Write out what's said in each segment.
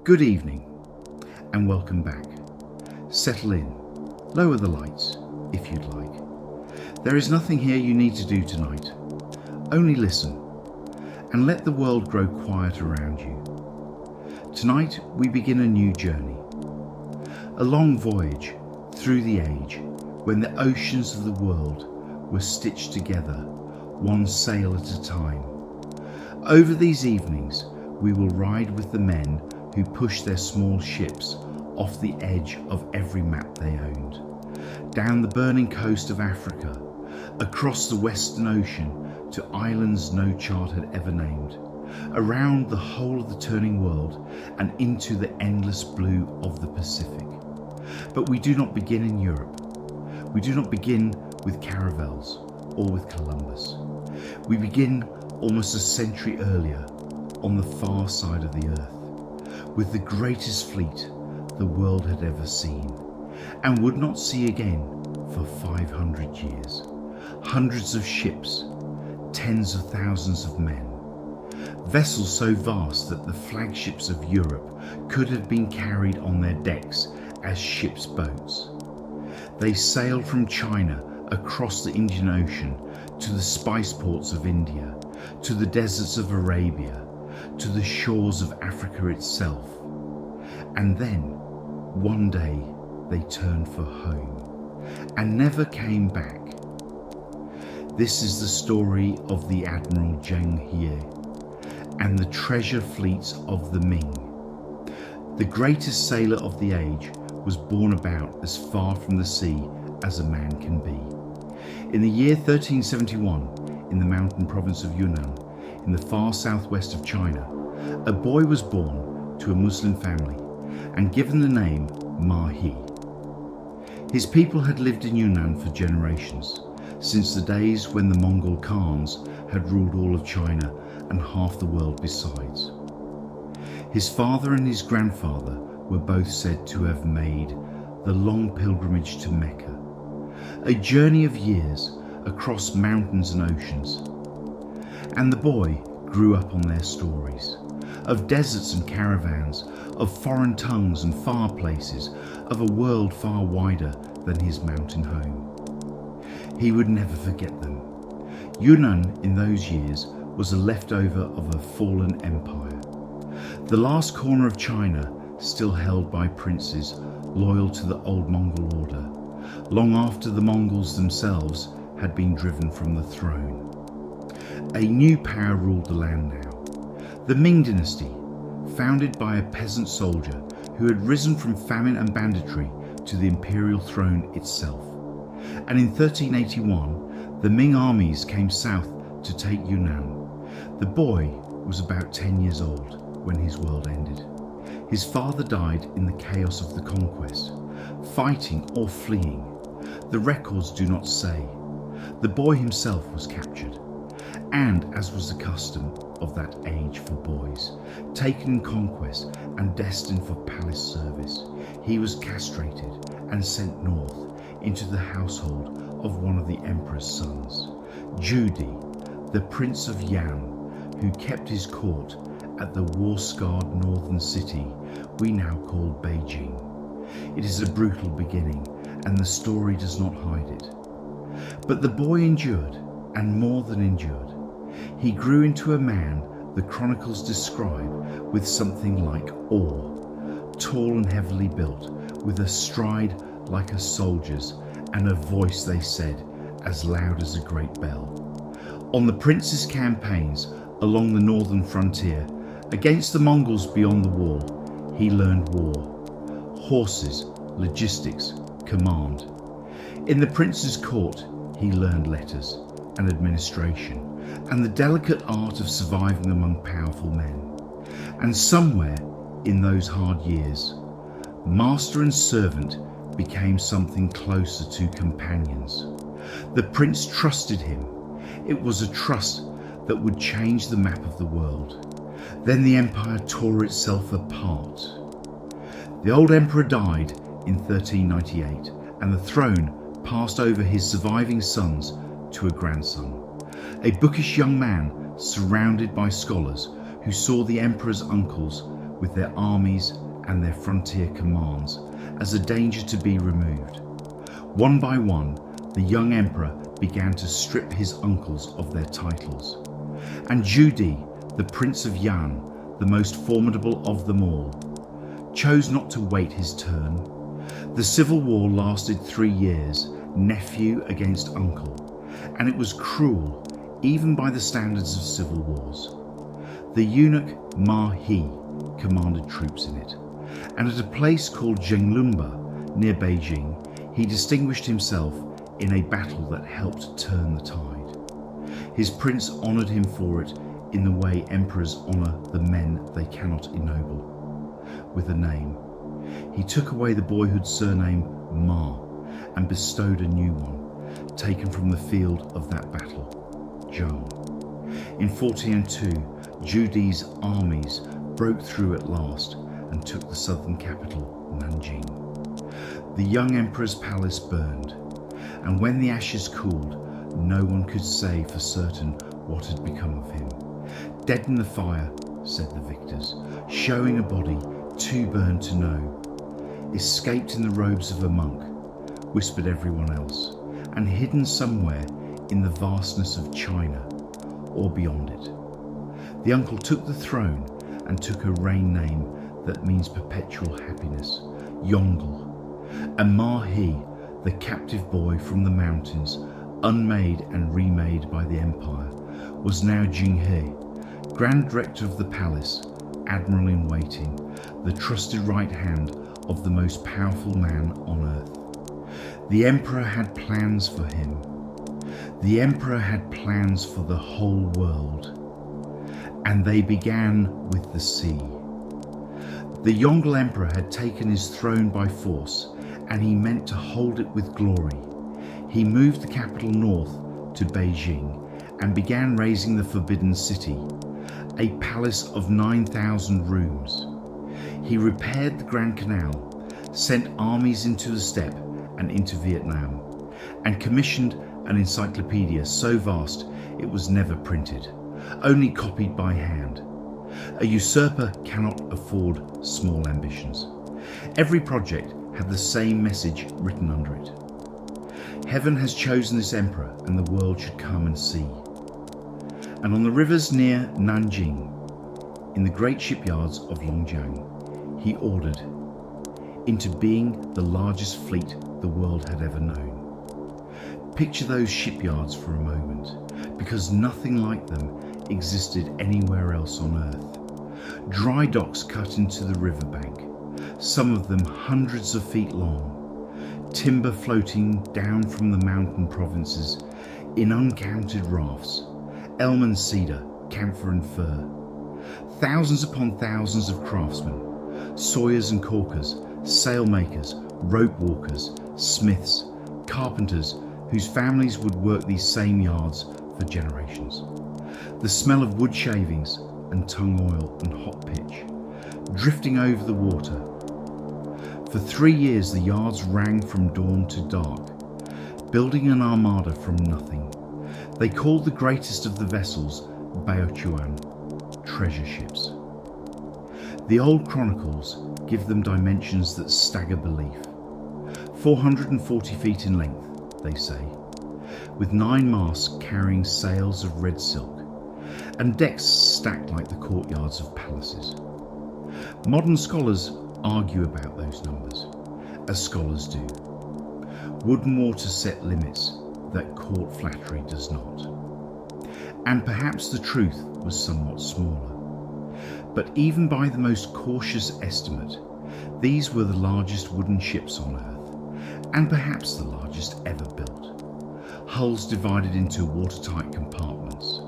Good evening and welcome back. Settle in, lower the lights if you'd like. There is nothing here you need to do tonight. Only listen and let the world grow quiet around you. Tonight we begin a new journey. A long voyage through the age when the oceans of the world were stitched together, one sail at a time. Over these evenings we will ride with the men who pushed their small ships off the edge of every map they owned, down the burning coast of Africa, across the Western Ocean to islands no chart had ever named, around the whole of the turning world and into the endless blue of the Pacific. But we do not begin in Europe. We do not begin with caravels or with Columbus. We begin almost a century earlier, on the far side of the earth, with the greatest fleet the world had ever seen, and would not see again for 500 years. Hundreds of ships, tens of thousands of men, vessels so vast that the flagships of Europe could have been carried on their decks as ship's boats. They sailed from China across the Indian Ocean to the spice ports of India, to the deserts of Arabia, to the shores of Africa itself. And then, one day, they turned for home and never came back. This is the story of the Admiral Zheng He and the treasure fleets of the Ming. The greatest sailor of the age was borne about as far from the sea as a man can be. In the year 1371, in the mountain province of Yunnan, in the far southwest of China, a boy was born to a Muslim family and given the name He. His people had lived in Yunnan for generations, since the days when the Mongol Khans had ruled all of China and half the world besides. His father and his grandfather were both said to have made the long pilgrimage to Mecca, a journey of years across mountains and oceans. And the boy grew up on their stories, of deserts and caravans, of foreign tongues and far places, of a world far wider than his mountain home. He would never forget them. Yunnan in those years was a leftover of a fallen empire, the last corner of China still held by princes loyal to the old Mongol order, long after the Mongols themselves had been driven from the throne. A new power ruled the land now, the Ming dynasty, founded by a peasant soldier who had risen from famine and banditry to the imperial throne itself. And in 1381, the Ming armies came south to take Yunnan. The boy was about 10 years old when his world ended. His father died in the chaos of the conquest, fighting or fleeing. The records do not say. The boy himself was captured, and, as was the custom of that age for boys, taken in conquest and destined for palace service, he was castrated and sent north into the household of one of the emperor's sons, Judi, the Prince of Yan, who kept his court at the war-scarred northern city we now call Beijing. It is a brutal beginning, and the story does not hide it. But the boy endured, and more than endured. He grew into a man the chronicles describe with something like awe, tall and heavily built, with a stride like a soldier's, and a voice, they said, as loud as a great bell. On the prince's campaigns along the northern frontier, against the Mongols beyond the wall, he learned war, horses, logistics, command. In the prince's court, he learned letters and administration, and the delicate art of surviving among powerful men. And somewhere in those hard years, master and servant became something closer to companions. The prince trusted him. It was a trust that would change the map of the world. Then the empire tore itself apart. The old emperor died in 1398, and the throne passed over his surviving sons to a grandson, a bookish young man surrounded by scholars who saw the emperor's uncles with their armies and their frontier commands as a danger to be removed. One by one, the young emperor began to strip his uncles of their titles. And Zheng He, the Prince of Yan, the most formidable of them all, chose not to wait his turn. The civil war lasted 3 years, nephew against uncle, and it was cruel, even by the standards of civil wars. The eunuch He commanded troops in it, and at a place called Zhenglumba, near Beijing, he distinguished himself in a battle that helped turn the tide. His prince honoured him for it in the way emperors honour the men they cannot ennoble, with a name. He took away the boyhood surname Ma and bestowed a new one, taken from the field of that battle, Zheng. In 1402, Zheng He's armies broke through at last and took the southern capital, Nanjing. The young emperor's palace burned, and when the ashes cooled, no one could say for certain what had become of him. Dead in the fire, said the victors, showing a body too burned to know. Escaped in the robes of a monk, whispered everyone else, and hidden somewhere in the vastness of China or beyond it. The uncle took the throne and took a reign name that means perpetual happiness, Yongle. And He, the captive boy from the mountains, unmade and remade by the empire, was now Zheng He, Grand Director of the palace, Admiral in waiting, the trusted right hand of the most powerful man on earth. The emperor had plans for him. The emperor had plans for the whole world. And they began with the sea. The Yongle emperor had taken his throne by force, and he meant to hold it with glory. He moved the capital north to Beijing and began raising the Forbidden City, a palace of 9,000 rooms. He repaired the Grand Canal, sent armies into the steppe and into Vietnam, and commissioned an encyclopedia so vast it was never printed, only copied by hand. A usurper cannot afford small ambitions. Every project had the same message written under it. Heaven has chosen this emperor, and the world should come and see. And on the rivers near Nanjing, in the great shipyards of Longjiang, he ordered into being the largest fleet the world had ever known. Picture those shipyards for a moment, because nothing like them existed anywhere else on earth. Dry docks cut into the riverbank, some of them hundreds of feet long, timber floating down from the mountain provinces in uncounted rafts, elm and cedar, camphor and fir. Thousands upon thousands of craftsmen, sawyers and caulkers, sailmakers, rope walkers, smiths, carpenters, whose families would work these same yards for generations. The smell of wood shavings and tung oil and hot pitch, drifting over the water. For 3 years the yards rang from dawn to dark, building an armada from nothing. They called the greatest of the vessels Baochuan, treasure ships. The old chronicles give them dimensions that stagger belief. 440 feet in length, they say, with 9 masts carrying sails of red silk, and decks stacked like the courtyards of palaces. Modern scholars argue about those numbers, as scholars do. Wood and water set limits that court flattery does not. And perhaps the truth was somewhat smaller. But even by the most cautious estimate, these were the largest wooden ships on Earth, and perhaps the largest ever built. Hulls divided into watertight compartments.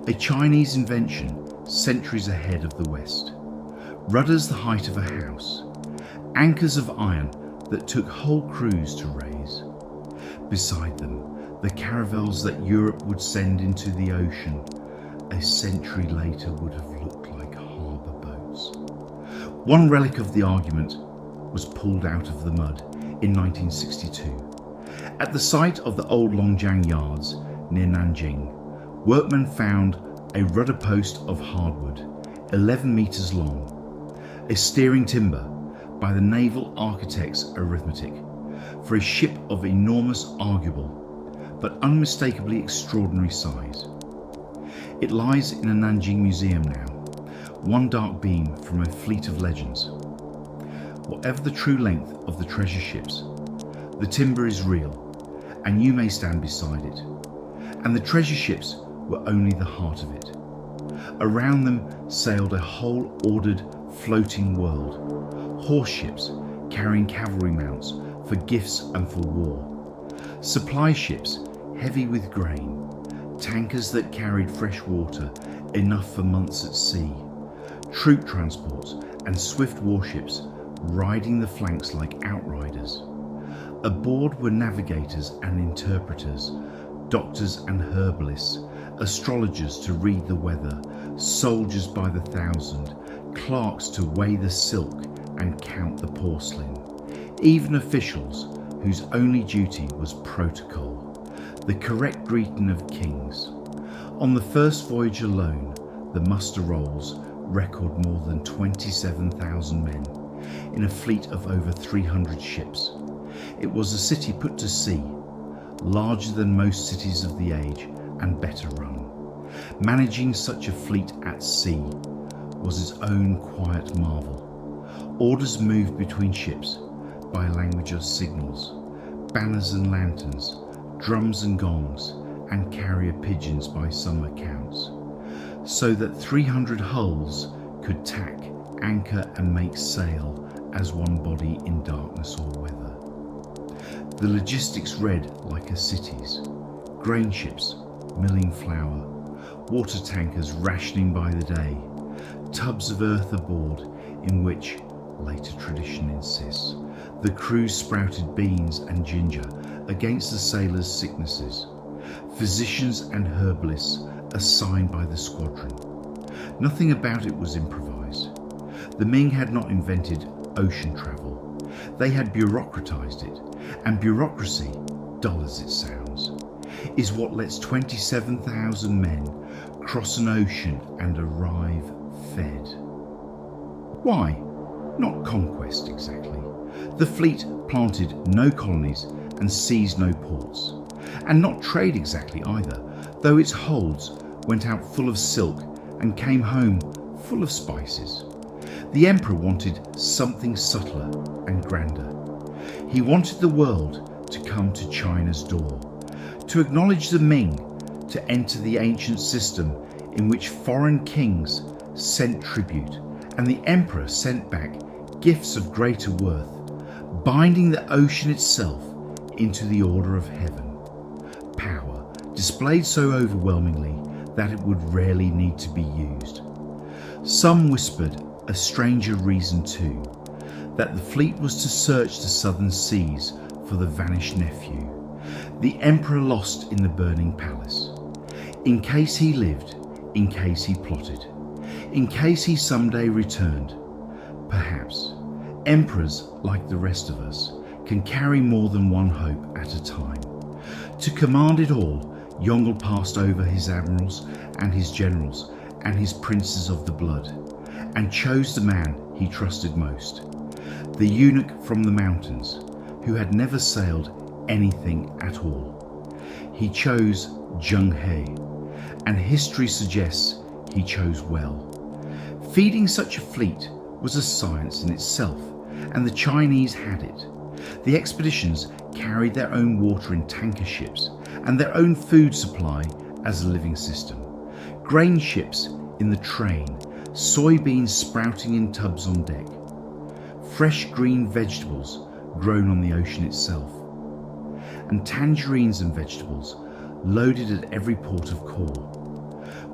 A Chinese invention centuries ahead of the West. Rudders the height of a house. Anchors of iron that took whole crews to raise. Beside them, the caravels that Europe would send into the ocean a century later would have looked like harbour boats. One relic of the argument was pulled out of the mud in 1962. At the site of the old Longjiang yards near Nanjing, workmen found a rudder post of hardwood, 11 metres long. a steering timber by the naval architect's arithmetic for a ship of enormous, arguable, but unmistakably extraordinary size. It lies in a Nanjing museum now, one dark beam from a fleet of legends. Whatever the true length of the treasure ships, the timber is real, and you may stand beside it. And the treasure ships were only the heart of it. Around them sailed a whole ordered, floating world. Horse ships carrying cavalry mounts for gifts and for war. Supply ships heavy with grain. Tankers that carried fresh water, enough for months at sea. Troop transports and swift warships riding the flanks like outriders. Aboard were navigators and interpreters, doctors and herbalists, astrologers to read the weather, soldiers by the thousand, clerks to weigh the silk and count the porcelain, even officials whose only duty was protocol, the correct greeting of kings. On the first voyage alone, the muster rolls record more than 27,000 men in a fleet of over 300 ships. It was a city put to sea, larger than most cities of the age and better run. Managing such a fleet at sea was its own quiet marvel. Orders moved between ships by a language of signals, banners and lanterns, drums and gongs, and carrier pigeons by some accounts, so that 300 hulls could tack, anchor and make sail as one body in darkness or weather. The logistics read like a city's. Grain ships milling flour, water tankers rationing by the day, tubs of earth aboard in which, later tradition insists, the crew sprouted beans and ginger against the sailors' sicknesses, physicians and herbalists assigned by the squadron. Nothing about it was improvised. The Ming had not invented ocean travel. They had bureaucratized it, and bureaucracy, dull as it sounds, is what lets 27,000 men cross an ocean and arrive fed. Why? Not conquest exactly. The fleet planted no colonies and seized no ports, and not trade exactly either, though its holds went out full of silk and came home full of spices. The emperor wanted something subtler and grander. He wanted the world to come to China's door, to acknowledge the Ming, to enter the ancient system in which foreign kings sent tribute and the emperor sent back gifts of greater worth, binding the ocean itself into the order of heaven. Power displayed so overwhelmingly that it would rarely need to be used. Some whispered a stranger reason too, that the fleet was to search the southern seas for the vanished nephew, the emperor lost in the burning palace. In case he lived, in case he plotted, in case he someday returned. Perhaps emperors, like the rest of us, can carry more than one hope at a time. To command it all, Yongle passed over his admirals and his generals and his princes of the blood, and chose the man he trusted most, the eunuch from the mountains, who had never sailed anything at all. He chose Zheng He, and history suggests he chose well. Feeding such a fleet was a science in itself, and the Chinese had it. The expeditions carried their own water in tanker ships and their own food supply as a living system. Grain ships in the train, soybeans sprouting in tubs on deck, fresh green vegetables grown on the ocean itself, and tangerines and vegetables loaded at every port of call.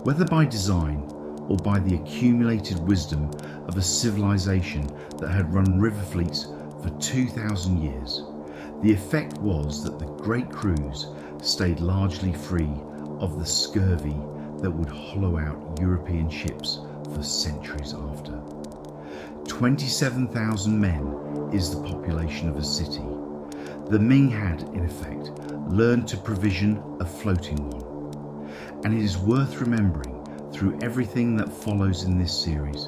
Whether by design or by the accumulated wisdom of a civilization that had run river fleets for 2,000 years, the effect was that the great crews stayed largely free of the scurvy that would hollow out European ships for centuries after. 27,000 men is the population of a city. The Ming had, in effect, learned to provision a floating one. And it is worth remembering through everything that follows in this series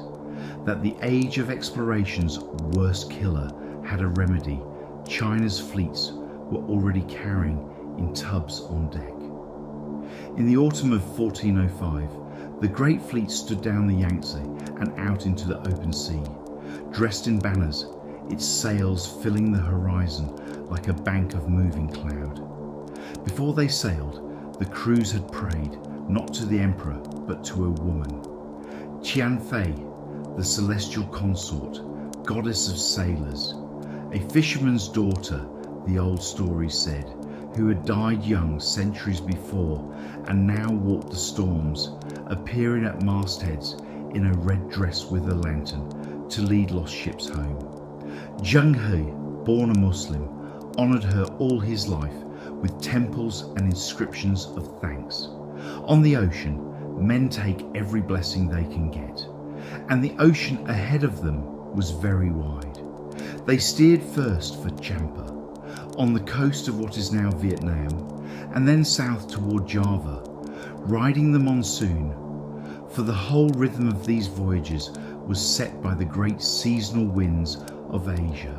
that the age of exploration's worst killer had a remedy China's fleets were already carrying in tubs on deck. In the autumn of 1405, the Great Fleet stood down the Yangtze and out into the open sea, dressed in banners, its sails filling the horizon like a bank of moving cloud. Before they sailed, the crews had prayed not to the emperor but to a woman, Tianfei, the celestial consort, goddess of sailors, a fisherman's daughter, the old story said, who had died young centuries before and now walked the storms, appearing at mastheads in a red dress with a lantern to lead lost ships home. Zheng He, born a Muslim, honoured her all his life with temples and inscriptions of thanks. On the ocean, men take every blessing they can get, and the ocean ahead of them was very wide. They steered first for Champa, on the coast of what is now Vietnam, and then south toward Java, riding the monsoon, for the whole rhythm of these voyages was set by the great seasonal winds of Asia,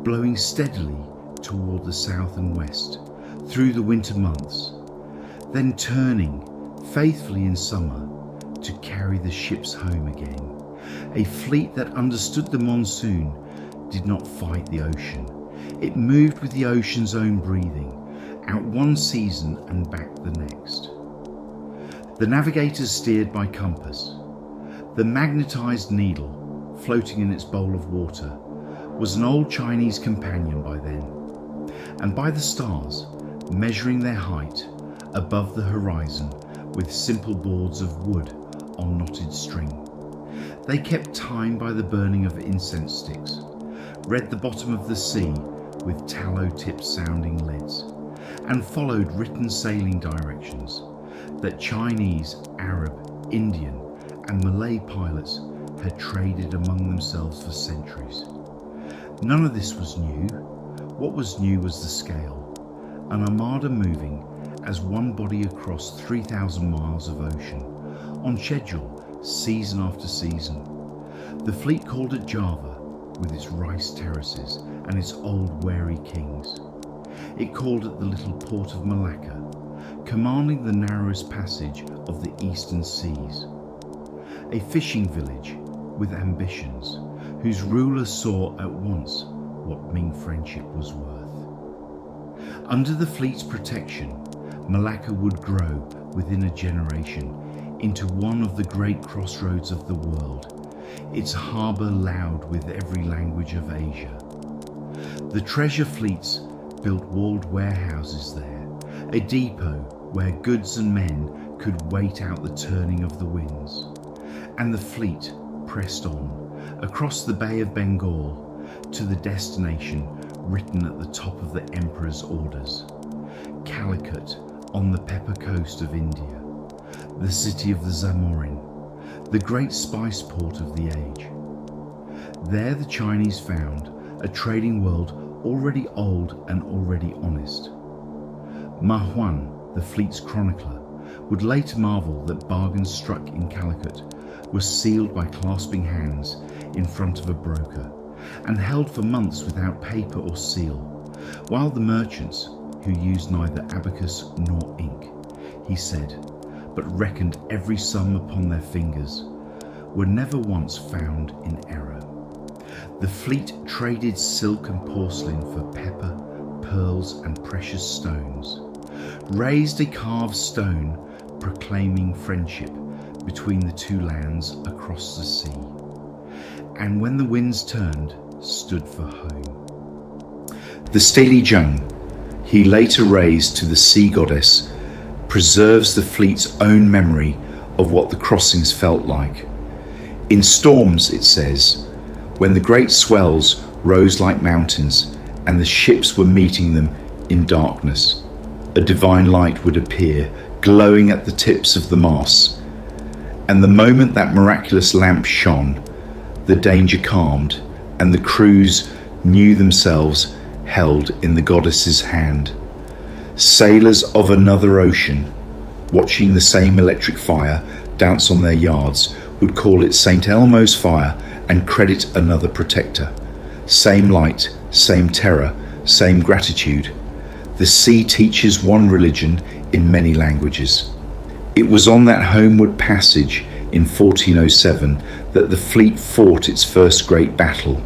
blowing steadily toward the south and west through the winter months, then turning faithfully in summer to carry the ships home again. A fleet that understood the monsoon did not fight the ocean. It moved with the ocean's own breathing, out one season and back the next. The navigators steered by compass. The magnetized needle, floating in its bowl of water, was an old Chinese companion by then, and by the stars, measuring their height above the horizon with simple boards of wood on knotted string. They kept time by the burning of incense sticks, read the bottom of the sea with tallow-tipped sounding lids, and followed written sailing directions that Chinese, Arab, Indian and Malay pilots had traded among themselves for centuries. None of this was new. What was new was the scale. An armada moving as one body across 3,000 miles of ocean, on schedule, season after season. The fleet called at Java, with its rice terraces and its old wary kings. It called at the little port of Malacca, commanding the narrowest passage of the eastern seas. A fishing village with ambitions, whose ruler saw at once what Ming friendship was worth. Under the fleet's protection, Malacca would grow within a generation into one of the great crossroads of the world, its harbour loud with every language of Asia. The treasure fleets built walled warehouses there, a depot where goods and men could wait out the turning of the winds. And the fleet pressed on, across the Bay of Bengal, to the destination written at the top of the Emperor's orders, Calicut on the pepper coast of India, the city of the Zamorin, the great spice port of the age. There the Chinese found a trading world already old and already honest. Ma Huan, the fleet's chronicler, would later marvel that bargains struck in Calicut were sealed by clasping hands in front of a broker and held for months without paper or seal, while the merchants, who used neither abacus nor ink, he said, but reckoned every sum upon their fingers, were never once found in error. The fleet traded silk and porcelain for pepper, pearls and precious stones, raised a carved stone proclaiming friendship between the two lands across the sea, and when the winds turned, stood for home. The Stele Zheng, he later raised to the sea goddess, preserves the fleet's own memory of what the crossings felt like. In storms, it says, when the great swells rose like mountains and the ships were meeting them in darkness, a divine light would appear, glowing at the tips of the masts, and the moment that miraculous lamp shone, the danger calmed, and the crews knew themselves held in the goddess's hand. Sailors of another ocean, watching the same electric fire dance on their yards, would call it St. Elmo's fire and credit another protector. Same light, same terror, same gratitude. The sea teaches one religion in many languages. It was on that homeward passage in 1407 that the fleet fought its first great battle,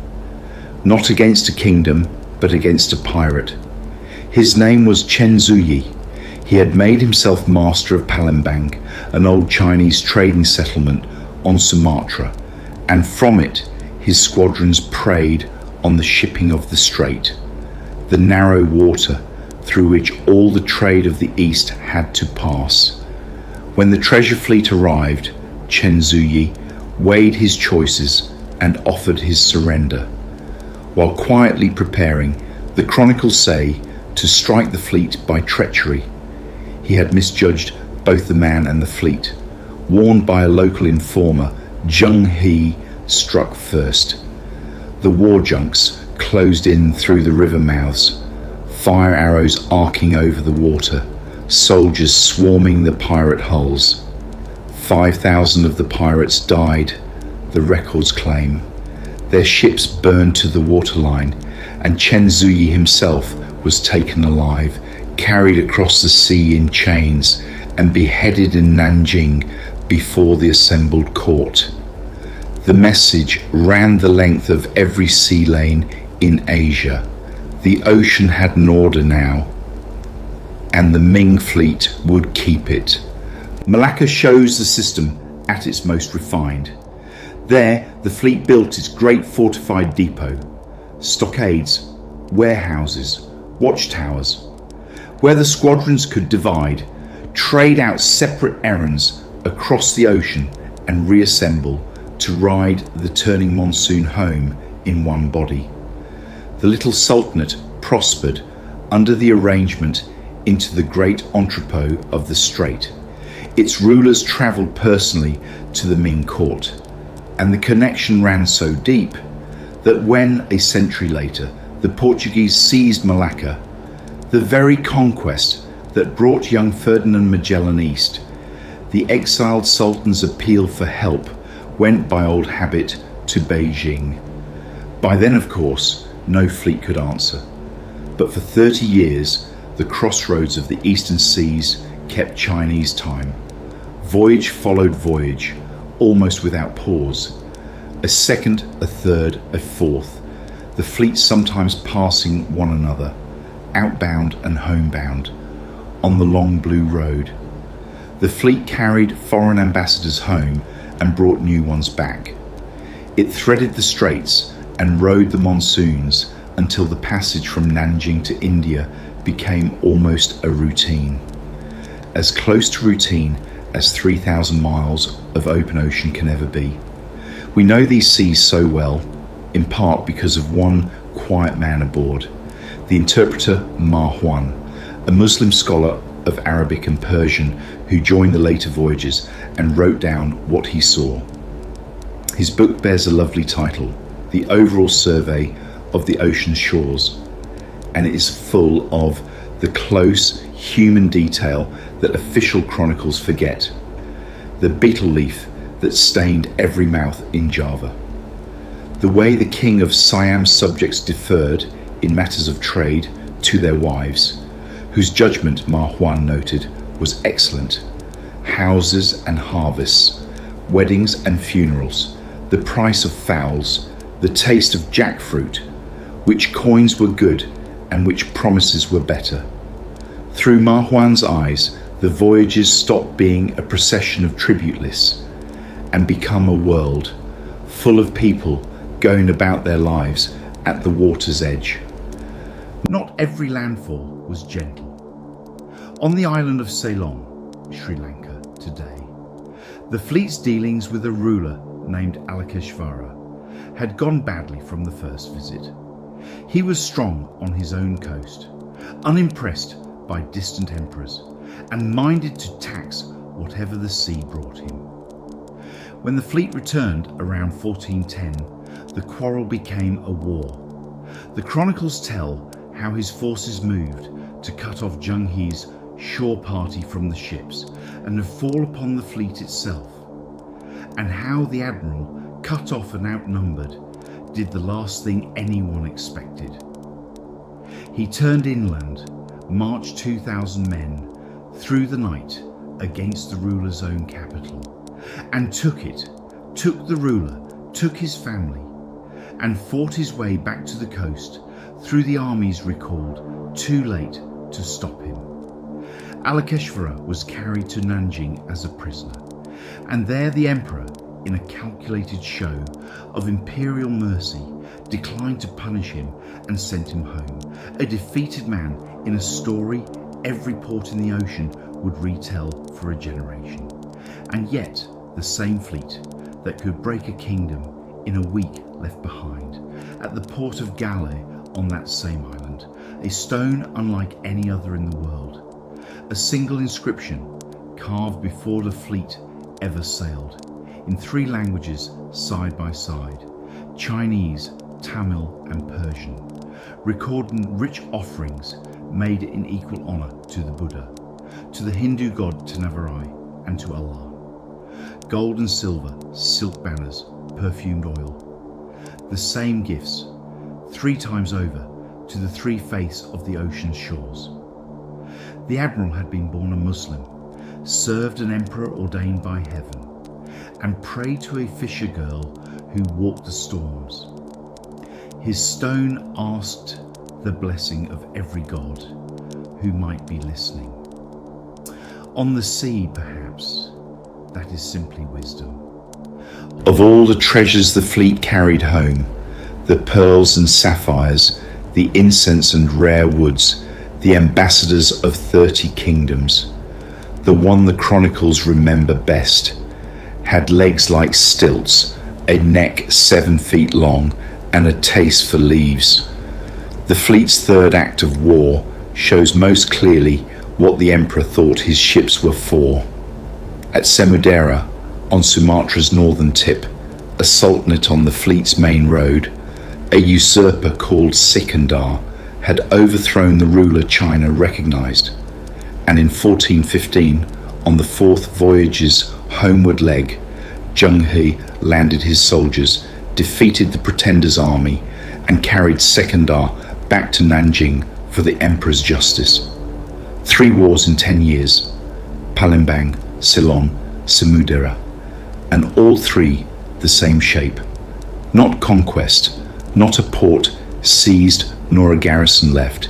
not against a kingdom, but against a pirate. His name was Chen Zuyi. He had made himself master of Palembang, an old Chinese trading settlement on Sumatra, and from it his squadrons preyed on the shipping of the strait, the narrow water through which all the trade of the East had to pass. When the treasure fleet arrived, Chen Zuyi weighed his choices and offered his surrender. While quietly preparing, the chronicles say, to strike the fleet by treachery. He had misjudged both the man and the fleet. Warned by a local informer, Zheng He struck first. The war junks closed in through the river mouths, fire arrows arcing over the water, soldiers swarming the pirate hulls. 5,000 of the pirates died, the records claim. Their ships burned to the waterline, and Chen Zuyi himself was taken alive, carried across the sea in chains, and beheaded in Nanjing before the assembled court. The message ran the length of every sea lane in Asia. The ocean had an order now, and the Ming fleet would keep it. Malacca shows the system at its most refined. There, the fleet built its great fortified depot, stockades, warehouses, watchtowers, where the squadrons could divide, trade out separate errands across the ocean, and reassemble to ride the turning monsoon home in one body. The little sultanate prospered under the arrangement into the great entrepot of the strait. Its rulers travelled personally to the Ming court, and the connection ran so deep that when, a century later, the Portuguese seized Malacca, the very conquest that brought young Ferdinand Magellan east, the exiled sultan's appeal for help went by old habit to Beijing. By then, of course, no fleet could answer, but for 30 years the crossroads of the eastern seas kept Chinese time. Voyage followed voyage, almost without pause. A second, a third, a fourth, the fleets sometimes passing one another, outbound and homebound, on the long blue road. The fleet carried foreign ambassadors home and brought new ones back. It threaded the straits and rode the monsoons until the passage from Nanjing to India became almost a routine. As close to routine as 3,000 miles of open ocean can ever be. We know these seas so well, in part because of one quiet man aboard, the interpreter Ma Huan, a Muslim scholar of Arabic and Persian who joined the later voyages and wrote down what he saw. His book bears a lovely title, The Overall Survey of the Ocean Shores, and it is full of the close human detail that official chronicles forget, the betel leaf that stained every mouth in Java, the way the king of Siam's subjects deferred in matters of trade to their wives, whose judgment, Ma Huan noted, was excellent, houses and harvests, weddings and funerals, the price of fowls, the taste of jackfruit, which coins were good and which promises were better. Through Ma Huan's eyes, the voyages stopped being a procession of tribute lists and become a world full of people going about their lives at the water's edge. Not every landfall was gentle. On the island of Ceylon, Sri Lanka, today, the fleet's dealings with a ruler named Kealakekua had gone badly from the first visit. He was strong on his own coast, unimpressed by distant emperors, and minded to tax whatever the sea brought him. When the fleet returned around 1410, the quarrel became a war. The chronicles tell how his forces moved to cut off Zheng He's shore party from the ships and to fall upon the fleet itself. and how the admiral, cut off and outnumbered, did the last thing anyone expected. He turned inland, marched 2,000 men through the night against the ruler's own capital, and took it, took the ruler, took his family, and fought his way back to the coast through the armies recalled, too late to stop him. Kealakekua was carried to Nanjing as a prisoner, and there the emperor, in a calculated show of imperial mercy, declined to punish him and sent him home, a defeated man in a story every port in the ocean would retell for a generation. And yet the same fleet that could break a kingdom in a week left behind at the port of Gale on that same island, a stone unlike any other in the world, a single inscription carved before the fleet ever sailed, in 3 languages side by side, Chinese, Tamil and Persian, recording rich offerings made in equal honour to the Buddha, to the Hindu god Tenaverai and to Allah. Gold and silver, silk banners, perfumed oil. The same gifts, 3 times over, to the 3 faiths of the ocean's shores. The admiral had been born a Muslim, served an emperor ordained by heaven, and prayed to a fisher girl who walked the storms. His stone asked the blessing of every god who might be listening. On the sea, perhaps, that is simply wisdom. Of all the treasures the fleet carried home, the pearls and sapphires, the incense and rare woods, the ambassadors of 30 kingdoms, the one the chronicles remember best had legs like stilts, a neck 7 feet long, and a taste for leaves. The fleet's 3rd act of war shows most clearly what the emperor thought his ships were for. At Samudera, on Sumatra's northern tip, a sultanate on the fleet's main road, a usurper called Sikandar had overthrown the ruler China recognized, and in 1415, on the 4th Voyage's homeward leg, Zheng He landed his soldiers, defeated the pretender's army, and carried Sikandar back to Nanjing for the emperor's justice. 3 wars in 10 years, Palembang, Ceylon, Samudera, and all 3 the same shape. Not conquest, not a port seized nor a garrison left,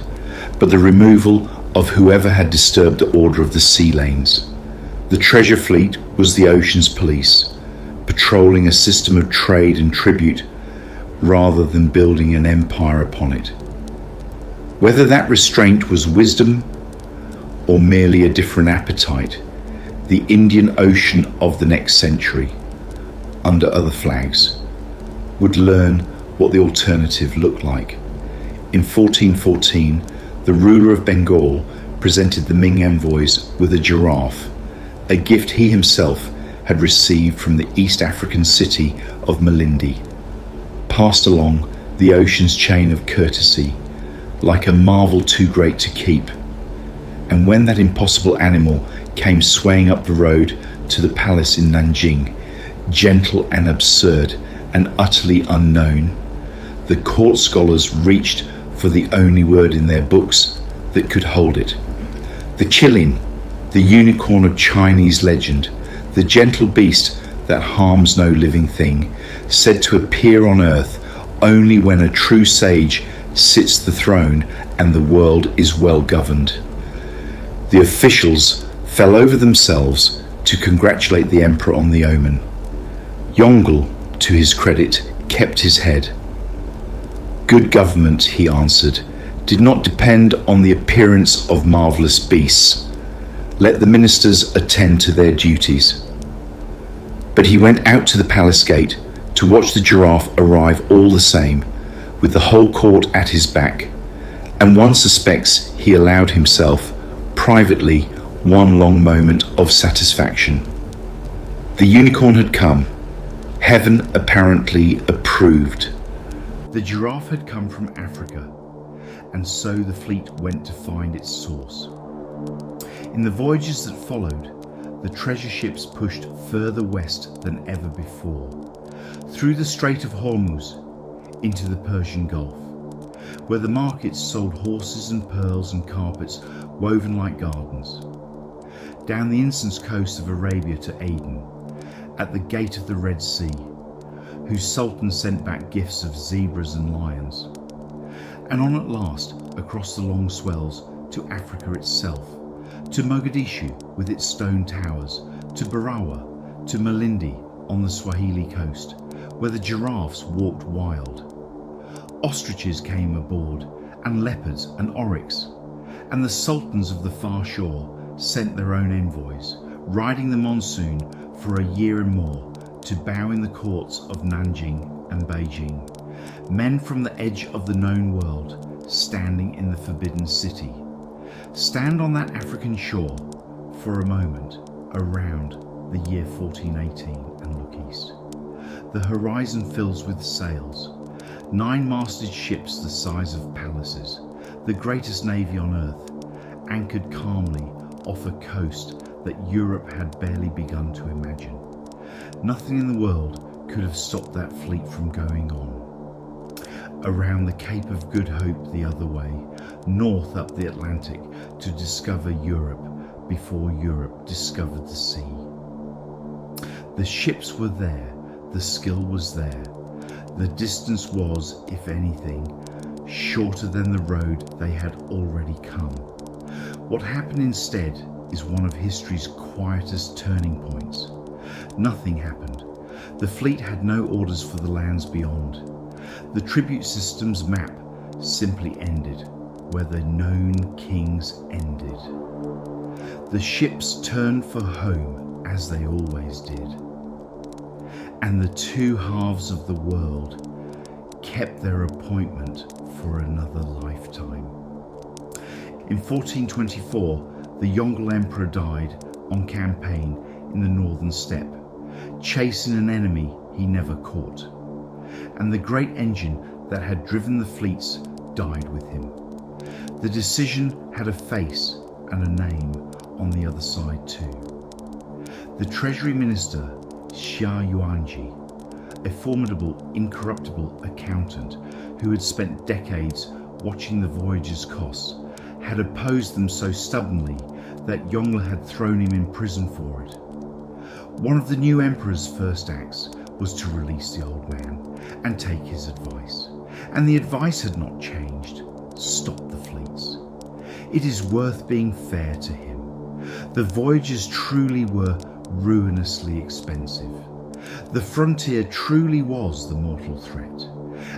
but the removal of whoever had disturbed the order of the sea lanes. The treasure fleet was the ocean's police, patrolling a system of trade and tribute rather than building an empire upon it. Whether that restraint was wisdom or merely a different appetite, the Indian Ocean of the next century, under other flags, would learn what the alternative looked like. In 1414, the ruler of Bengal presented the Ming envoys with a giraffe, a gift he himself had received from the East African city of Malindi, passed along the ocean's chain of courtesy, like a marvel too great to keep. And when that impossible animal came swaying up the road to the palace in Nanjing, gentle and absurd and utterly unknown, the court scholars reached for the only word in their books that could hold it. The Qilin, the unicorn of Chinese legend, the gentle beast that harms no living thing, said to appear on earth only when a true sage sits the throne and the world is well governed. The officials fell over themselves to congratulate the emperor on the omen. Yongle, to his credit, kept his head. Good government, he answered, did not depend on the appearance of marvellous beasts. Let the ministers attend to their duties. But he went out to the palace gate to watch the giraffe arrive all the same, with the whole court at his back, and one suspects he allowed himself, privately, one long moment of satisfaction. The unicorn had come. Heaven apparently approved. The giraffe had come from Africa, and so the fleet went to find its source. In the voyages that followed, the treasure ships pushed further west than ever before, through the Strait of Hormuz into the Persian Gulf, where the markets sold horses and pearls and carpets woven like gardens, down the incense coast of Arabia to Aden, at the gate of the Red Sea, whose sultan sent back gifts of zebras and lions, and on at last across the long swells to Africa itself, to Mogadishu with its stone towers, to Barawa, to Malindi on the Swahili coast, where the giraffes walked wild. Ostriches came aboard, and leopards and oryx, and the sultans of the far shore sent their own envoys, riding the monsoon for a year and more to bow in the courts of Nanjing and Beijing, men from the edge of the known world standing in the forbidden city. Stand on that African shore for a moment around the year 1418 and look east. The horizon fills with sails, 9-masted ships the size of palaces, the greatest navy on earth, anchored calmly off a coast that Europe had barely begun to imagine. Nothing in the world could have stopped that fleet from going on. Around the Cape of Good Hope the other way, north up the Atlantic to discover Europe before Europe discovered the sea. The ships were there, the skill was there. The distance was, if anything, shorter than the road they had already come. What happened instead is one of history's quietest turning points. Nothing happened. The fleet had no orders for the lands beyond. The tribute system's map simply ended where the known kings ended. The ships turned for home as they always did. And the two halves of the world kept their appointment for another lifetime. In 1424, the Yongle Emperor died on campaign in the northern steppe, chasing an enemy he never caught. And the great engine that had driven the fleets died with him. The decision had a face and a name on the other side too. The Treasury Minister, Xia Yuanji, a formidable, incorruptible accountant who had spent decades watching the Voyage's costs, had opposed them so stubbornly that Yongle had thrown him in prison for it. One of the new emperor's first acts was to release the old man and take his advice. And the advice had not changed. Stop the fleets. It is worth being fair to him. The voyages truly were ruinously expensive. The frontier truly was the mortal threat.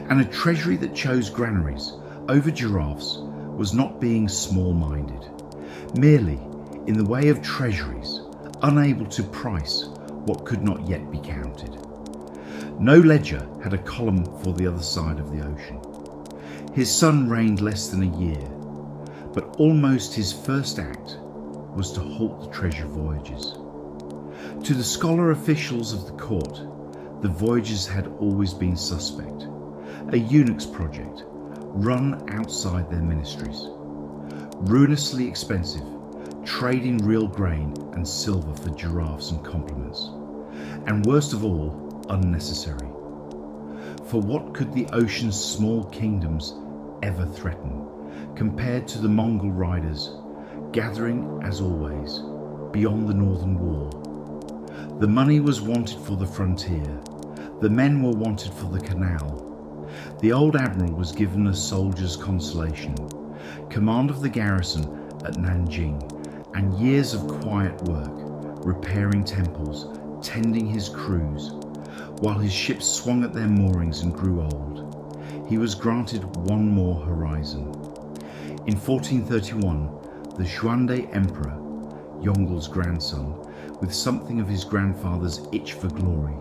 And a treasury that chose granaries over giraffes was not being small-minded, merely in the way of treasuries, unable to price what could not yet be counted. No ledger had a column for the other side of the ocean. His son reigned less than a year, but almost his first act was to halt the Treasure Voyages. To the scholar officials of the court, the Voyages had always been suspect, a eunuch's project run outside their ministries. Ruinously expensive, trading real grain and silver for giraffes and compliments. And worst of all, unnecessary. For what could the ocean's small kingdoms ever threaten compared to the Mongol riders gathering, as always, beyond the Northern Wall? The money was wanted for the frontier. The men were wanted for the canal. The old admiral was given a soldier's consolation, command of the garrison at Nanjing, and years of quiet work, repairing temples, tending his crews, while his ships swung at their moorings and grew old. He was granted one more horizon. In 1431, the Xuande Emperor, Yongle's grandson, with something of his grandfather's itch for glory,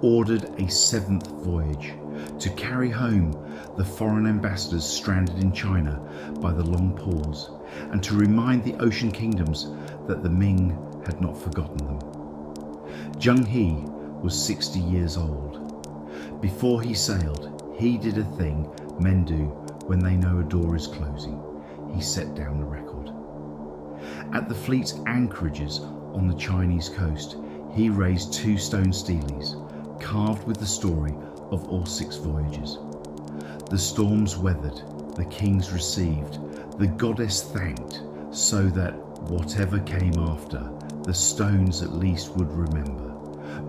ordered a 7th voyage to carry home the foreign ambassadors stranded in China by the long pause, and to remind the ocean kingdoms that the Ming had not forgotten them. Zheng He was 60 years old. Before he sailed, he did a thing men do when they know a door is closing. He set down the record. At the fleet's anchorages on the Chinese coast, he raised 2 stone steles, carved with the story of all 6 voyages. The storms weathered, the kings received, the goddess thanked, so that whatever came after, the stones at least would remember.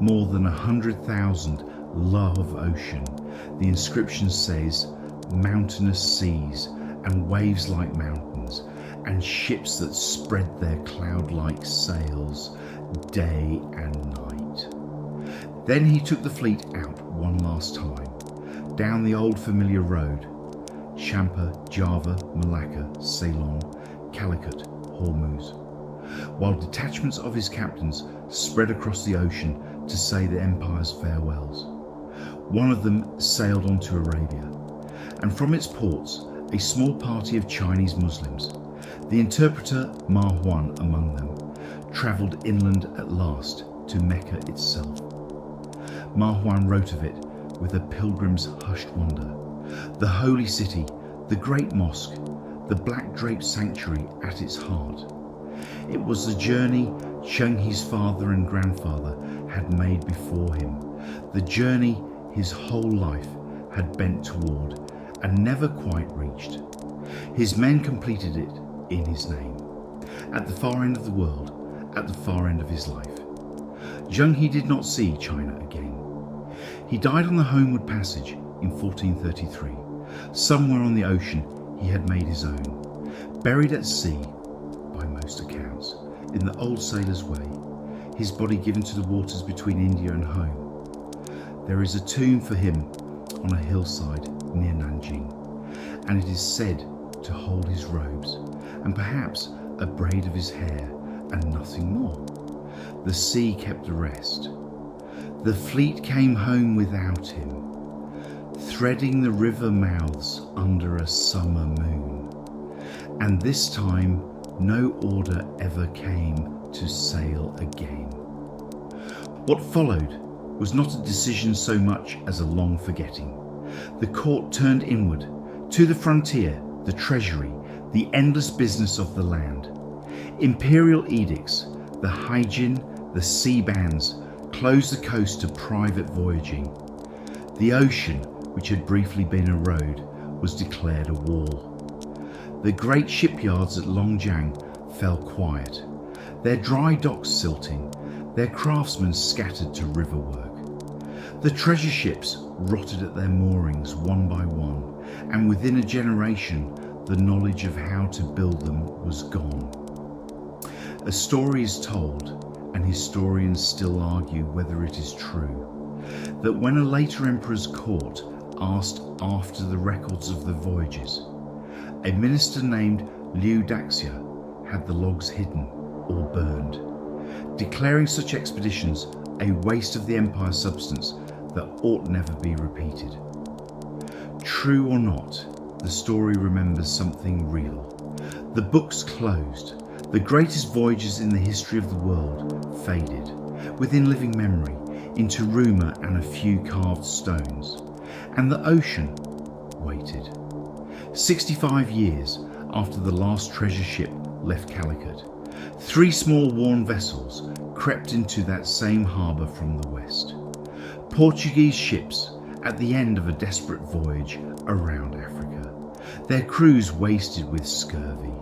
More than 100,000 love ocean. The inscription says, mountainous seas and waves like mountains, and ships that spread their cloud-like sails day and night. Then he took the fleet out one last time, down the old familiar road, Champa, Java, Malacca, Ceylon, Calicut, Hormuz, while detachments of his captains spread across the ocean to say the empire's farewells. One of them sailed on to Arabia, and from its ports a small party of Chinese Muslims, the interpreter Ma Huan among them, travelled inland at last to Mecca itself. Ma Huan wrote of it with a pilgrim's hushed wonder, the holy city, the great mosque, the black draped sanctuary at its heart. It was the journey Zheng He's father and grandfather had made before him, the journey his whole life had bent toward and never quite reached. His men completed it in his name, at the far end of the world, at the far end of his life. Zheng He did not see China again. He died on the homeward passage in 1433. Somewhere on the ocean he had made his own, buried at sea, by most accounts, in the old sailor's way, his body given to the waters between India and home. There is a tomb for him on a hillside near Nanjing, and it is said to hold his robes, and perhaps a braid of his hair, and nothing more. The sea kept the rest. The fleet came home without him, threading the river mouths under a summer moon, and this time no order ever came to sail again. What followed was not a decision so much as a long forgetting. The court turned inward, to the frontier, the treasury, the endless business of the land. Imperial edicts, the hygiene, the sea bans, closed the coast to private voyaging. The ocean, which had briefly been a road, was declared a wall. The great shipyards at Longjiang fell quiet, their dry docks silting, their craftsmen scattered to river work. The treasure ships rotted at their moorings one by one, and within a generation the knowledge of how to build them was gone. A story is told, and historians still argue whether it is true, that when a later emperor's court asked after the records of the voyages, a minister named Liu Daxia had the logs hidden or burned, declaring such expeditions a waste of the empire's substance that ought never be repeated. True or not, the story remembers something real. The books closed, the greatest voyages in the history of the world faded, within living memory, into rumour and a few carved stones, and the ocean waited. 65 years after the last treasure ship left Calicut, 3 small worn vessels crept into that same harbour from the west. Portuguese ships at the end of a desperate voyage around Africa, their crews wasted with scurvy,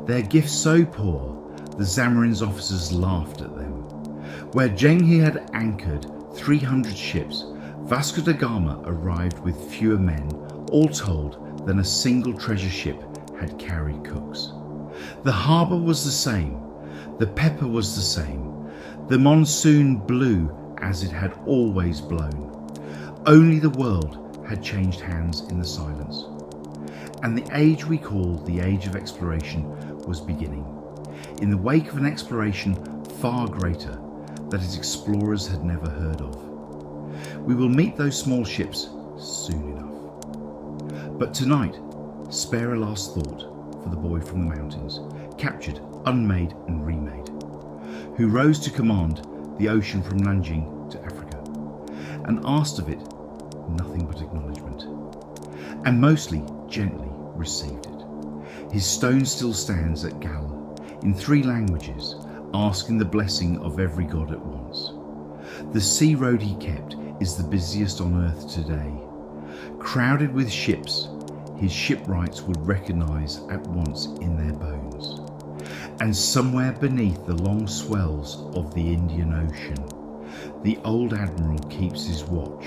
their gifts so poor the Zamorin's officers laughed at them. Where Zheng He had anchored 300 ships, Vasco da Gama arrived with fewer men, all told, than a single treasure ship had carried cooks. The harbour was the same, the pepper was the same, the monsoon blew as it had always blown. Only the world had changed hands in the silence. And the age we call the Age of Exploration was beginning, in the wake of an exploration far greater that its explorers had never heard of. We will meet those small ships soon enough. But tonight, spare a last thought for the boy from the mountains, captured, unmade and remade, who rose to command the ocean from Nanjing to Africa, and asked of it nothing but acknowledgement, and mostly gently received it. His stone still stands at Gala, in 3 languages, asking the blessing of every god at once. The sea road he kept is the busiest on earth today. Crowded with ships, his shipwrights would recognise at once in their bones. And somewhere beneath the long swells of the Indian Ocean, the old admiral keeps his watch.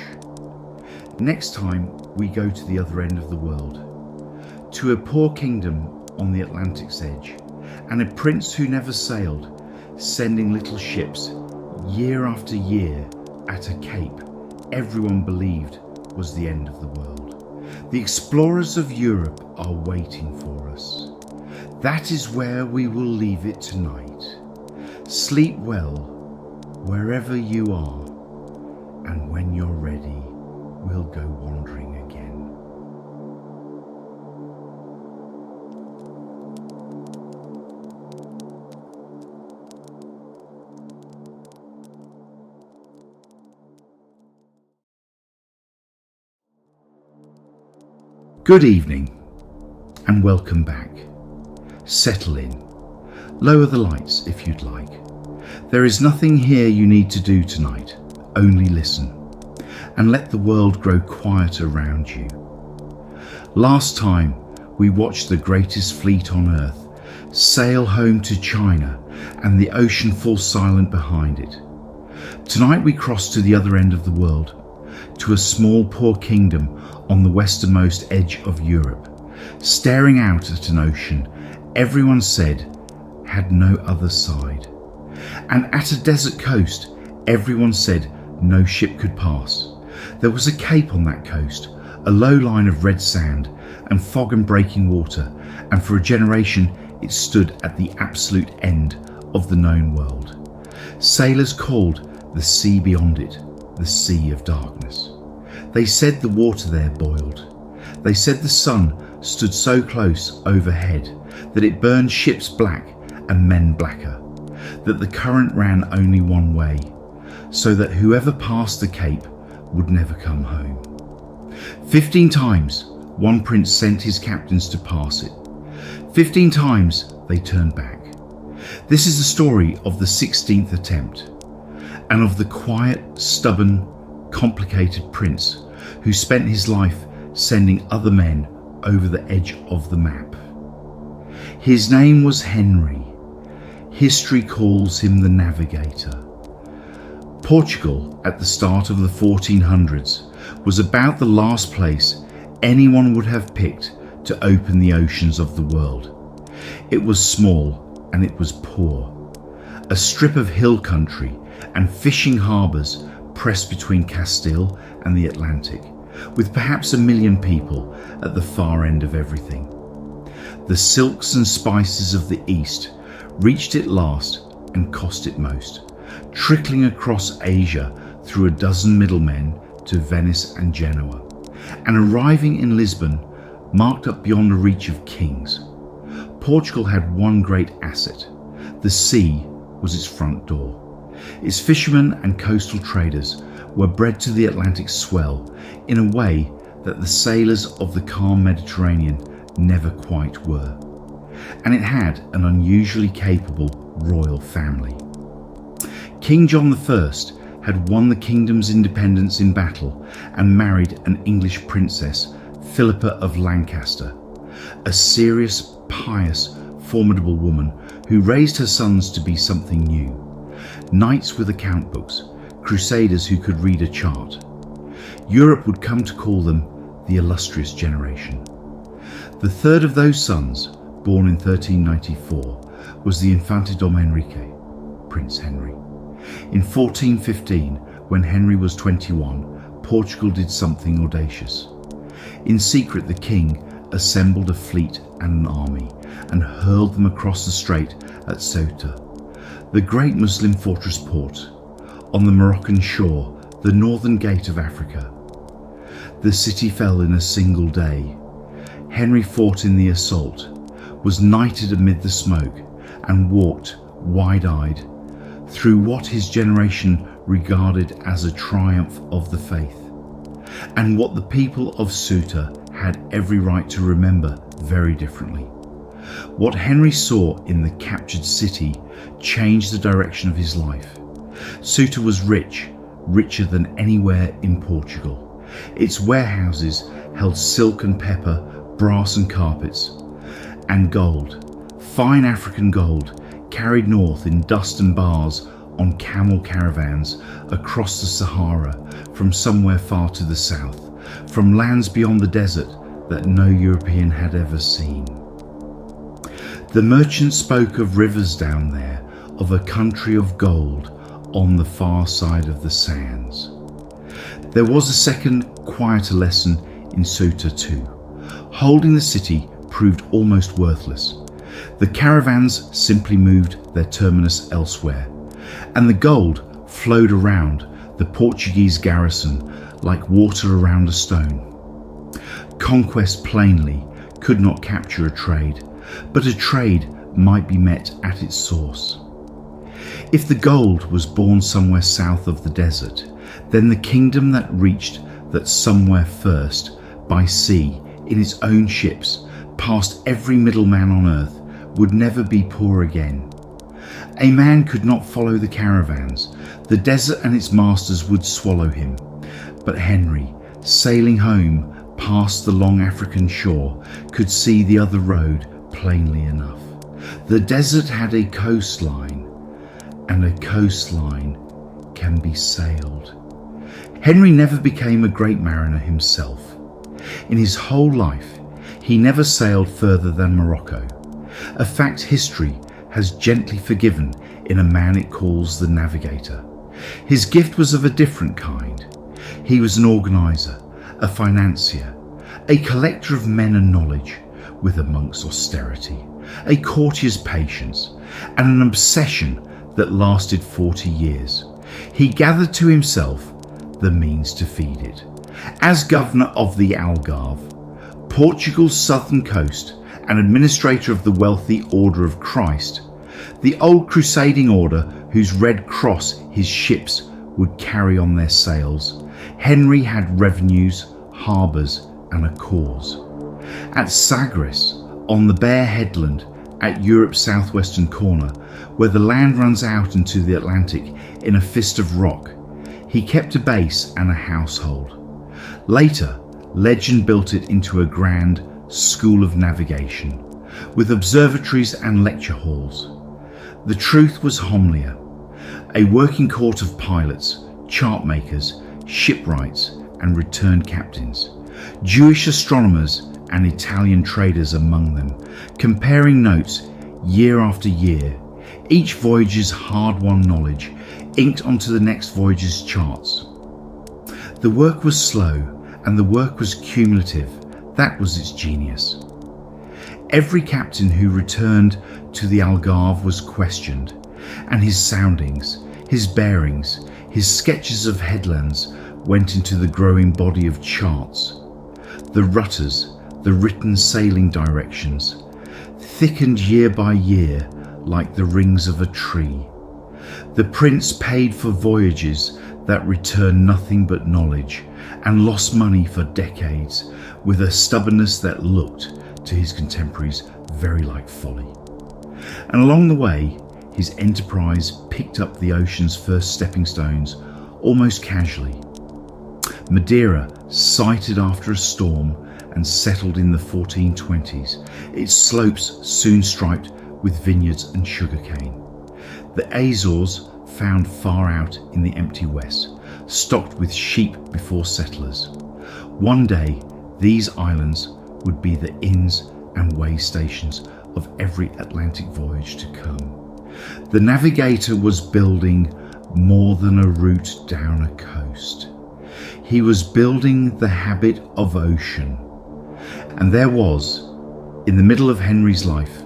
Next time we go to the other end of the world, to a poor kingdom on the Atlantic's edge, and a prince who never sailed, sending little ships year after year at a cape everyone believed was the end of the world. The explorers of Europe are waiting for us. That is where we will leave it tonight. Sleep well, wherever you are, and when you're ready, we'll go wandering again. Good evening, and welcome back. Settle in. Lower the lights if you'd like. There is nothing here you need to do tonight, only listen, and let the world grow quiet around you. Last time, we watched the greatest fleet on earth sail home to China and the ocean fall silent behind it. Tonight we cross to the other end of the world, to a small poor kingdom on the westernmost edge of Europe, staring out at an ocean everyone said had no other side, and at a desert coast everyone said no ship could pass. There was a cape on that coast, a low line of red sand and fog and breaking water, and for a generation it stood at the absolute end of the known world. Sailors called the sea beyond it the Sea of Darkness. They said the water there boiled. They said the sun stood so close overhead that it burned ships black and men blacker, that the current ran only one way, so that whoever passed the cape would never come home. 15 times one prince sent his captains to pass it. 15 times they turned back. This is the story of the 16th attempt, and of the quiet, stubborn, complicated prince who spent his life sending other men over the edge of the map. His name was Henry. History calls him the Navigator. Portugal, at the start of the 1400s, was about the last place anyone would have picked to open the oceans of the world. It was small and it was poor. A strip of hill country and fishing harbours pressed between Castile and the Atlantic, with perhaps 1 million people at the far end of everything. The silks and spices of the East reached it last and cost it most, trickling across Asia through a dozen middlemen to Venice and Genoa, and arriving in Lisbon, marked up beyond the reach of kings. Portugal had one great asset. The sea was its front door. Its fishermen and coastal traders were bred to the Atlantic swell in a way that the sailors of the calm Mediterranean never quite were. And it had an unusually capable royal family. King John I had won the kingdom's independence in battle and married an English princess, Philippa of Lancaster, a serious, pious, formidable woman who raised her sons to be something new. Knights with account books, crusaders who could read a chart. Europe would come to call them the illustrious generation. The third of those sons, born in 1394, was the Infante Dom Enrique, Prince Henry. In 1415, when Henry was 21, Portugal did something audacious. In secret, the king assembled a fleet and an army and hurled them across the strait at Ceuta, the great Muslim fortress port, on the Moroccan shore, the northern gate of Africa. The city fell in a single day. Henry fought in the assault, was knighted amid the smoke, and walked wide-eyed through what his generation regarded as a triumph of the faith, and what the people of Ceuta had every right to remember very differently. What Henry saw in the captured city changed the direction of his life. Ceuta was rich, richer than anywhere in Portugal. Its warehouses held silk and pepper, brass and carpets, and gold, fine African gold, carried north in dust and bars on camel caravans across the Sahara from somewhere far to the south, from lands beyond the desert that no European had ever seen. The merchant spoke of rivers down there, of a country of gold on the far side of the sands. There was a second, quieter lesson in Ceuta too. Holding the city proved almost worthless. The caravans simply moved their terminus elsewhere, and the gold flowed around the Portuguese garrison like water around a stone. Conquest plainly could not capture a trade, but a trade might be met at its source. If the gold was born somewhere south of the desert, then the kingdom that reached that somewhere first by sea in its own ships past every middleman on earth would never be poor again. A man could not follow the caravans. The desert and its masters would swallow him. But Henry, sailing home past the long African shore, could see the other road plainly enough. The desert had a coastline, and a coastline can be sailed. Henry never became a great mariner himself. In his whole life, he never sailed further than Morocco, a fact history has gently forgiven in a man it calls the Navigator. His gift was of a different kind. He was an organiser, a financier, a collector of men and knowledge, with a monk's austerity, a courtier's patience, and an obsession that lasted 40 years. He gathered to himself the means to feed it. As governor of the Algarve, Portugal's southern coast, and administrator of the wealthy Order of Christ, the old crusading order whose red cross his ships would carry on their sails, Henry had revenues, harbours, and a cause. At Sagres, on the bare headland at Europe's southwestern corner, where the land runs out into the Atlantic in a fist of rock, he kept a base and a household. Later, legend built it into a grand school of navigation, with observatories and lecture halls. The truth was Homlia, a working court of pilots, chart makers, shipwrights, and returned captains, Jewish astronomers and Italian traders among them, comparing notes year after year, each voyage's hard-won knowledge inked onto the next voyage's charts. The work was slow, and the work was cumulative. That was its genius. Every captain who returned to the Algarve was questioned, and his soundings, his bearings, his sketches of headlands went into the growing body of charts. The rutters, the written sailing directions, thickened year by year like the rings of a tree. The prince paid for voyages that returned nothing but knowledge, and lost money for decades with a stubbornness that looked to his contemporaries very like folly. And along the way, his enterprise picked up the ocean's first stepping stones almost casually. Madeira sighted after a storm and settled in the 1420s, its slopes soon striped with vineyards and sugarcane. The Azores found far out in the empty west, stocked with sheep before settlers. One day, these islands would be the inns and way stations of every Atlantic voyage to come. The Navigator was building more than a route down a coast. He was building the habit of ocean. And there was, in the middle of Henry's life,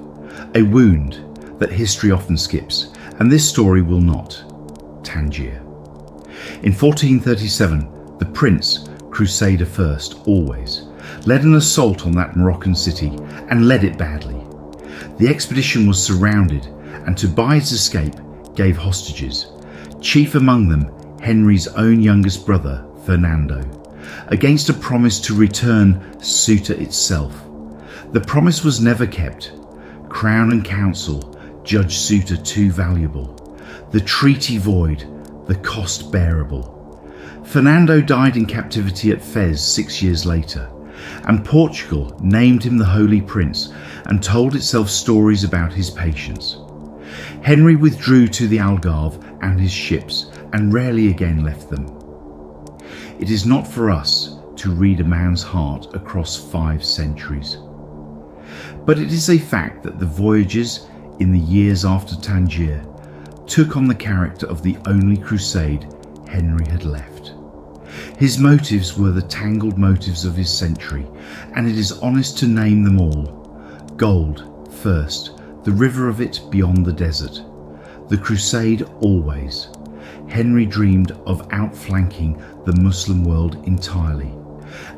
a wound that history often skips, and this story will not: Tangier. In 1437, the prince, crusader first, always, led an assault on that Moroccan city and led it badly. The expedition was surrounded, and to buy its escape gave hostages, chief among them Henry's own youngest brother, Fernando, against a promise to return Ceuta itself. The promise was never kept. Crown and Council judge suitor too valuable, the treaty void, the cost bearable. Fernando died in captivity at Fez 6 years later, and Portugal named him the Holy Prince and told itself stories about his patience. Henry withdrew to the Algarve and his ships and rarely again left them. It is not for us to read a man's heart across 5 centuries. But it is a fact that the voyages in the years after Tangier took on the character of the only crusade Henry had left. His motives were the tangled motives of his century, and it is honest to name them all. Gold, first, the river of it beyond the desert. The crusade always. Henry dreamed of outflanking the Muslim world entirely,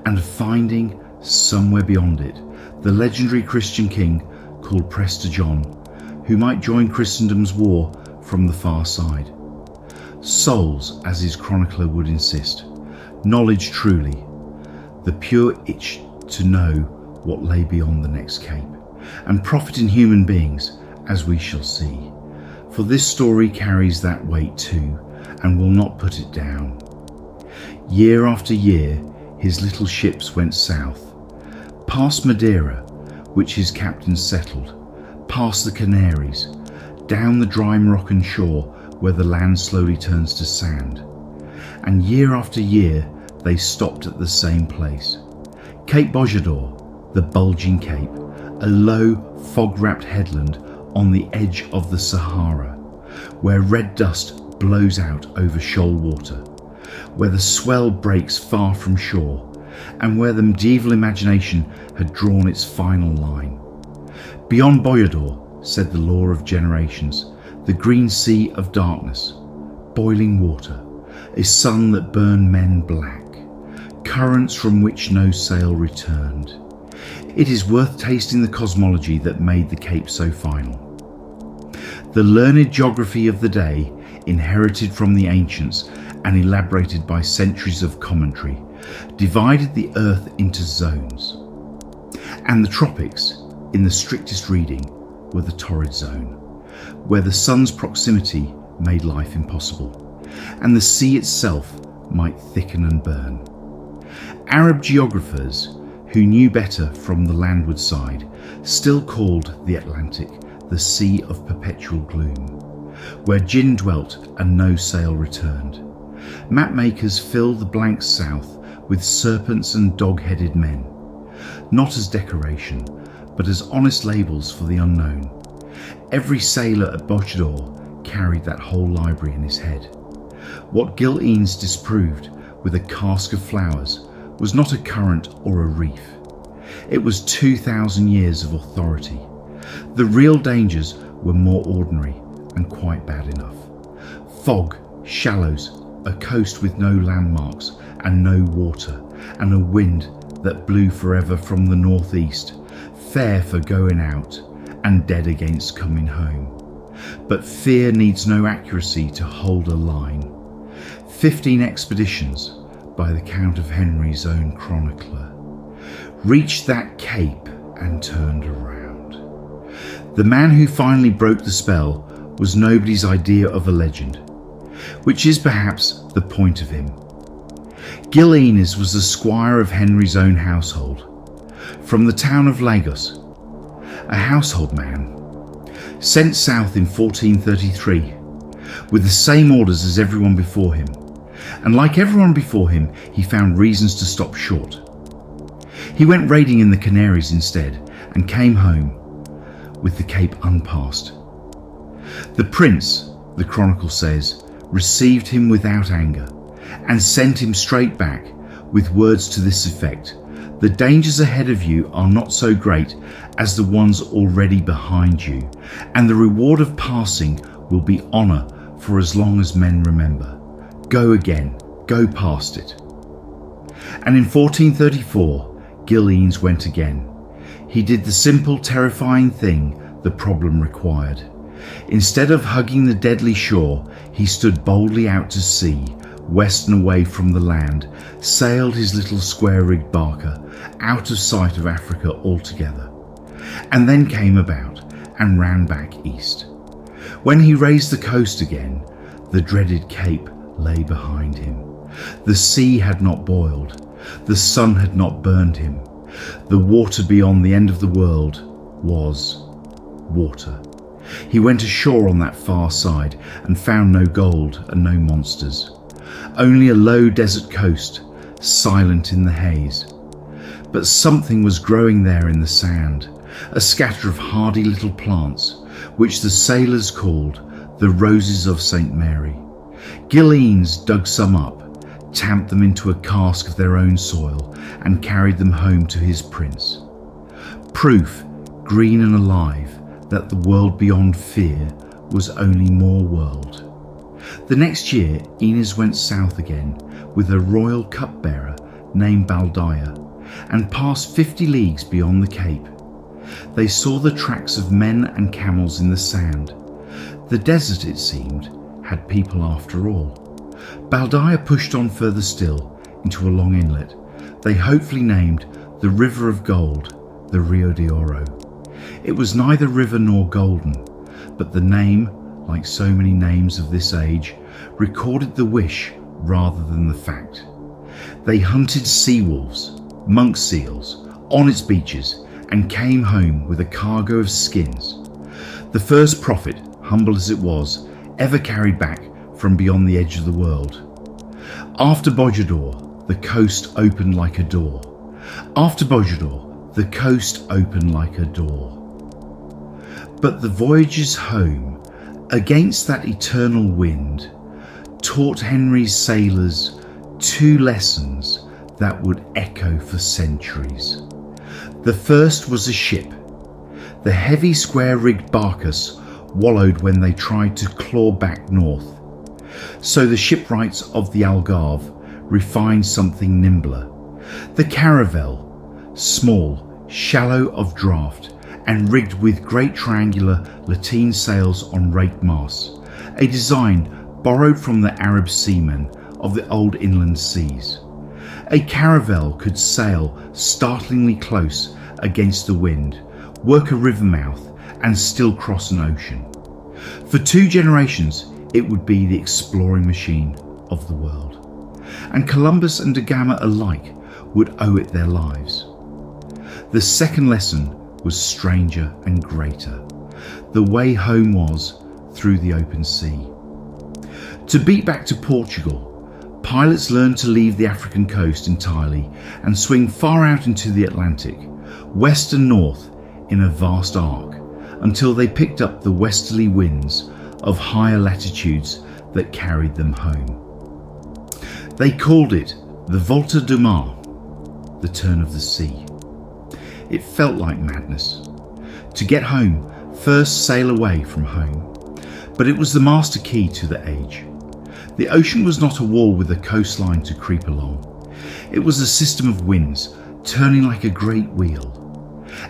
and of finding, somewhere beyond it, the legendary Christian king called Prester John, who might join Christendom's war from the far side. Souls, as his chronicler would insist, knowledge truly, the pure itch to know what lay beyond the next cape, and profit in human beings, as we shall see. For this story carries that weight too, and will not put it down. Year after year, his little ships went south, past Madeira, which his captains settled, past the Canaries, down the dry Moroccan shore where the land slowly turns to sand. And year after year, they stopped at the same place. Cape Bojador, the bulging cape, a low, fog-wrapped headland on the edge of the Sahara, where red dust blows out over shoal water, where the swell breaks far from shore, and where the medieval imagination had drawn its final line. Beyond Bojador, said the law of generations, the green sea of darkness, boiling water, a sun that burned men black, currents from which no sail returned. It is worth tasting the cosmology that made the Cape so final. The learned geography of the day, inherited from the ancients and elaborated by centuries of commentary, divided the earth into zones. And the tropics, in the strictest reading, were the torrid zone, where the sun's proximity made life impossible, and the sea itself might thicken and burn. Arab geographers, who knew better from the landward side, still called the Atlantic the Sea of Perpetual Gloom, where gin dwelt and no sail returned. Mapmakers filled the blank south with serpents and dog-headed men, not as decoration, but as honest labels for the unknown. Every sailor at Bojador carried that whole library in his head. What Gil Eanes disproved with a cask of flowers was not a current or a reef. It was 2,000 years of authority. The real dangers were more ordinary and quite bad enough. Fog, shallows, a coast with no landmarks and no water, and a wind that blew forever from the northeast, fair for going out and dead against coming home. But fear needs no accuracy to hold a line. 15 expeditions, by the count of Henry's own chronicler, reached that cape and turned around. The man who finally broke the spell was nobody's idea of a legend, which is perhaps the point of him. Gil Eanes was the squire of Henry's own household, from the town of Lagos, a household man, sent south in 1433, with the same orders as everyone before him, and like everyone before him, he found reasons to stop short. He went raiding in the Canaries instead, and came home with the Cape unpassed. The prince, the chronicle says, received him without anger, and sent him straight back with words to this effect: the dangers ahead of you are not so great as the ones already behind you, and the reward of passing will be honour for as long as men remember. Go again, go past it. And in 1434, Gil Eanes went again. He did the simple, terrifying thing the problem required. Instead of hugging the deadly shore, he stood boldly out to sea, west and away from the land, sailed his little square-rigged barker out of sight of Africa altogether, and then came about and ran back east. When he raised the coast again, the dreaded Cape lay behind him. The sea had not boiled, the sun had not burned him. The water beyond the end of the world was water. He went ashore on that far side and found no gold and no monsters. Only a low desert coast, silent in the haze. But something was growing there in the sand, a scatter of hardy little plants, which the sailors called the roses of St. Mary. Gil Eanes dug some up, tamped them into a cask of their own soil, and carried them home to his prince. Proof, green and alive, that the world beyond fear was only more world. The next year, Eanes went south again with a royal cupbearer named Baldia, and passed 50 leagues beyond the Cape. They saw the tracks of men and camels in the sand. The desert, it seemed, had people after all. Baldia pushed on further still into a long inlet they hopefully named the River of Gold, the Rio de Oro. It was neither river nor golden, but the name, like so many names of this age, recorded the wish rather than the fact. They hunted sea wolves, monk seals, on its beaches, and came home with a cargo of skins. The first profit, humble as it was, ever carried back from beyond the edge of the world. After Bojador, the coast opened like a door. After Bojador, the coast opened like a door. But the voyages home, against that eternal wind, taught Henry's sailors two lessons that would echo for centuries. The first was a ship. The heavy square-rigged barcus wallowed when they tried to claw back north. So the shipwrights of the Algarve refined something nimbler. The caravel, small, shallow of draught, and rigged with great triangular lateen sails on raked masts, a design borrowed from the Arab seamen of the old inland seas. A caravel could sail startlingly close against the wind, work a river mouth, and still cross an ocean. For 2 generations, it would be the exploring machine of the world. And Columbus and da Gama alike would owe it their lives. The second lesson was stranger and greater. The way home was through the open sea. To beat back to Portugal, pilots learned to leave the African coast entirely and swing far out into the Atlantic, west and north in a vast arc, until they picked up the westerly winds of higher latitudes that carried them home. They called it the Volta do Mar, the turn of the sea. It felt like madness. To get home, first sail away from home. But it was the master key to the age. The ocean was not a wall with a coastline to creep along. It was a system of winds, turning like a great wheel.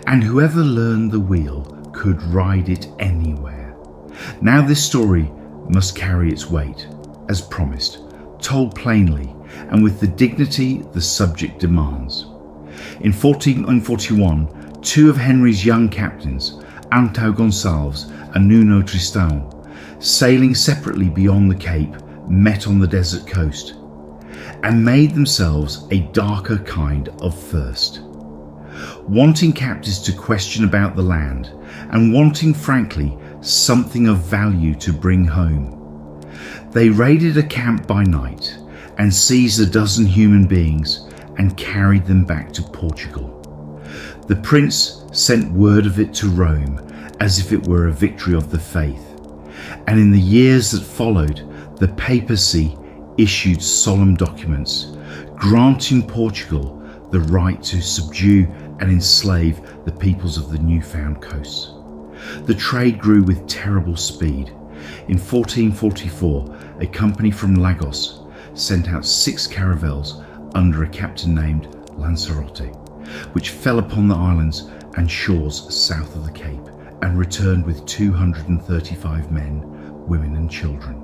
And whoever learned the wheel could ride it anywhere. Now this story must carry its weight, as promised, told plainly and with the dignity the subject demands. In 1441, 2 of Henry's young captains, Antão Gonçalves and Nuno Tristão, sailing separately beyond the Cape, met on the desert coast and made themselves a darker kind of thirst. Wanting captives to question about the land and wanting, frankly, something of value to bring home, they raided a camp by night and seized a dozen human beings and carried them back to Portugal. The prince sent word of it to Rome as if it were a victory of the faith, and in the years that followed, the papacy issued solemn documents granting Portugal the right to subdue and enslave the peoples of the newfound coasts. The trade grew with terrible speed. In 1444, a company from Lagos sent out 6 caravels under a captain named Lanzarote, which fell upon the islands and shores south of the Cape and returned with 235 men, women and children.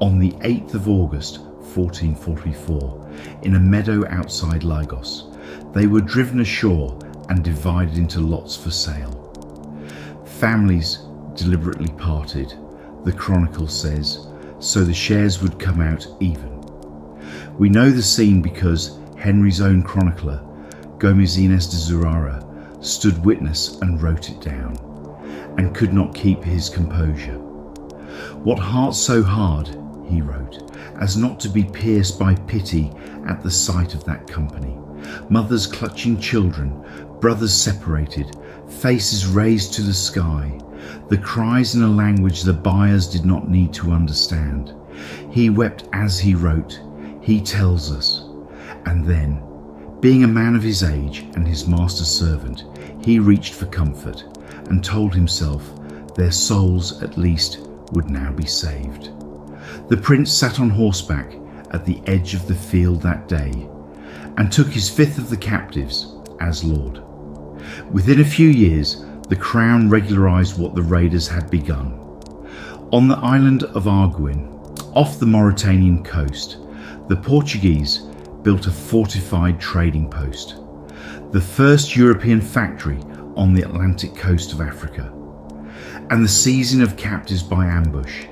On the 8th of August 1444, in a meadow outside Lagos, they were driven ashore and divided into lots for sale. Families deliberately parted, the chronicle says, so the shares would come out even. We know the scene because Henry's own chronicler, Gil Eanes de Zurara, stood witness and wrote it down, and could not keep his composure. What heart so hard, he wrote, as not to be pierced by pity at the sight of that company, mothers clutching children, brothers separated, faces raised to the sky, the cries in a language the buyers did not need to understand. He wept as he wrote, he tells us, and then, being a man of his age and his master's servant, he reached for comfort and told himself their souls at least would now be saved. The prince sat on horseback at the edge of the field that day and took his fifth of the captives as lord. Within a few years, the crown regularised what the raiders had begun. On the island of Arguin, off the Mauritanian coast, the Portuguese built a fortified trading post, the first European factory on the Atlantic coast of Africa, and the seizing of captives by ambush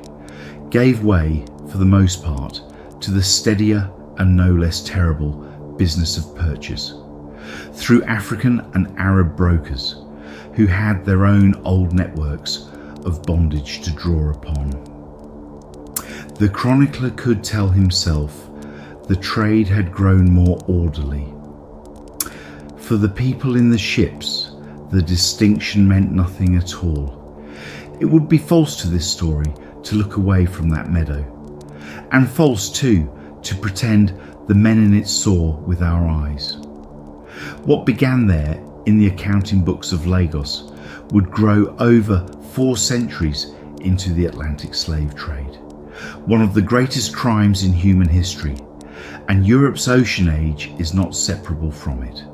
gave way, for the most part, to the steadier and no less terrible business of purchase, through African and Arab brokers who had their own old networks of bondage to draw upon. The chronicler could tell himself the trade had grown more orderly. For the people in the ships, the distinction meant nothing at all. It would be false to this story to look away from that meadow, and false too to pretend the men in it saw with our eyes. What began there in the accounting books of Lagos would grow over 4 centuries into the Atlantic slave trade, one of the greatest crimes in human history, and Europe's ocean age is not separable from it.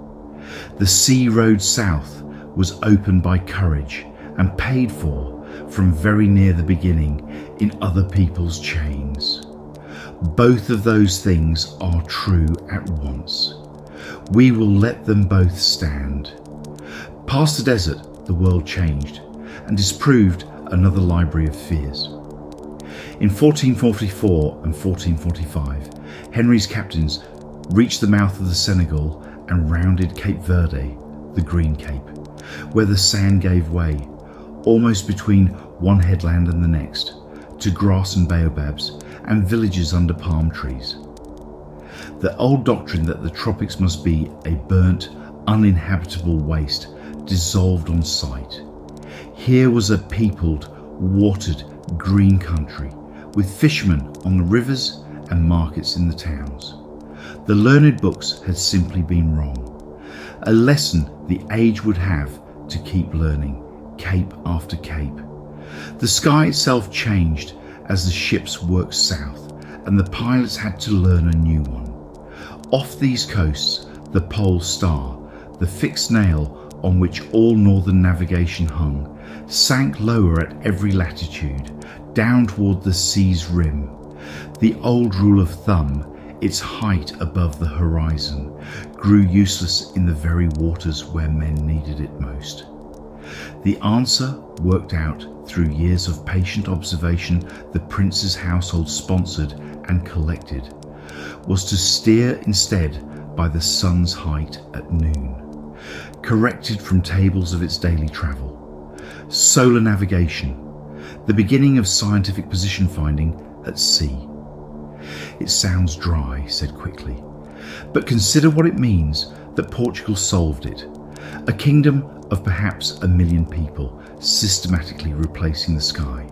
The sea road south was opened by courage and paid for from very near the beginning in other people's chains. Both of those things are true at once. We will let them both stand. Past the desert, the world changed and disproved another library of fears. In 1444 and 1445, Henry's captains reached the mouth of the Senegal and rounded Cape Verde, the Green Cape, where the sand gave way, almost between one headland and the next, to grass and baobabs and villages under palm trees. The old doctrine that the tropics must be a burnt, uninhabitable waste dissolved on sight. Here was a peopled, watered, green country, with fishermen on the rivers and markets in the towns. The learned books had simply been wrong. A lesson the age would have to keep learning, cape after cape. The sky itself changed as the ships worked south, and the pilots had to learn a new one. Off these coasts, the pole star, the fixed nail on which all northern navigation hung, sank lower at every latitude, down toward the sea's rim. The old rule of thumb, its height above the horizon, grew useless in the very waters where men needed it most. The answer, worked out through years of patient observation the prince's household sponsored and collected, was to steer instead by the sun's height at noon, corrected from tables of its daily travel. Solar navigation, the beginning of scientific position finding at sea. It sounds dry, said quickly, but consider what it means that Portugal solved it. A kingdom of perhaps 1 million people systematically replacing the sky.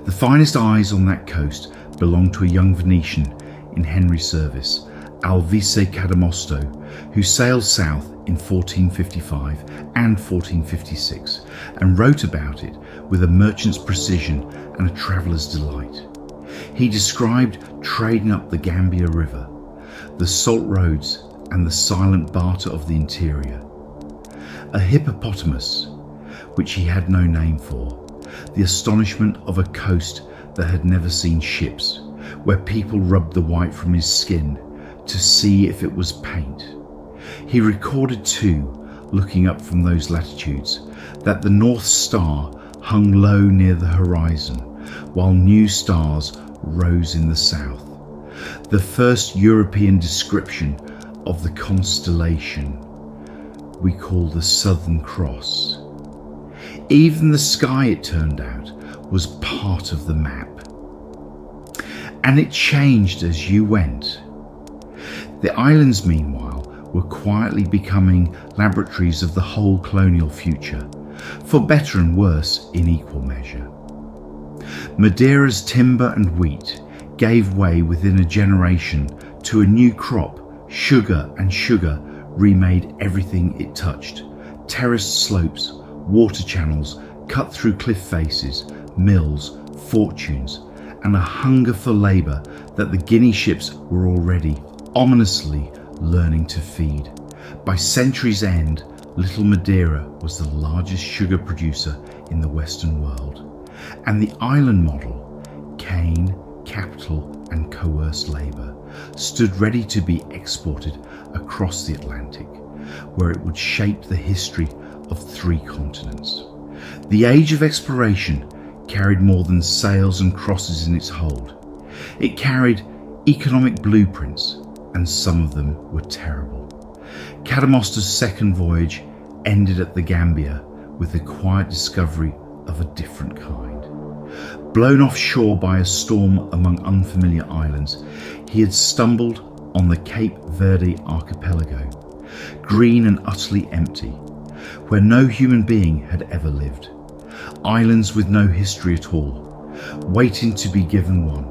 The finest eyes on that coast belonged to a young Venetian in Henry's service, Alvise Cadamosto, who sailed south in 1455 and 1456 and wrote about it with a merchant's precision and a traveller's delight. He described trading up the Gambia River, the salt roads and the silent barter of the interior. A hippopotamus, which he had no name for, the astonishment of a coast that had never seen ships, where people rubbed the white from his skin to see if it was paint. He recorded too, looking up from those latitudes, that the North Star hung low near the horizon, while new stars rose in the south. The first European description of the constellation we call the Southern Cross. Even the sky, it turned out, was part of the map. And it changed as you went. The islands, meanwhile, were quietly becoming laboratories of the whole colonial future, for better and worse in equal measure. Madeira's timber and wheat gave way within a generation to a new crop. Sugar, and sugar remade everything it touched. Terraced slopes, water channels cut through cliff faces, mills, fortunes, and a hunger for labour that the Guinea ships were already ominously learning to feed. By century's end, little Madeira was the largest sugar producer in the Western world, and the island model, cane, capital and coerced labour, stood ready to be exported across the Atlantic, where it would shape the history of 3 continents. The age of exploration carried more than sails and crosses in its hold. It carried economic blueprints, and some of them were terrible. Cadamosta's second voyage ended at the Gambia with the quiet discovery of a different kind. Blown offshore by a storm among unfamiliar islands, he had stumbled on the Cape Verde archipelago, green and utterly empty, where no human being had ever lived. Islands with no history at all, waiting to be given one.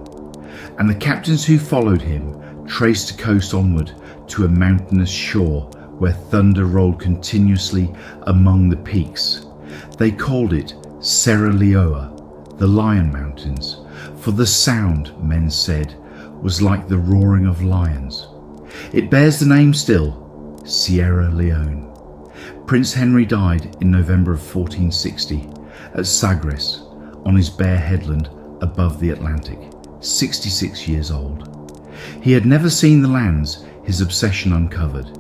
And the captains who followed him traced the coast onward to a mountainous shore where thunder rolled continuously among the peaks. They called it Serra Leoa, the Lion Mountains, for the sound, men said, was like the roaring of lions. It bears the name still, Sierra Leone. Prince Henry died in November of 1460 at Sagres, on his bare headland above the Atlantic, 66 years old. He had never seen the lands his obsession uncovered.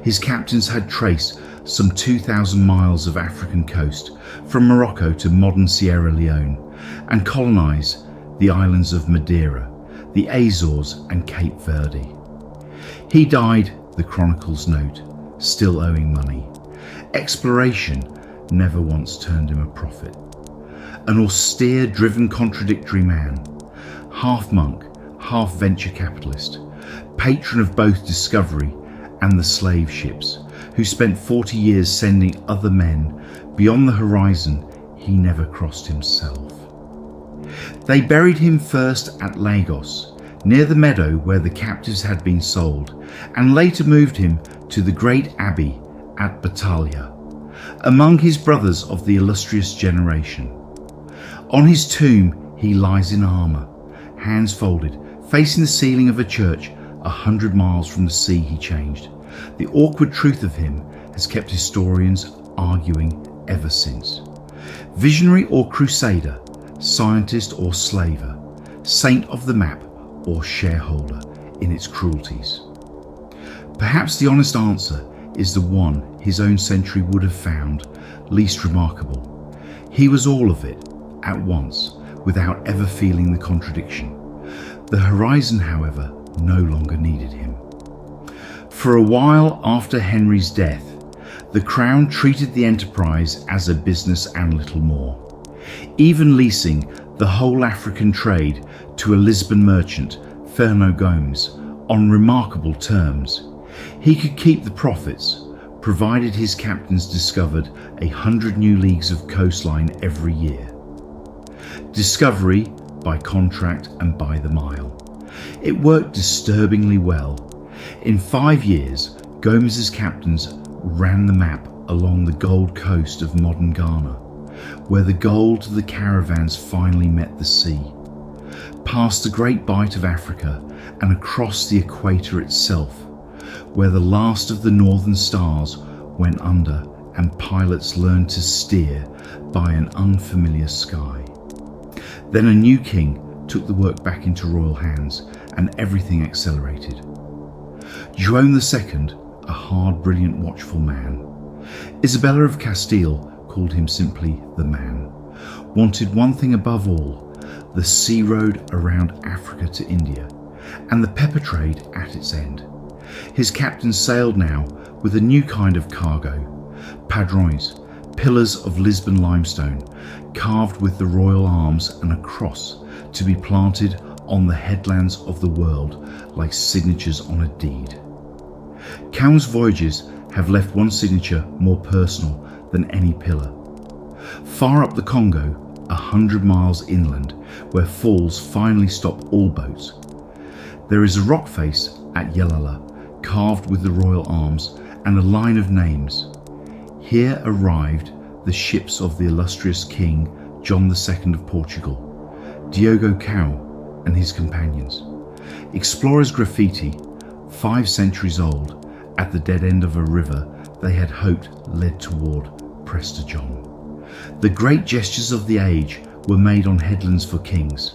His captains had traced some 2,000 miles of African coast from Morocco to modern Sierra Leone and colonised the islands of Madeira, the Azores and Cape Verde. He died, the chronicles note, still owing money. Exploration never once turned him a profit. An austere, driven, contradictory man, half monk, half venture capitalist, patron of both discovery and the slave ships, who spent 40 years sending other men beyond the horizon he never crossed himself. They buried him first at Lagos, near the meadow where the captives had been sold, and later moved him to the great abbey at Batalha, among his brothers of the illustrious generation. On his tomb he lies in armour, hands folded, facing the ceiling of a church 100 miles from the sea he changed. The awkward truth of him has kept historians arguing ever since. Visionary or crusader, scientist or slaver, saint of the map or shareholder in its cruelties. Perhaps the honest answer is the one his own century would have found least remarkable. He was all of it at once, without ever feeling the contradiction. The horizon, however, no longer needed him. For a while after Henry's death, the Crown treated the enterprise as a business and little more, even leasing the whole African trade to a Lisbon merchant, Fernão Gomes, on remarkable terms. He could keep the profits, provided his captains discovered 100 new leagues of coastline every year. Discovery, by contract and by the mile. It worked disturbingly well. In 5 years, Gomes's captains ran the map along the Gold Coast of modern Ghana, where the gold of the caravans finally met the sea, past the Great Bight of Africa and across the equator itself, where the last of the northern stars went under and pilots learned to steer by an unfamiliar sky. Then a new king took the work back into royal hands and everything accelerated. Joan II, a hard, brilliant, watchful man. Isabella of Castile called him simply the man, wanted one thing above all: the sea road around Africa to India, and the pepper trade at its end. His captain sailed now with a new kind of cargo: padrões, pillars of Lisbon limestone, carved with the royal arms and a cross, to be planted on the headlands of the world like signatures on a deed. Caum's voyages have left one signature more personal than any pillar. Far up the Congo, 100 miles inland, where falls finally stop all boats, there is a rock face at Yalala, carved with the royal arms and a line of names. Here arrived the ships of the illustrious King John II of Portugal, Diogo Cao and his companions. Explorers' graffiti, 5 centuries old, at the dead end of a river they had hoped led toward Prester John. The great gestures of the age were made on headlands for kings,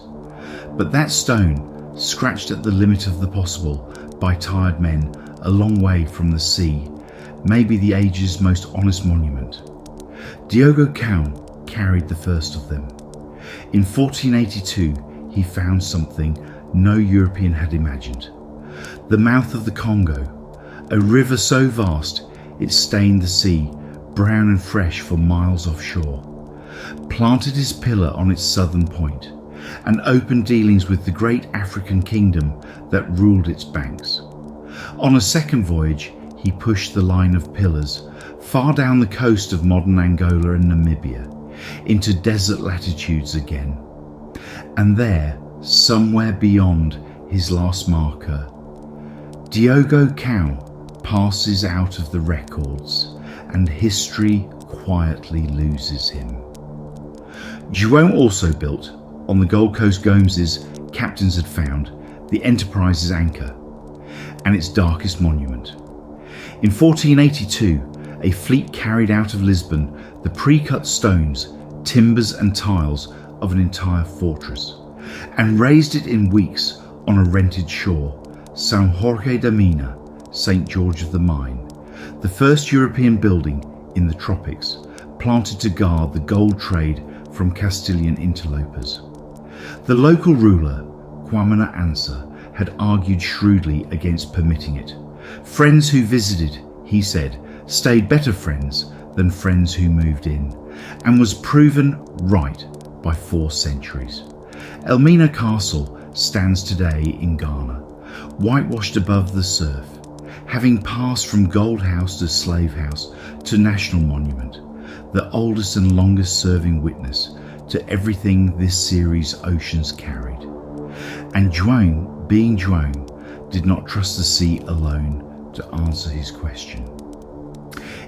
but that stone, scratched at the limit of the possible by tired men a long way from the sea, may be the age's most honest monument. Diogo Cao carried the first of them. In 1482 he found something no European had imagined: the mouth of the Congo, a river so vast it stained the sea brown and fresh for miles offshore, planted his pillar on its southern point, and opened dealings with the great African kingdom that ruled its banks. On a second voyage he pushed the line of pillars far down the coast of modern Angola and Namibia, into desert latitudes again. And there, somewhere beyond his last marker, Diogo Cao passes out of the records, and history quietly loses him. João also built, on the Gold Coast Gomeses captains had found, the Enterprise's anchor and its darkest monument. In 1482, a fleet carried out of Lisbon the pre-cut stones, timbers and tiles of an entire fortress, and raised it in weeks on a rented shore, São Jorge da Mina, St. George of the Mine, the first European building in the tropics, planted to guard the gold trade from Castilian interlopers. The local ruler, Kwamana Ansa, had argued shrewdly against permitting it. Friends who visited, he said, stayed better friends than friends who moved in, and was proven right by 4 centuries. Elmina Castle stands today in Ghana, whitewashed above the surf, having passed from gold house to slave house to national monument, the oldest and longest serving witness to everything this series' oceans carried. And João, being João, did not trust the sea alone to answer his question.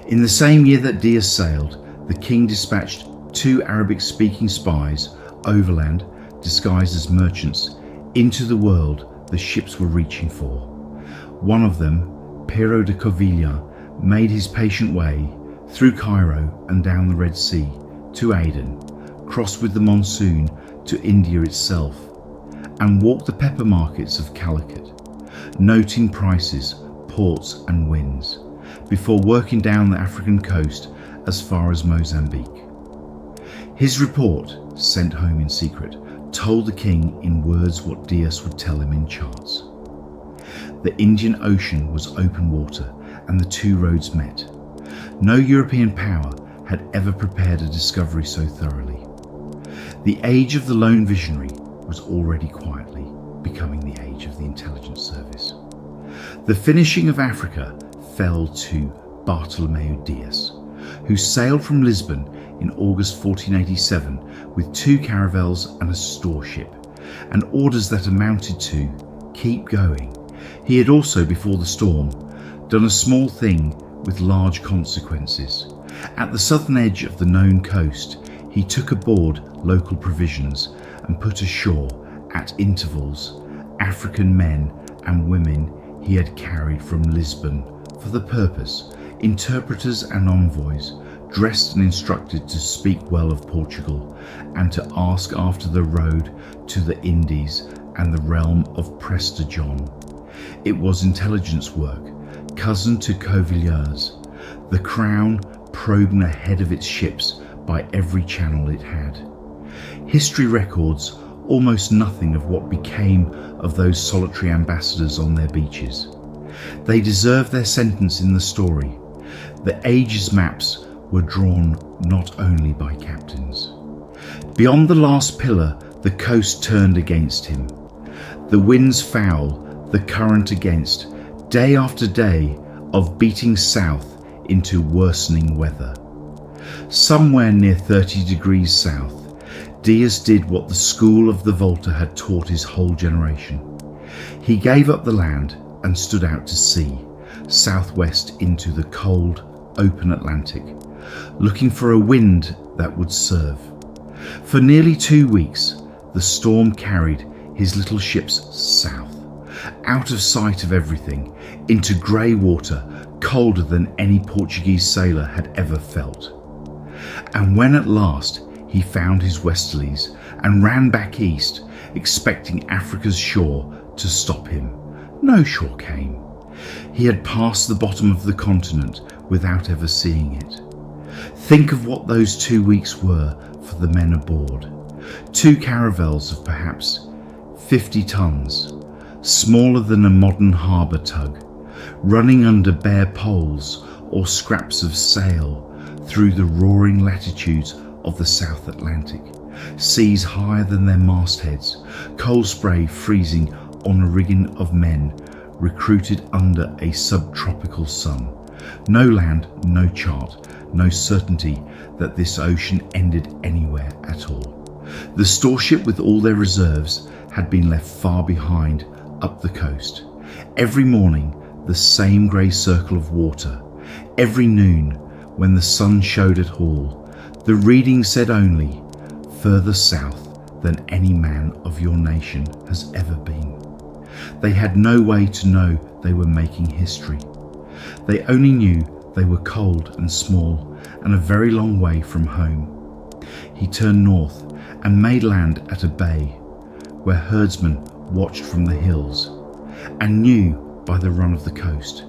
In the same year that Diaz sailed, the king dispatched 2 Arabic-speaking spies overland, disguised as merchants, into the world the ships were reaching for. One of them, Pero de Covilla, made his patient way through Cairo and down the Red Sea to Aden, crossed with the monsoon to India itself, and walked the pepper markets of Calicut, noting prices, ports and winds, before working down the African coast as far as Mozambique. His report, sent home in secret, told the king in words what Diaz would tell him in charts. The Indian Ocean was open water, and the 2 roads met. No European power had ever prepared a discovery so thoroughly. The age of the lone visionary was already quietly becoming the age of the intelligence service. The finishing of Africa fell to Bartolomeu Diaz, who sailed from Lisbon in August 1487 with 2 caravels and a store ship, and orders that amounted to keep going. He had also, before the storm, done a small thing with large consequences. At the southern edge of the known coast, he took aboard local provisions and put ashore, at intervals, African men and women he had carried from Lisbon for the purpose, interpreters and envoys, dressed and instructed to speak well of Portugal and to ask after the road to the Indies and the realm of Prester John. It was intelligence work, cousin to Covillers, the crown probing ahead of its ships by every channel it had. History records almost nothing of what became of those solitary ambassadors on their beaches. They deserved their sentence in the story. The ages' maps were drawn not only by captains. Beyond the last pillar, the coast turned against him. The winds foul, the current against, day after day of beating south into worsening weather. Somewhere near 30 degrees south, Diaz did what the school of the Volta had taught his whole generation. He gave up the land and stood out to sea, southwest into the cold, open Atlantic, looking for a wind that would serve. For nearly 2 weeks, the storm carried his little ships south, out of sight of everything, into grey water, colder than any Portuguese sailor had ever felt. And when at last he found his westerlies and ran back east, expecting Africa's shore to stop him, no shore came. He had passed the bottom of the continent without ever seeing it. Think of what those 2 weeks were for the men aboard. 2 caravels of perhaps 50 tons, smaller than a modern harbour tug, running under bare poles or scraps of sail through the roaring latitudes of the South Atlantic, seas higher than their mastheads, coal spray freezing on a rigging of men recruited under a subtropical sun. No land, no chart, no certainty that this ocean ended anywhere at all. The storeship with all their reserves had been left far behind up the coast. Every morning the same grey circle of water. Every noon when the sun showed at Hall, the reading said only, further south than any man of your nation has ever been. They had no way to know they were making history. They only knew they were cold and small and a very long way from home. He turned north and made land at a bay where herdsmen watched from the hills and knew by the run of the coast,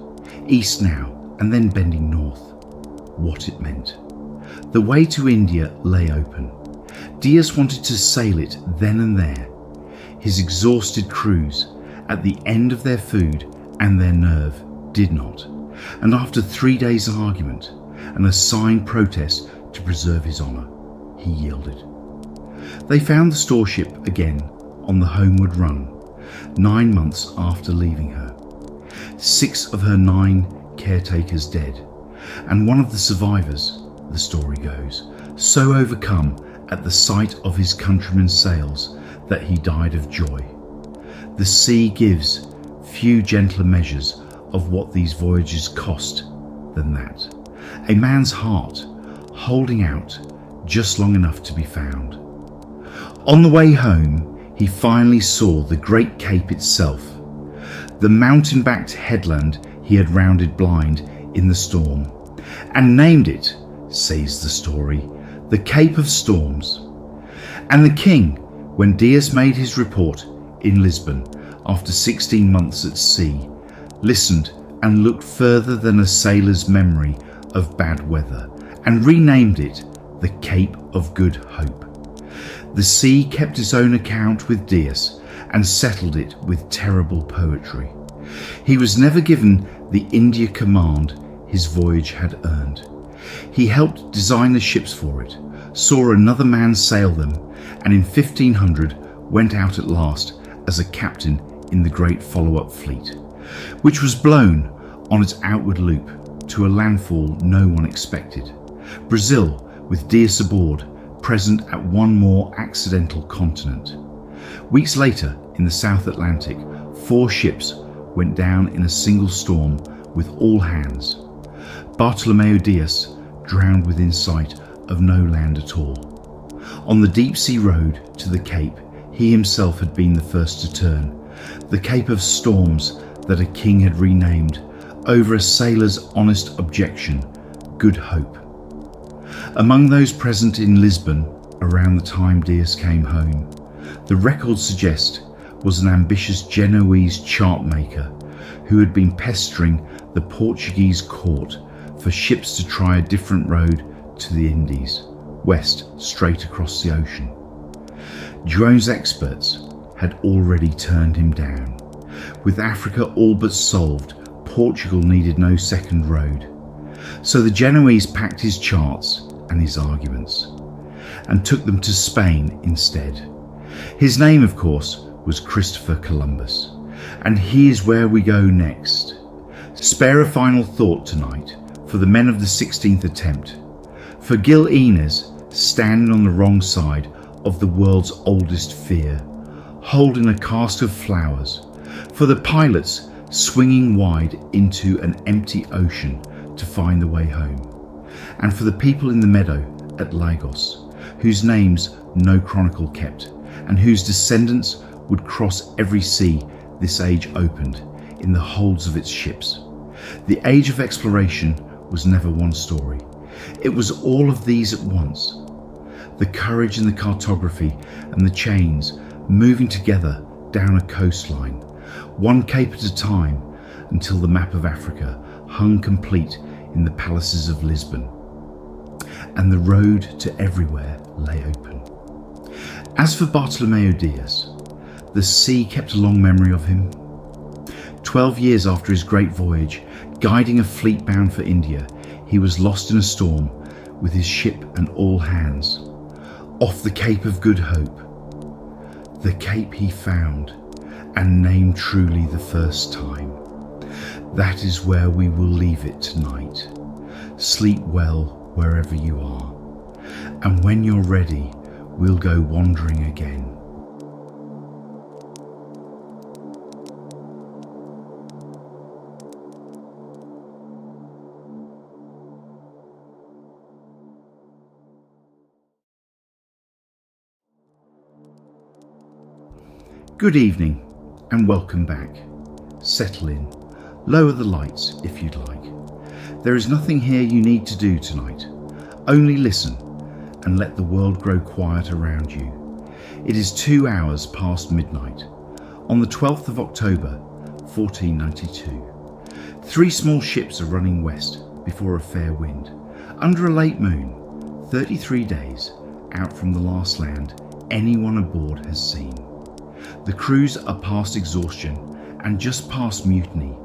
east now and then bending north, what it meant. The way to India lay open. Diaz wanted to sail it then and there. His exhausted crews, at the end of their food and their nerve, did not, and after 3 days' argument and a signed protest to preserve his honour, he yielded. They found the storeship again on the homeward run, 9 months after leaving her. 6 of her 9 caretakers dead, and one of the survivors, the story goes, so overcome at the sight of his countrymen's sails that he died of joy. The sea gives few gentler measures of what these voyages cost than that. A man's heart holding out just long enough to be found. On the way home, he finally saw the great cape itself, the mountain-backed headland he had rounded blind in the storm, and named it, says the story, the Cape of Storms. And the king, when Diaz made his report in Lisbon after 16 months at sea, listened and looked further than a sailor's memory of bad weather and renamed it the Cape of Good Hope. The sea kept its own account with Diaz and settled it with terrible poetry. He was never given the India command his voyage had earned. He helped design the ships for it, saw another man sail them, and in 1500 went out at last as a captain in the great follow-up fleet, which was blown on its outward loop to a landfall no one expected. Brazil, with Diaz aboard, present at one more accidental continent. Weeks later, in the South Atlantic, 4 ships went down in a single storm with all hands. Bartolomeu Diaz drowned within sight of no land at all. On the deep sea road to the Cape, he himself had been the first to turn, the Cape of Storms that a king had renamed, over a sailor's honest objection, Good Hope. Among those present in Lisbon around the time Diaz came home, the records suggest was an ambitious Genoese chart maker who had been pestering the Portuguese court for ships to try a different road to the Indies, west straight across the ocean. Jerome's experts had already turned him down. With Africa all but solved, Portugal needed no second road. So the Genoese packed his charts and his arguments and took them to Spain instead. His name, of course, was Christopher Columbus, and here's where we go next. Spare a final thought tonight for the men of the 16th attempt, for Gil Eanes standing on the wrong side of the world's oldest fear, holding a cask of flowers, for the pilots swinging wide into an empty ocean to find the way home, and for the people in the meadow at Lagos, whose names no chronicle kept, and whose descendants would cross every sea this age opened in the holds of its ships. The age of exploration was never one story. It was all of these at once. The courage and the cartography and the chains moving together down a coastline, one cape at a time, until the map of Africa hung complete in the palaces of Lisbon, and the road to everywhere lay open. As for Bartolomeo Diaz, the sea kept a long memory of him. 12 years after his great voyage, guiding a fleet bound for India, he was lost in a storm with his ship and all hands, off the Cape of Good Hope, the cape he found and named truly the first time. That is where we will leave it tonight. Sleep well wherever you are, and when you're ready, we'll go wandering again. Good evening and welcome back. Settle in, lower the lights if you'd like. There is nothing here you need to do tonight. Only listen and let the world grow quiet around you. It is 2 hours past midnight on the 12th of October 1492. 3 small ships are running west before a fair wind, under a late moon, 33 days out from the last land anyone aboard has seen. The crews are past exhaustion and just past mutiny.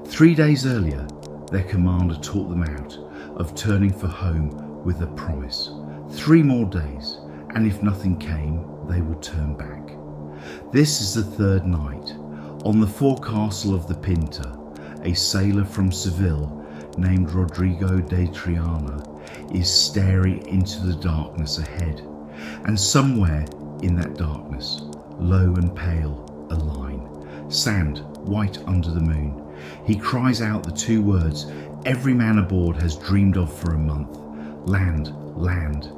3 days earlier, their commander taught them out of turning for home with a promise. 3 more days, and if nothing came, they would turn back. This is the 3rd night. On the forecastle of the Pinta, a sailor from Seville named Rodrigo de Triana is staring into the darkness ahead, and somewhere in that darkness, low and pale, a line, sand white under the moon. He cries out the 2 words every man aboard has dreamed of for a month: land, land,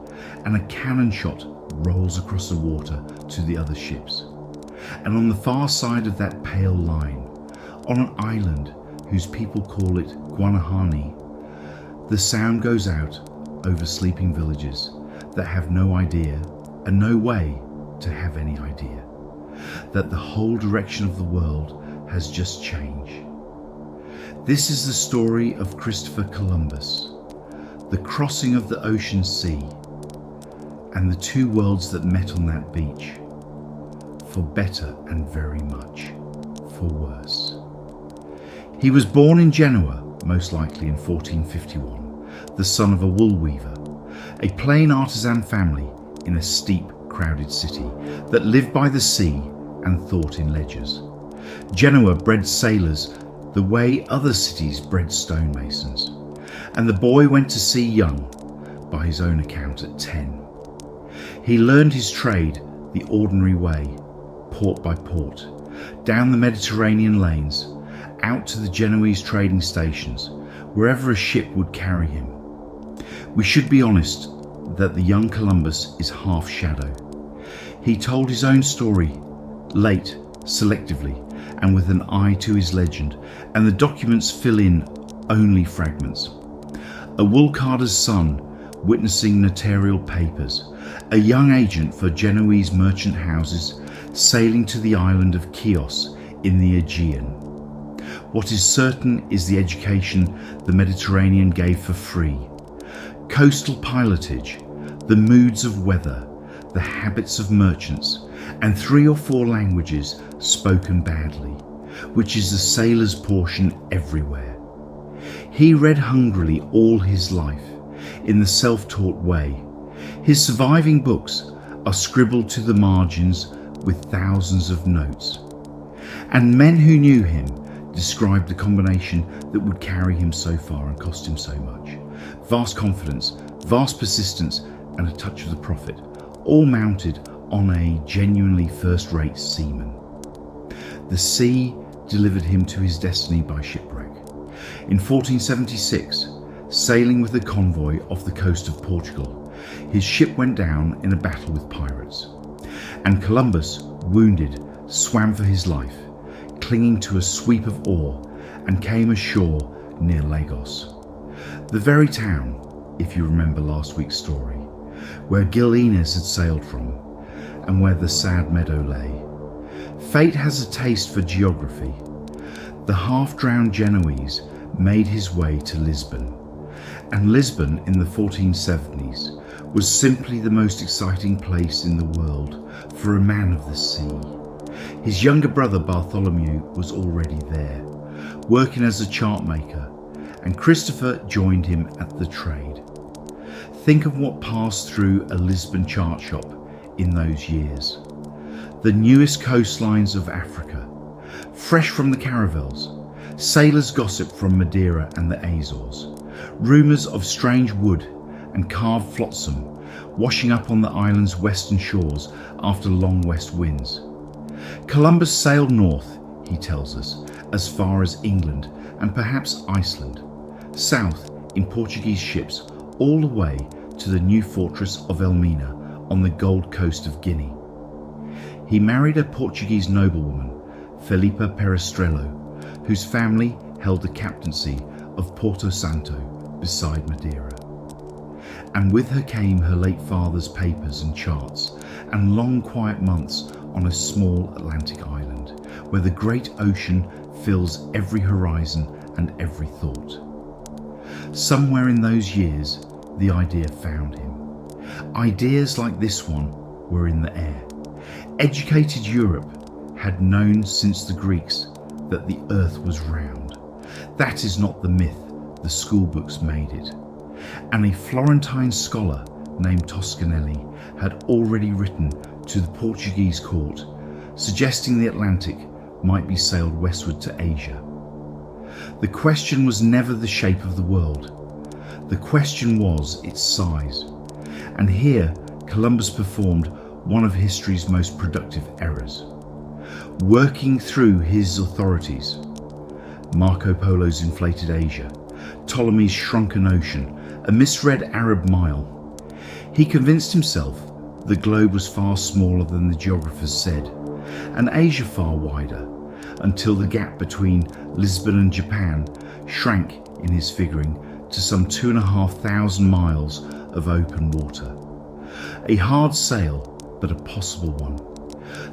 and a cannon shot rolls across the water to the other ships. And on the far side of that pale line, on an island whose people call it Guanahani, the sound goes out over sleeping villages that have no idea and no way to have any idea that the whole direction of the world has just changed. This is the story of Christopher Columbus, the crossing of the ocean sea, and the 2 worlds that met on that beach, for better and very much for worse. He was born in Genoa, most likely in 1451, the son of a wool weaver, a plain artisan family in a steep, crowded city that lived by the sea and thought in ledgers. Genoa bred sailors the way other cities bred stonemasons, and the boy went to sea young, by his own account at 10. He learned his trade the ordinary way, port by port, down the Mediterranean lanes, out to the Genoese trading stations, wherever a ship would carry him. We should be honest that the young Columbus is half shadow. He told his own story, late, selectively, and with an eye to his legend, and the documents fill in only fragments. A wool carder's son witnessing notarial papers, a young agent for Genoese merchant houses sailing to the island of Chios in the Aegean. What is certain is the education the Mediterranean gave for free. Coastal pilotage, the moods of weather, the habits of merchants, and 3 or 4 languages spoken badly, which is the sailor's portion everywhere. He read hungrily all his life, in the self-taught way. His surviving books are scribbled to the margins with thousands of notes. And men who knew him described the combination that would carry him so far and cost him so much. Vast confidence, vast persistence, and a touch of the prophet, all mounted on a genuinely first-rate seaman. The sea delivered him to his destiny by shipwreck. In 1476, sailing with a convoy off the coast of Portugal, his ship went down in a battle with pirates, and Columbus, wounded, swam for his life, clinging to a sweep of oar, and came ashore near Lagos, the very town, if you remember last week's story, where Gil Eanes had sailed from, and where the sad meadow lay. Fate has a taste for geography. The half-drowned Genoese made his way to Lisbon, and Lisbon in the 1470s was simply the most exciting place in the world for a man of the sea. His younger brother Bartholomew was already there, working as a chart maker, and Christopher joined him at the trade. Think of what passed through a Lisbon chart shop in those years. The newest coastlines of Africa, fresh from the caravels, sailors' gossip from Madeira and the Azores, rumours of strange wood and carved flotsam washing up on the island's western shores after long west winds. Columbus sailed north, he tells us, as far as England and perhaps Iceland, south in Portuguese ships all the way to the new fortress of Elmina on the Gold Coast of Guinea. He married a Portuguese noblewoman, Felipa Perestrello, whose family held the captaincy of Porto Santo beside Madeira. And with her came her late father's papers and charts, and long quiet months on a small Atlantic island, where the great ocean fills every horizon and every thought. Somewhere in those years, the idea found him. Ideas like this one were in the air. Educated Europe had known since the Greeks that the earth was round. That is not the myth the schoolbooks made it. And a Florentine scholar named Toscanelli had already written to the Portuguese court, suggesting the Atlantic might be sailed westward to Asia. The question was never the shape of the world. The question was its size. And here Columbus performed one of history's most productive errors. Working through his authorities, Marco Polo's inflated Asia, Ptolemy's shrunken ocean, a misread Arab mile, he convinced himself the globe was far smaller than the geographers said, and Asia far wider, until the gap between Lisbon and Japan shrank in his figuring to some 2,500 miles of open water. A hard sail, but a possible one.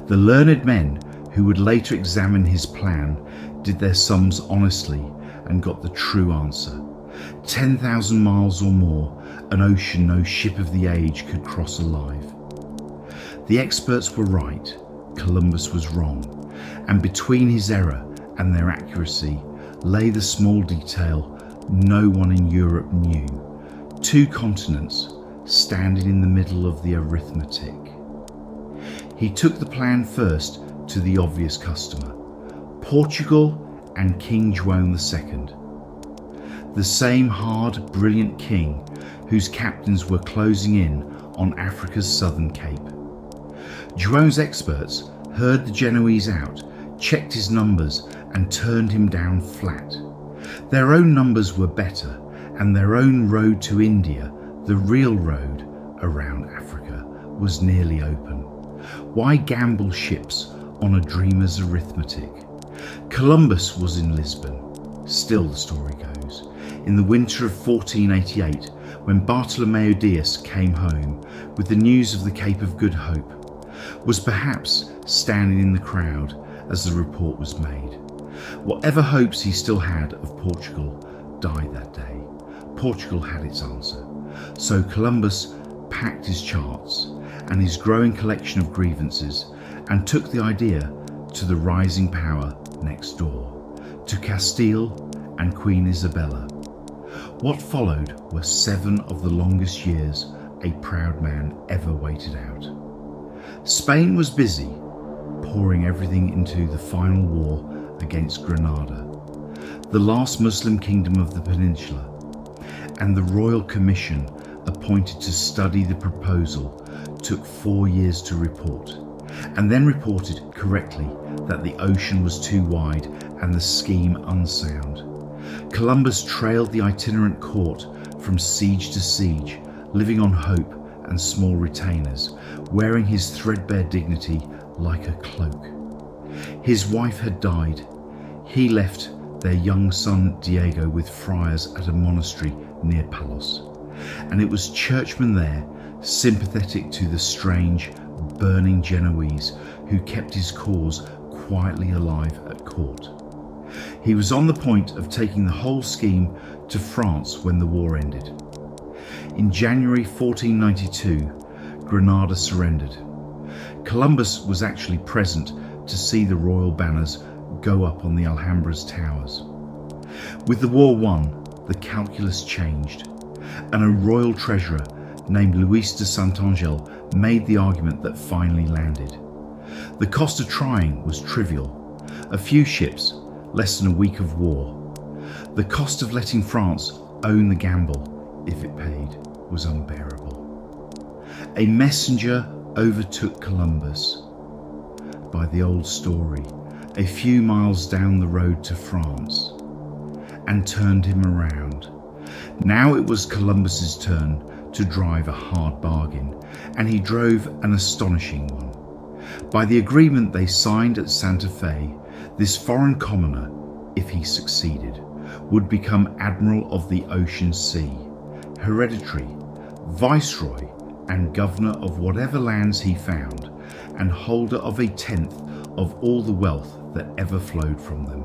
The learned men who would later examine his plan did their sums honestly and got the true answer. 10,000 miles or more, an ocean no ship of the age could cross alive. The experts were right, Columbus was wrong, and between his error and their accuracy lay the small detail no one in Europe knew: 2 continents standing in the middle of the arithmetic. He took the plan first to the obvious customer, Portugal and King João II, the same hard, brilliant king whose captains were closing in on Africa's southern cape. João's experts heard the Genoese out, checked his numbers and turned him down flat. Their own numbers were better, and their own road to India, the real road around Africa, was nearly open. Why gamble ships on a dreamer's arithmetic? Columbus was in Lisbon, still the story goes, in the winter of 1488, when Bartolomeu Dias came home with the news of the Cape of Good Hope, was perhaps standing in the crowd as the report was made. Whatever hopes he still had of Portugal died that day. Portugal had its answer. So Columbus packed his charts and his growing collection of grievances and took the idea to the rising power next door, to Castile and Queen Isabella. What followed were 7 of the longest years a proud man ever waited out. Spain was busy, pouring everything into the final war against Granada, the last Muslim kingdom of the peninsula, and the Royal Commission appointed to study the proposal took 4 years to report, and then reported correctly that the ocean was too wide and the scheme unsound. Columbus trailed the itinerant court from siege to siege, living on hope and small retainers, wearing his threadbare dignity like a cloak. His wife had died. He left their young son Diego with friars at a monastery near Palos, and it was churchmen there, sympathetic to the strange, burning Genoese, who kept his cause quietly alive at court. He was on the point of taking the whole scheme to France when the war ended. In January 1492, Granada surrendered. Columbus was actually present to see the royal banners go up on the Alhambra's towers. With the war won, the calculus changed, and a royal treasurer named Luis de Santangel made the argument that finally landed. The cost of trying was trivial, a few ships, less than a week of war. The cost of letting France own the gamble, if it paid, was unbearable. A messenger overtook Columbus by the old story, a few miles down the road to France, and turned him around. Now it was Columbus's turn to drive a hard bargain, and he drove an astonishing one. By the agreement they signed at Santa Fe, this foreign commoner, if he succeeded, would become Admiral of the Ocean Sea, hereditary, viceroy and governor of whatever lands he found, and holder of 1/10 of all the wealth that ever flowed from them.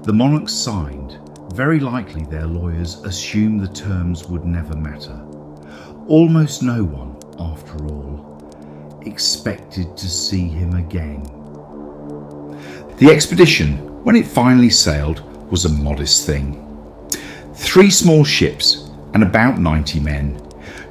The monarchs signed. Very likely their lawyers assumed the terms would never matter. Almost no one, after all, expected to see him again. The expedition, when it finally sailed, was a modest thing. 3 small ships and about 90 men,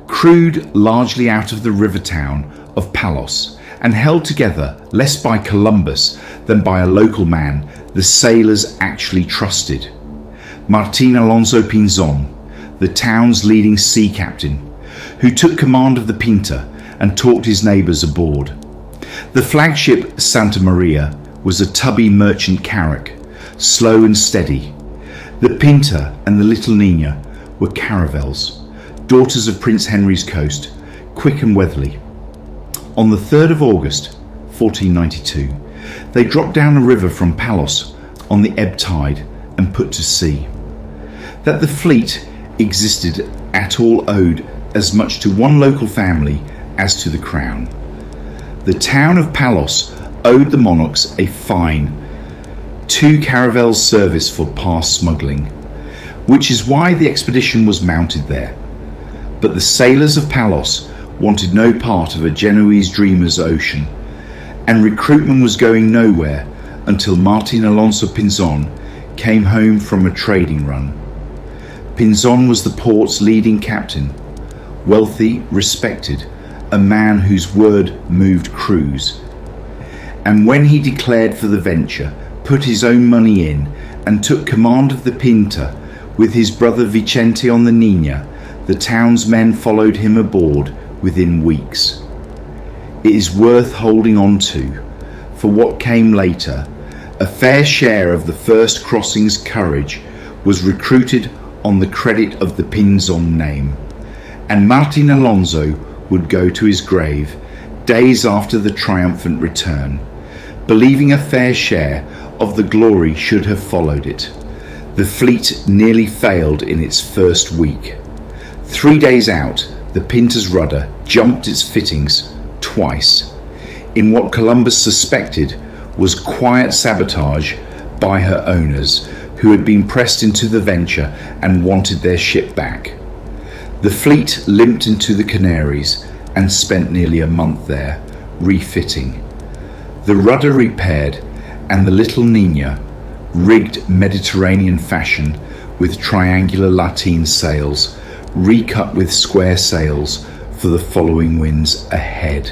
crewed largely out of the river town of Palos and held together less by Columbus than by a local man the sailors actually trusted. Martin Alonso Pinzon, the town's leading sea captain, who took command of the Pinta and talked his neighbours aboard. The flagship Santa Maria was a tubby merchant carrack, slow and steady. The Pinta and the Little Nina were caravels, daughters of Prince Henry's coast, quick and weatherly. On the 3rd of August, 1492, they dropped down a river from Palos on the ebb tide and put to sea. That the fleet existed at all owed as much to one local family as to the crown. The town of Palos owed the monarchs a fine, 2 caravels service for past smuggling, which is why the expedition was mounted there. But the sailors of Palos wanted no part of a Genoese dreamer's ocean, and recruitment was going nowhere until Martin Alonso Pinzon came home from a trading run. Pinzon was the port's leading captain, wealthy, respected, a man whose word moved crews. And when he declared for the venture, put his own money in, and took command of the Pinta with his brother Vicente on the Nina, the town's men followed him aboard within weeks. It is worth holding on to, for what came later. A fair share of the first crossing's courage was recruited on the credit of the Pinzon name, and Martin Alonso would go to his grave days after the triumphant return, believing a fair share of the glory should have followed it. The fleet nearly failed in its first week. 3 days out, the Pinta's rudder jumped its fittings twice, in what Columbus suspected was quiet sabotage by her owners, who had been pressed into the venture and wanted their ship back. The fleet limped into the Canaries and spent nearly a month there, refitting. The rudder repaired and the Little Nina, rigged Mediterranean fashion with triangular lateen sails, recut with square sails for the following winds ahead.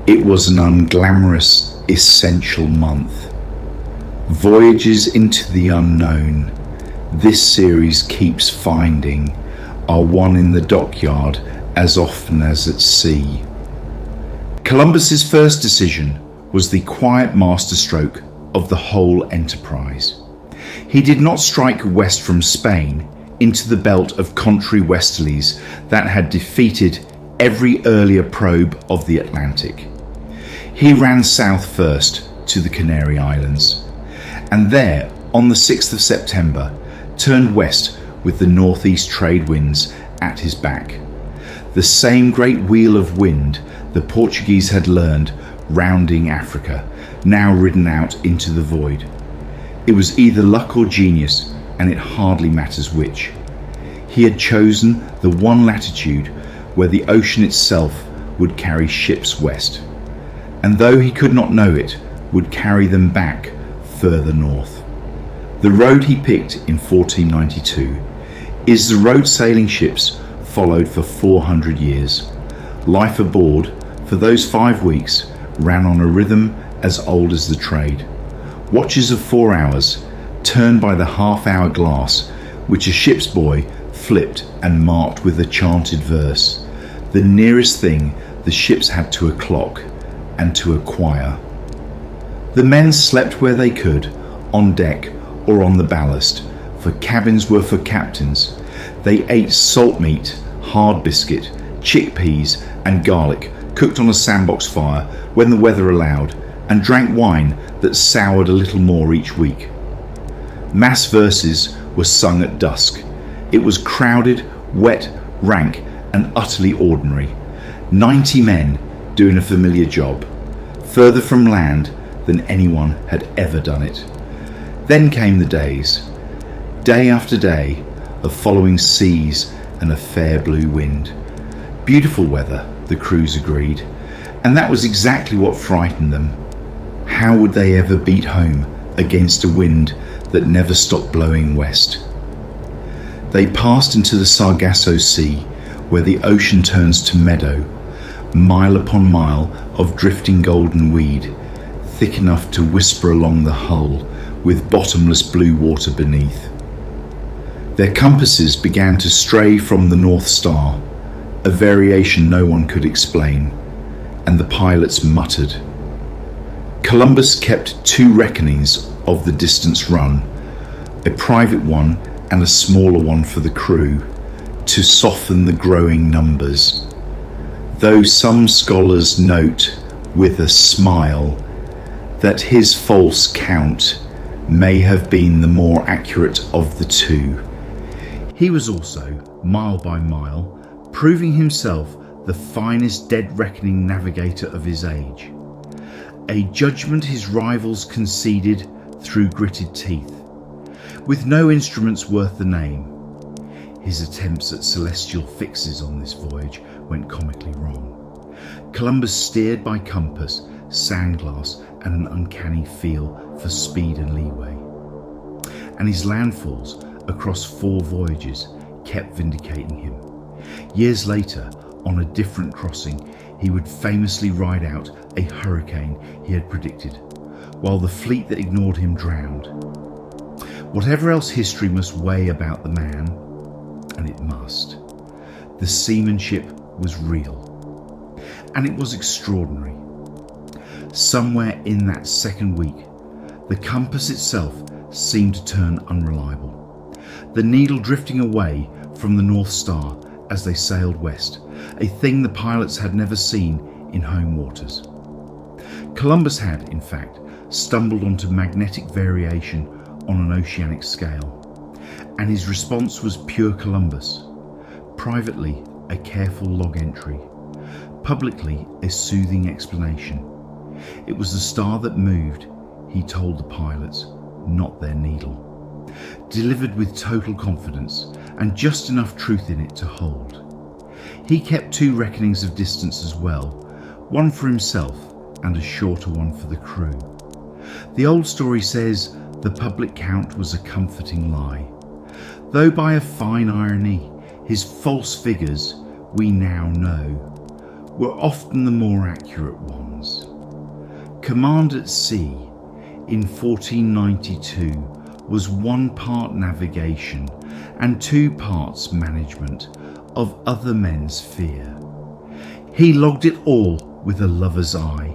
It was an unglamorous, essential month. Voyages into the unknown, this series keeps finding, are one in the dockyard as often as at sea. Columbus's first decision was the quiet masterstroke of the whole enterprise. He did not strike west from Spain into the belt of contrary westerlies that had defeated every earlier probe of the Atlantic. He ran south first to the Canary Islands, and there, on the 6th of September, turned west with the northeast trade winds at his back. The same great wheel of wind the Portuguese had learned rounding Africa, now ridden out into the void. It was either luck or genius, and it hardly matters which. He had chosen the one latitude where the ocean itself would carry ships west, and though he could not know it, would carry them back further north. The road he picked in 1492 is the road sailing ships followed for 400 years. Life aboard, for those 5 weeks, ran on a rhythm as old as the trade. Watches of 4 hours, turned by the half-hour glass, which a ship's boy flipped and marked with a chanted verse, the nearest thing the ships had to a clock and to a choir. The men slept where they could, on deck or on the ballast, for cabins were for captains. They ate salt meat, hard biscuit, chickpeas and garlic cooked on a sandbox fire when the weather allowed, and drank wine that soured a little more each week. Mass verses were sung at dusk. It was crowded, wet, rank and utterly ordinary. 90 men doing a familiar job, further from land than anyone had ever done it. Then came the days, day after day, of following seas and a fair blue wind. Beautiful weather, the crews agreed, and that was exactly what frightened them. How would they ever beat home against a wind that never stopped blowing west? They passed into the Sargasso Sea, where the ocean turns to meadow, mile upon mile of drifting golden weed, thick enough to whisper along the hull with bottomless blue water beneath. Their compasses began to stray from the North Star, a variation no one could explain, and the pilots muttered. Columbus kept 2 reckonings of the distance run, a private one and a smaller one for the crew, to soften the growing numbers. Though some scholars note with a smile that his false count may have been the more accurate of the 2. He was also, mile by mile, proving himself the finest dead reckoning navigator of his age, a judgment his rivals conceded through gritted teeth. With no instruments worth the name, his attempts at celestial fixes on this voyage went comically wrong. Columbus steered by compass, sandglass and an uncanny feel for speed and leeway, and his landfalls across 4 voyages kept vindicating him. Years later, on a different crossing, he would famously ride out a hurricane he had predicted, while the fleet that ignored him drowned. Whatever else history must weigh about the man, and it must, the seamanship was real, and it was extraordinary. Somewhere in that second week, the compass itself seemed to turn unreliable, the needle drifting away from the North Star as they sailed west, a thing the pilots had never seen in home waters. Columbus had, in fact, stumbled onto magnetic variation on an oceanic scale, and his response was pure Columbus. Privately, a careful log entry. Publicly, a soothing explanation. It was the star that moved, he told the pilots, not their needle. delivered with total confidence and just enough truth in it to hold. He kept 2 reckonings of distance as well, one for himself and a shorter one for the crew. The old story says the public count was a comforting lie, though by a fine irony, his false figures, we now know, were often the more accurate ones. Command at sea in 1492 was 1 part navigation and 2 parts management of other men's fear. He logged it all with a lover's eye,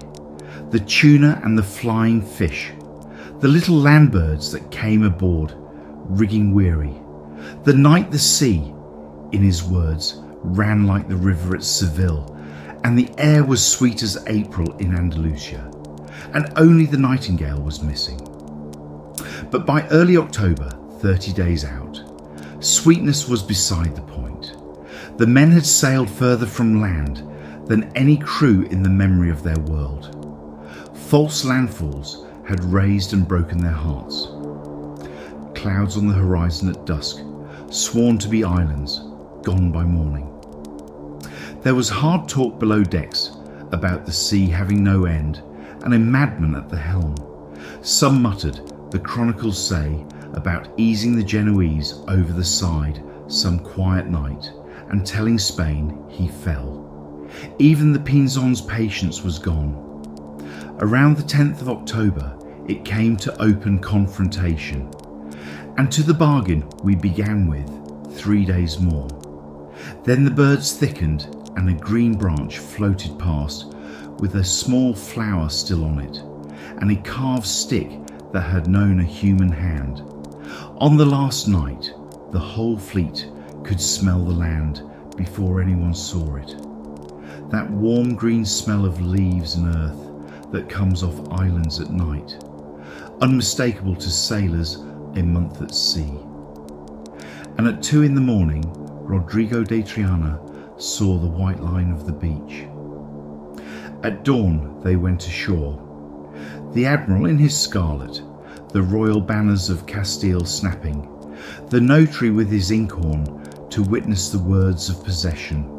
the tuna and the flying fish, the little land birds that came aboard, rigging weary, the night the sea, in his words, ran like the river at Seville, and the air was sweet as April in Andalusia, and only the nightingale was missing. But by early October, 30 days out, sweetness was beside the point. The men had sailed further from land than any crew in the memory of their world. False landfalls had raised and broken their hearts. Clouds on the horizon at dusk, sworn to be islands, gone by morning. There was hard talk below decks about the sea having no end and a madman at the helm. Some muttered, the chronicles say, about easing the Genoese over the side some quiet night and telling Spain he fell. Even the Pinzon's patience was gone. Around the 10th of October, it came to open confrontation, and to the bargain we began with 3 days more. Then the birds thickened and a green branch floated past with a small flower still on it, and a carved stick that had known a human hand. On the last night, the whole fleet could smell the land before anyone saw it. That warm green smell of leaves and earth that comes off islands at night, unmistakable to sailors a month at sea. And at 2 in the morning, Rodrigo de Triana saw the white line of the beach. At dawn they went ashore. The admiral in his scarlet, the royal banners of Castile snapping, the notary with his inkhorn to witness the words of possession.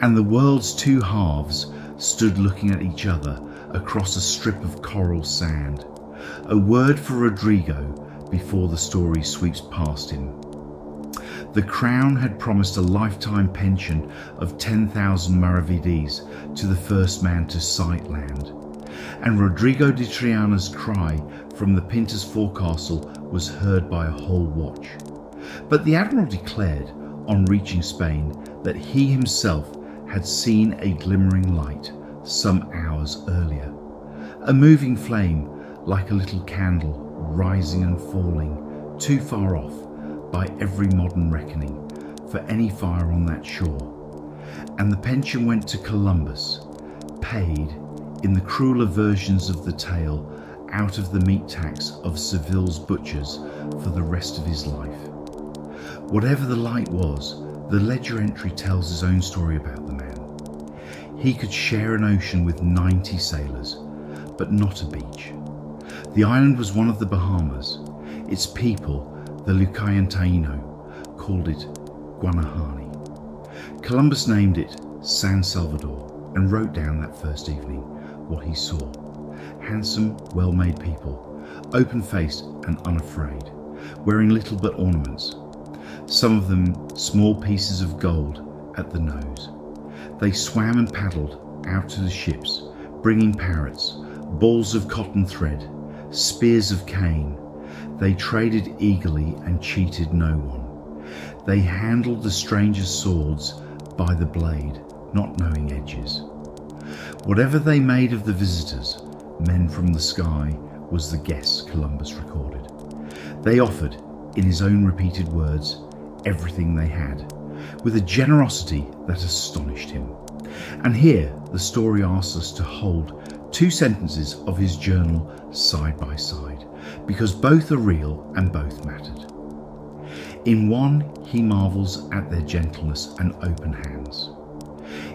And the world's 2 halves stood looking at each other across a strip of coral sand. A word for Rodrigo before the story sweeps past him. The Crown had promised a lifetime pension of 10,000 maravedis to the first man to sight land, and Rodrigo de Triana's cry from the Pinta's forecastle was heard by a whole watch. But the admiral declared, on reaching Spain, that he himself had seen a glimmering light some hours earlier, a moving flame like a little candle rising and falling, too far off by every modern reckoning for any fire on that shore. And the pension went to Columbus, paid, in the crueler versions of the tale, out of the meat tax of Seville's butchers for the rest of his life. Whatever the light was, the ledger entry tells his own story about the man. He could share an ocean with 90 sailors, but not a beach. The island was one of the Bahamas. Its people, the Lucayan Taino, called it Guanahani. Columbus named it San Salvador and wrote down that first evening what he saw. Handsome, well-made people, open-faced and unafraid, wearing little but ornaments. Some of them small pieces of gold at the nose. They swam and paddled out to the ships, bringing parrots, balls of cotton thread, spears of cane. They traded eagerly and cheated no one. They handled the strangers' swords by the blade, not knowing edges. Whatever they made of the visitors, men from the sky, was the guess, Columbus recorded. They offered, in his own repeated words, everything they had, with a generosity that astonished him. And here the story asks us to hold 2 sentences of his journal side by side, because both are real and both mattered. In one, he marvels at their gentleness and open hands.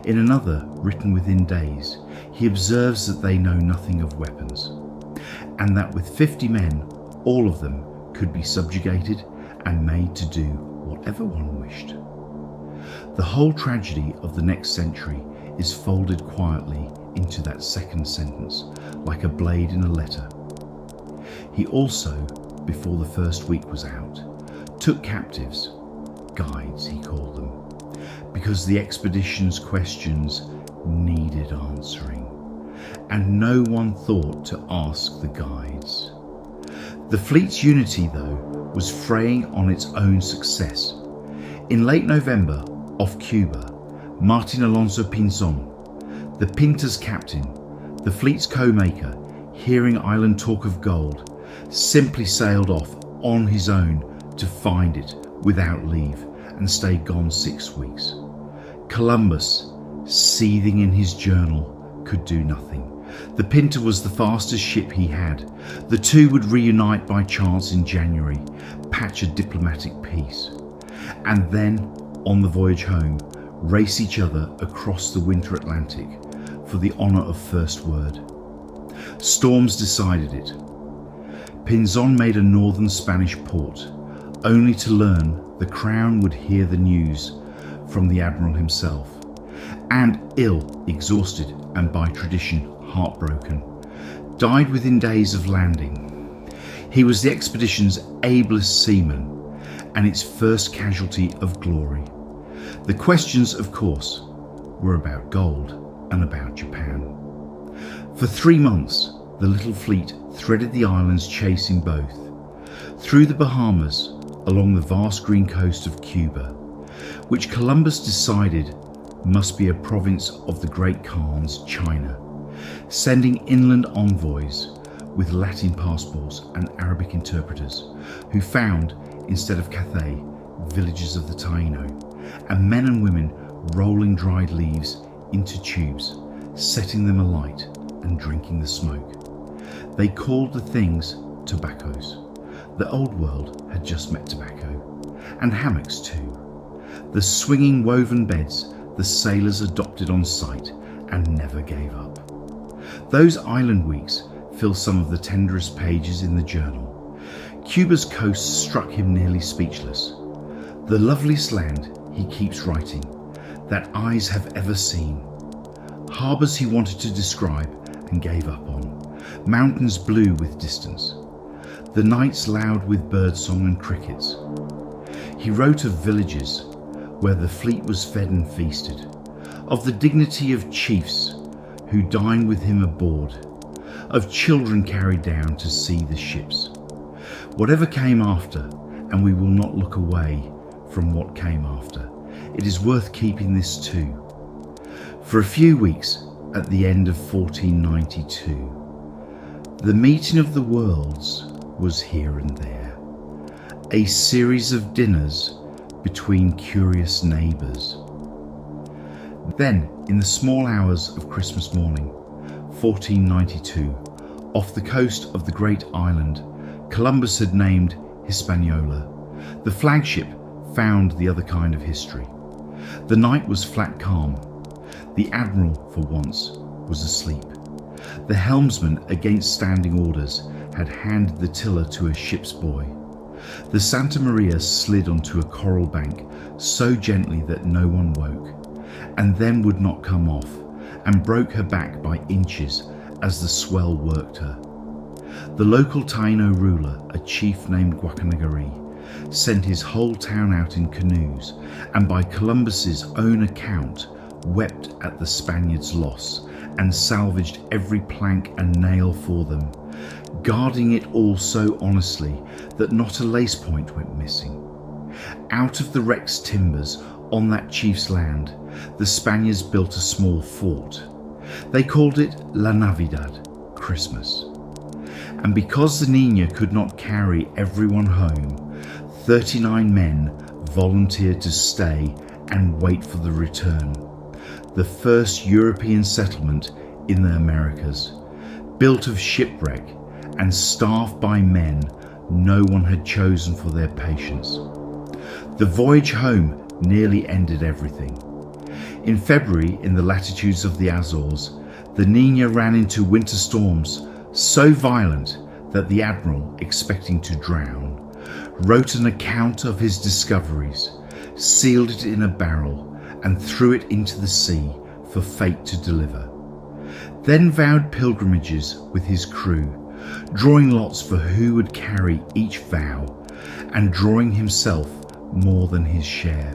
In another, written within days, he observes that they know nothing of weapons, and that with 50 men, all of them could be subjugated and made to do whatever one wished. The whole tragedy of the next century is folded quietly into that second sentence, like a blade in a letter. He also, before the first week was out, took captives, guides he called them, because the expedition's questions needed answering, and no one thought to ask the guides. The fleet's unity, though, was fraying on its own success. In late November, off Cuba, Martin Alonso Pinzon, the Pinta's captain, the fleet's co-maker, hearing island talk of gold, simply sailed off on his own to find it without leave and stayed gone 6 weeks. Columbus, seething in his journal, could do nothing. The Pinta was the fastest ship he had. The two would reunite by chance in January, patch a diplomatic peace, and then, on the voyage home, race each other across the winter Atlantic for the honour of first word. Storms decided it. Pinzon made a northern Spanish port, only to learn the Crown would hear the news from the admiral himself, and ill, exhausted, and by tradition heartbroken, died within days of landing. He was the expedition's ablest seaman and its first casualty of glory. The questions, of course, were about gold and about Japan. For 3 months, the little fleet threaded the islands chasing both, through the Bahamas, along the vast green coast of Cuba, which Columbus decided must be a province of the Great Khan's China, sending inland envoys with Latin passports and Arabic interpreters, who found, instead of Cathay, villages of the Taino, and men and women rolling dried leaves into tubes, setting them alight and drinking the smoke. They called the things tobaccos. The old world had just met tobacco, and hammocks too. The swinging woven beds the sailors adopted on sight and never gave up. Those island weeks fill some of the tenderest pages in the journal. Cuba's coast struck him nearly speechless. The loveliest land, he keeps writing, that eyes have ever seen. Harbours he wanted to describe and gave up on. Mountains blue with distance. The nights loud with birdsong and crickets. He wrote of villages where the fleet was fed and feasted, of the dignity of chiefs who dined with him aboard, of children carried down to see the ships. Whatever came after, and we will not look away from what came after, it is worth keeping this too. For a few weeks at the end of 1492, the meeting of the worlds was here and there, a series of dinners between curious neighbours. Then, in the small hours of Christmas morning, 1492, off the coast of the great island, Columbus had named Hispaniola. The flagship found the other kind of history. The night was flat calm. The admiral, for once, was asleep. The helmsman, against standing orders, had handed the tiller to a ship's boy. The Santa Maria slid onto a coral bank so gently that no one woke, and then would not come off, and broke her back by inches as the swell worked her. The local Taino ruler, a chief named Guacanagari, sent his whole town out in canoes, and by Columbus's own account wept at the Spaniards' loss, and salvaged every plank and nail for them, guarding it all so honestly that not a lace point went missing. Out of the wreck's timbers on that chief's land, the Spaniards built a small fort. They called it La Navidad, Christmas. And because the Niña could not carry everyone home, 39 men volunteered to stay and wait for the return. The first European settlement in the Americas, built of shipwreck and staffed by men no one had chosen for their patience. The voyage home nearly ended everything. In February, in the latitudes of the Azores, the Niña ran into winter storms so violent that the admiral, expecting to drown, wrote an account of his discoveries, sealed it in a barrel, and threw it into the sea for fate to deliver. Then vowed pilgrimages with his crew, drawing lots for who would carry each vow, and drawing himself more than his share.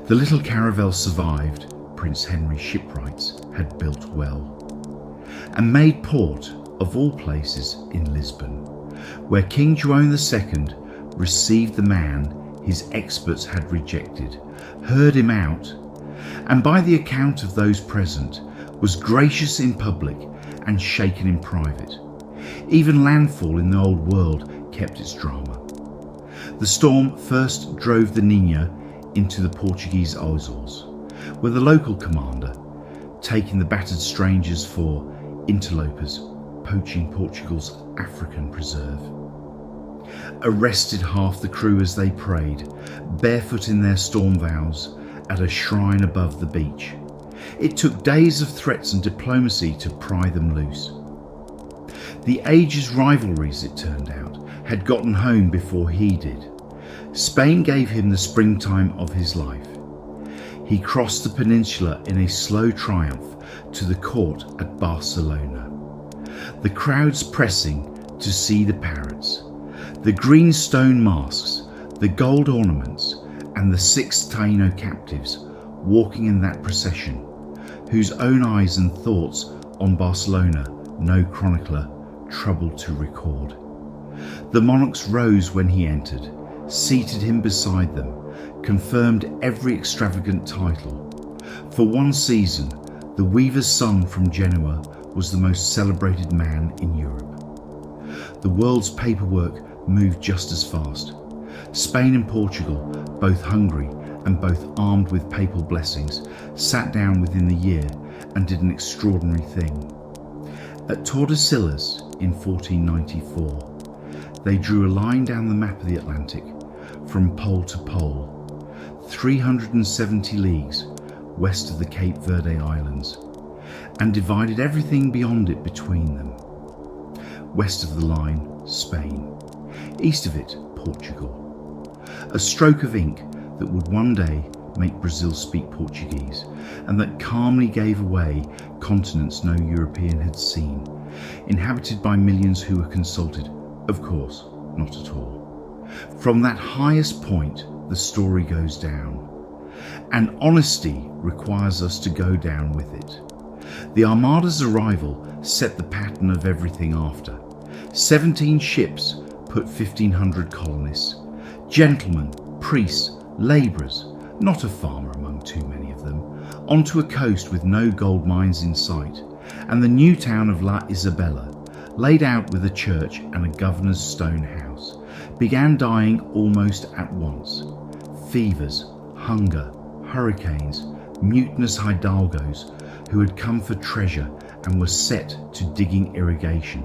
The little caravel survived, Prince Henry shipwrights had built well, and made port, of all places, in Lisbon, where King Joan II received the man his experts had rejected, heard him out, and by the account of those present, was gracious in public and shaken in private. Even landfall in the old world kept its drama. The storm first drove the Nina into the Portuguese Azores, where the local commander, taking the battered strangers for interlopers, poaching Portugal's African preserve, arrested half the crew as they prayed, barefoot in their storm vows, at a shrine above the beach. It took days of threats and diplomacy to pry them loose. The age's rivalries, it turned out, had gotten home before he did. Spain gave him the springtime of his life. He crossed the peninsula in a slow triumph to the court at Barcelona. The crowds pressing to see the parrots, the green stone masks, the gold ornaments, and the 6 Taino captives walking in that procession, whose own eyes and thoughts on Barcelona no chronicler troubled to record. The monarchs rose when he entered, seated him beside them, confirmed every extravagant title. For one season, the weaver's son from Genoa was the most celebrated man in Europe. The world's paperwork moved just as fast. Spain and Portugal, both hungry and both armed with papal blessings, sat down within the year and did an extraordinary thing. At Tordesillas in 1494, they drew a line down the map of the Atlantic from pole to pole, 370 leagues west of the Cape Verde Islands, and divided everything beyond it between them. West of the line, Spain. East of it, Portugal. A stroke of ink that would one day make Brazil speak Portuguese, and that calmly gave away continents no European had seen, inhabited by millions who were consulted. Of course, not at all. From that highest point, the story goes down, and honesty requires us to go down with it. The Armada's arrival set the pattern of everything after. 17 ships put 1,500 colonists, gentlemen, priests, labourers, not a farmer among too many of them, onto a coast with no gold mines in sight, and the new town of La Isabela, laid out with a church and a governor's stone house, began dying almost at once. Fevers, hunger, hurricanes, mutinous hidalgos who had come for treasure and were set to digging irrigation.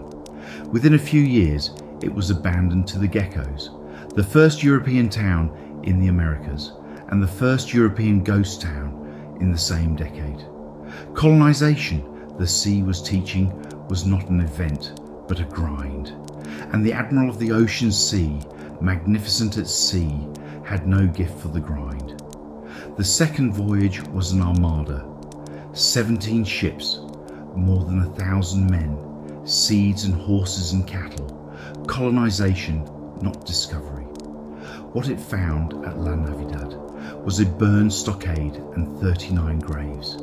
Within a few years, it was abandoned to the geckos, the first European town in the Americas, and the first European ghost town in the same decade. Colonization, the sea was teaching, was not an event, but a grind. And the admiral of the ocean sea, magnificent at sea, had no gift for the grind. The second voyage was an armada, 17 ships, more than 1,000 men, seeds and horses and cattle, colonization, not discovery. What it found at La Navidad was a burned stockade and 39 graves.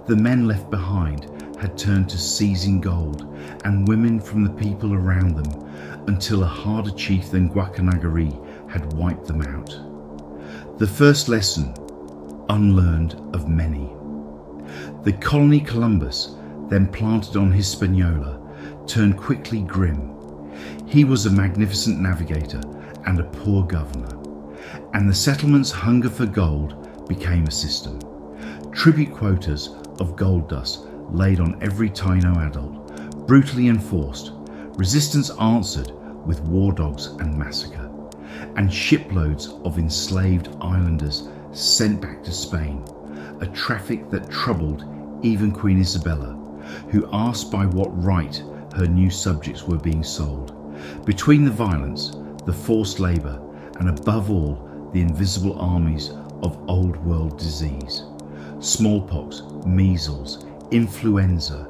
The men left behind had turned to seizing gold, and women from the people around them, until a harder chief than Guacanagari had wiped them out. The first lesson, unlearned of many. The colony Columbus, then planted on Hispaniola, turned quickly grim. He was a magnificent navigator and a poor governor, and the settlement's hunger for gold became a system. Tribute quotas of gold dust laid on every Taino adult, brutally enforced, resistance answered with war dogs and massacre, and shiploads of enslaved islanders sent back to Spain, a traffic that troubled even Queen Isabella, who asked by what right her new subjects were being sold. Between the violence, the forced labour, and above all, the invisible armies of old world disease, smallpox, measles, influenza,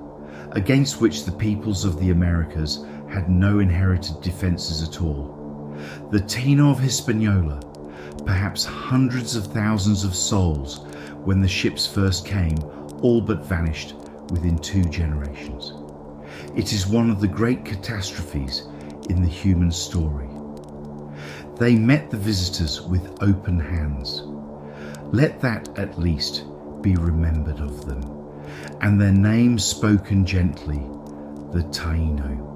against which the peoples of the Americas had no inherited defences at all. The Taino of Hispaniola, perhaps hundreds of thousands of souls when the ships first came, all but vanished within 2 generations. It is one of the great catastrophes in the human story. They met the visitors with open hands. Let that at least be remembered of them, and their names spoken gently, the Taino.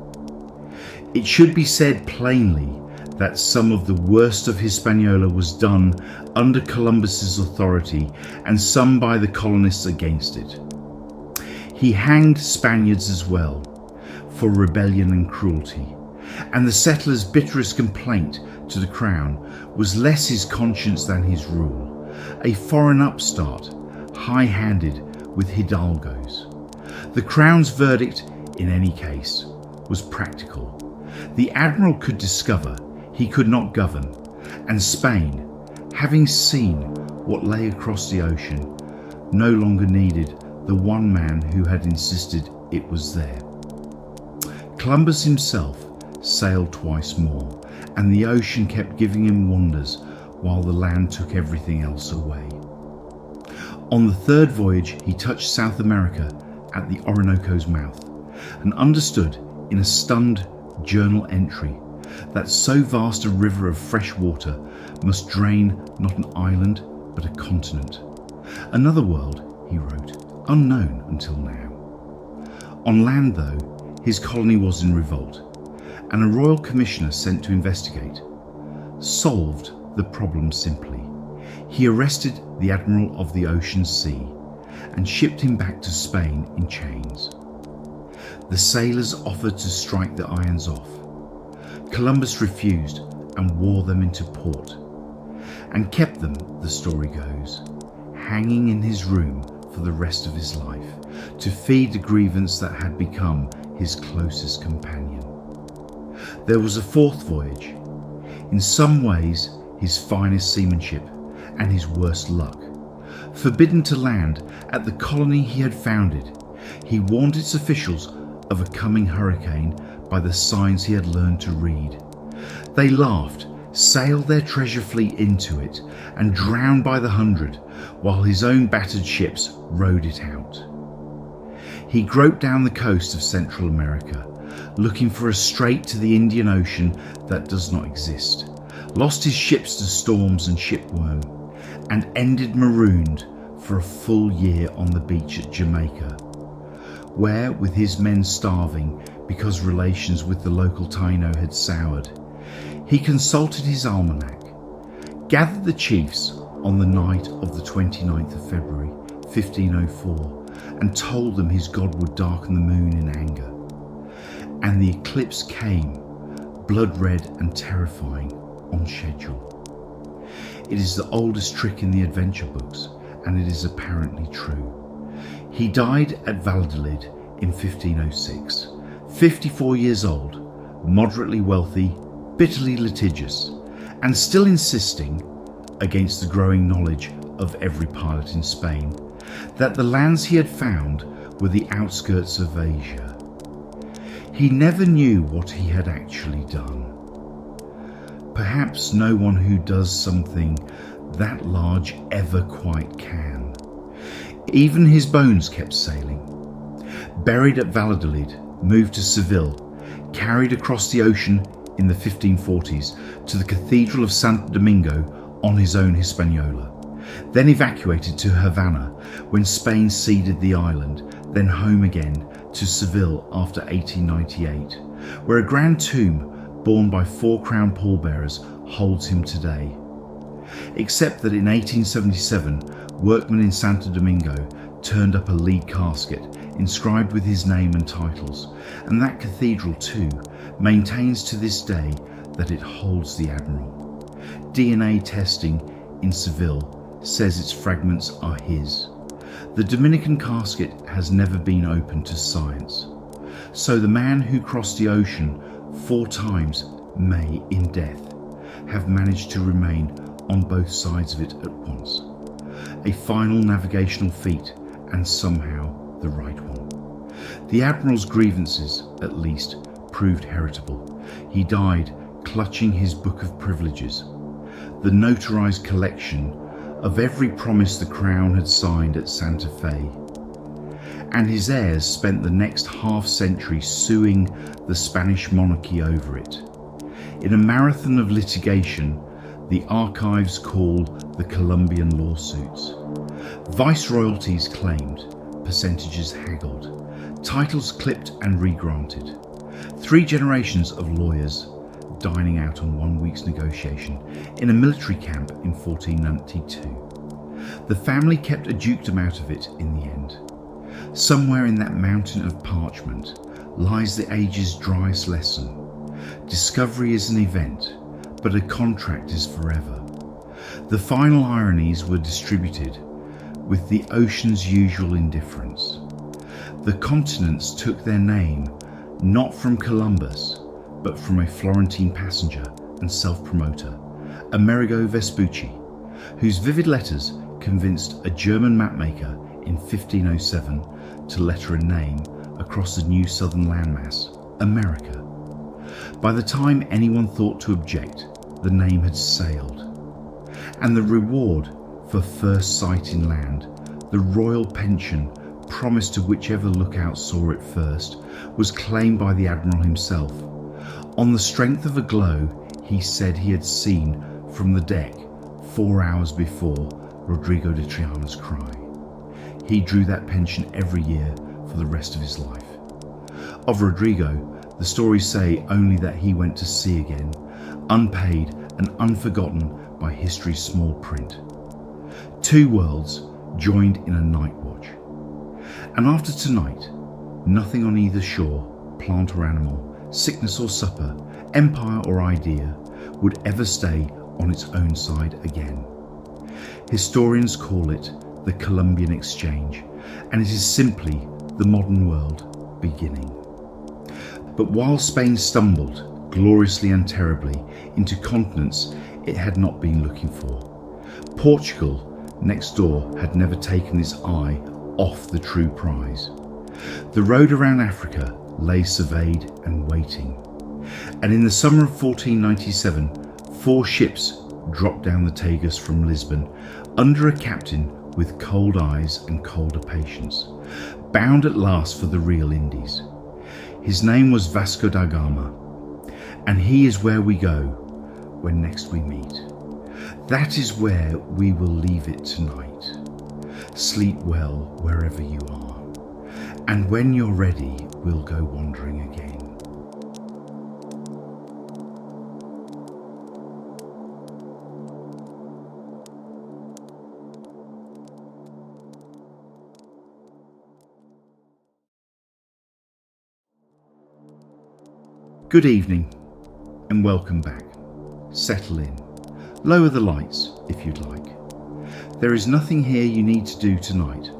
It should be said plainly that some of the worst of Hispaniola was done under Columbus's authority and some by the colonists against it. He hanged Spaniards as well for rebellion and cruelty, and the settlers' bitterest complaint to the crown was less his conscience than his rule, a foreign upstart, high-handed with hidalgos. The crown's verdict, in any case, was practical. The admiral could discover, he could not govern, and Spain, having seen what lay across the ocean, no longer needed the one man who had insisted it was there. Columbus himself sailed twice more, and the ocean kept giving him wonders while the land took everything else away. On the 3rd voyage, he touched South America at the Orinoco's mouth, and understood in a stunned journal entry that so vast a river of fresh water must drain not an island but a continent. Another world, he wrote, unknown until now. On land, though, his colony was in revolt, and a royal commissioner sent to investigate solved the problem simply. He arrested the admiral of the Ocean Sea and shipped him back to Spain in chains. The sailors offered to strike the irons off. Columbus refused and wore them into port, and kept them, the story goes, hanging in his room for the rest of his life, to feed the grievance that had become his closest companion. There was a 4th voyage, in some ways his finest seamanship and his worst luck. Forbidden to land at the colony he had founded, he warned its officials of a coming hurricane by the signs he had learned to read. They laughed, sailed their treasure fleet into it, and drowned by the hundred, while his own battered ships rode it out. He groped down the coast of Central America, looking for a strait to the Indian Ocean that does not exist, lost his ships to storms and shipworm, and ended marooned for a full year on the beach at Jamaica, where, with his men starving because relations with the local Taino had soured, he consulted his almanac, gathered the chiefs on the night of the 29th of February, 1504, and told them his god would darken the moon in anger. And the eclipse came, blood-red and terrifying, on schedule. It is the oldest trick in the adventure books, and it is apparently true. He died at Valladolid in 1506, 54 years old, moderately wealthy, bitterly litigious, and still insisting, against the growing knowledge of every pilot in Spain, that the lands he had found were the outskirts of Asia. He never knew what he had actually done. Perhaps no one who does something that large ever quite can. Even his bones kept sailing. Buried at Valladolid, moved to Seville, carried across the ocean in the 1540s to the Cathedral of Santo Domingo on his own Hispaniola, then evacuated to Havana when Spain ceded the island, then home again to Seville after 1898, where a grand tomb borne by 4 crown pallbearers holds him today. Except that in 1877, workmen in Santo Domingo turned up a lead casket inscribed with his name and titles, and that cathedral too maintains to this day that it holds the admiral. DNA testing in Seville says its fragments are his. The Dominican casket has never been opened to science. So the man who crossed the ocean 4 times may, in death, have managed to remain on both sides of it at once. A final navigational feat, and somehow the right one. The admiral's grievances, at least, proved heritable. He died clutching his book of privileges, the notarized collection of every promise the crown had signed at Santa Fe. And his heirs spent the next half-century suing the Spanish monarchy over it. In a marathon of litigation, the archives call the Colombian lawsuits. Viceroyalties claimed, percentages haggled, titles clipped and regranted. 3 generations of lawyers dining out on 1 week's negotiation in a military camp in 1492. The family kept a dukedom out of it in the end. Somewhere in that mountain of parchment lies the age's driest lesson. Discovery is an event, but a contract is forever. The final ironies were distributed with the ocean's usual indifference. The continents took their name not from Columbus, but from a Florentine passenger and self-promoter, Amerigo Vespucci, whose vivid letters convinced a German mapmaker in 1507 to letter a name across the new southern landmass, America. By the time anyone thought to object, the name had sailed. And the reward for first sight in land, the royal pension promised to whichever lookout saw it first, was claimed by the admiral himself. On the strength of a glow he said he had seen from the deck 4 hours before Rodrigo de Triana's cry. He drew that pension every year for the rest of his life. Of Rodrigo, the stories say only that he went to sea again, unpaid and unforgotten by history's small print. 2 worlds joined in a night watch. And after tonight, nothing on either shore, plant or animal, sickness or supper, empire or idea, would ever stay on its own side again. Historians call it the Columbian Exchange, and it is simply the modern world beginning. But while Spain stumbled, gloriously and terribly, into continents it had not been looking for, Portugal, next door, had never taken its eye off the true prize. The road around Africa lay surveyed and waiting, and in the summer of 1497, 4 ships dropped down the Tagus from Lisbon under a captain with cold eyes and colder patience, bound at last for the real Indies. His name was Vasco da Gama, and he is where we go when next we meet. That is where we will leave it tonight. Sleep well wherever you are, and when you're ready, we'll go wandering again. Good evening and welcome back. Settle in. Lower the lights if you'd like. There is nothing here you need to do tonight.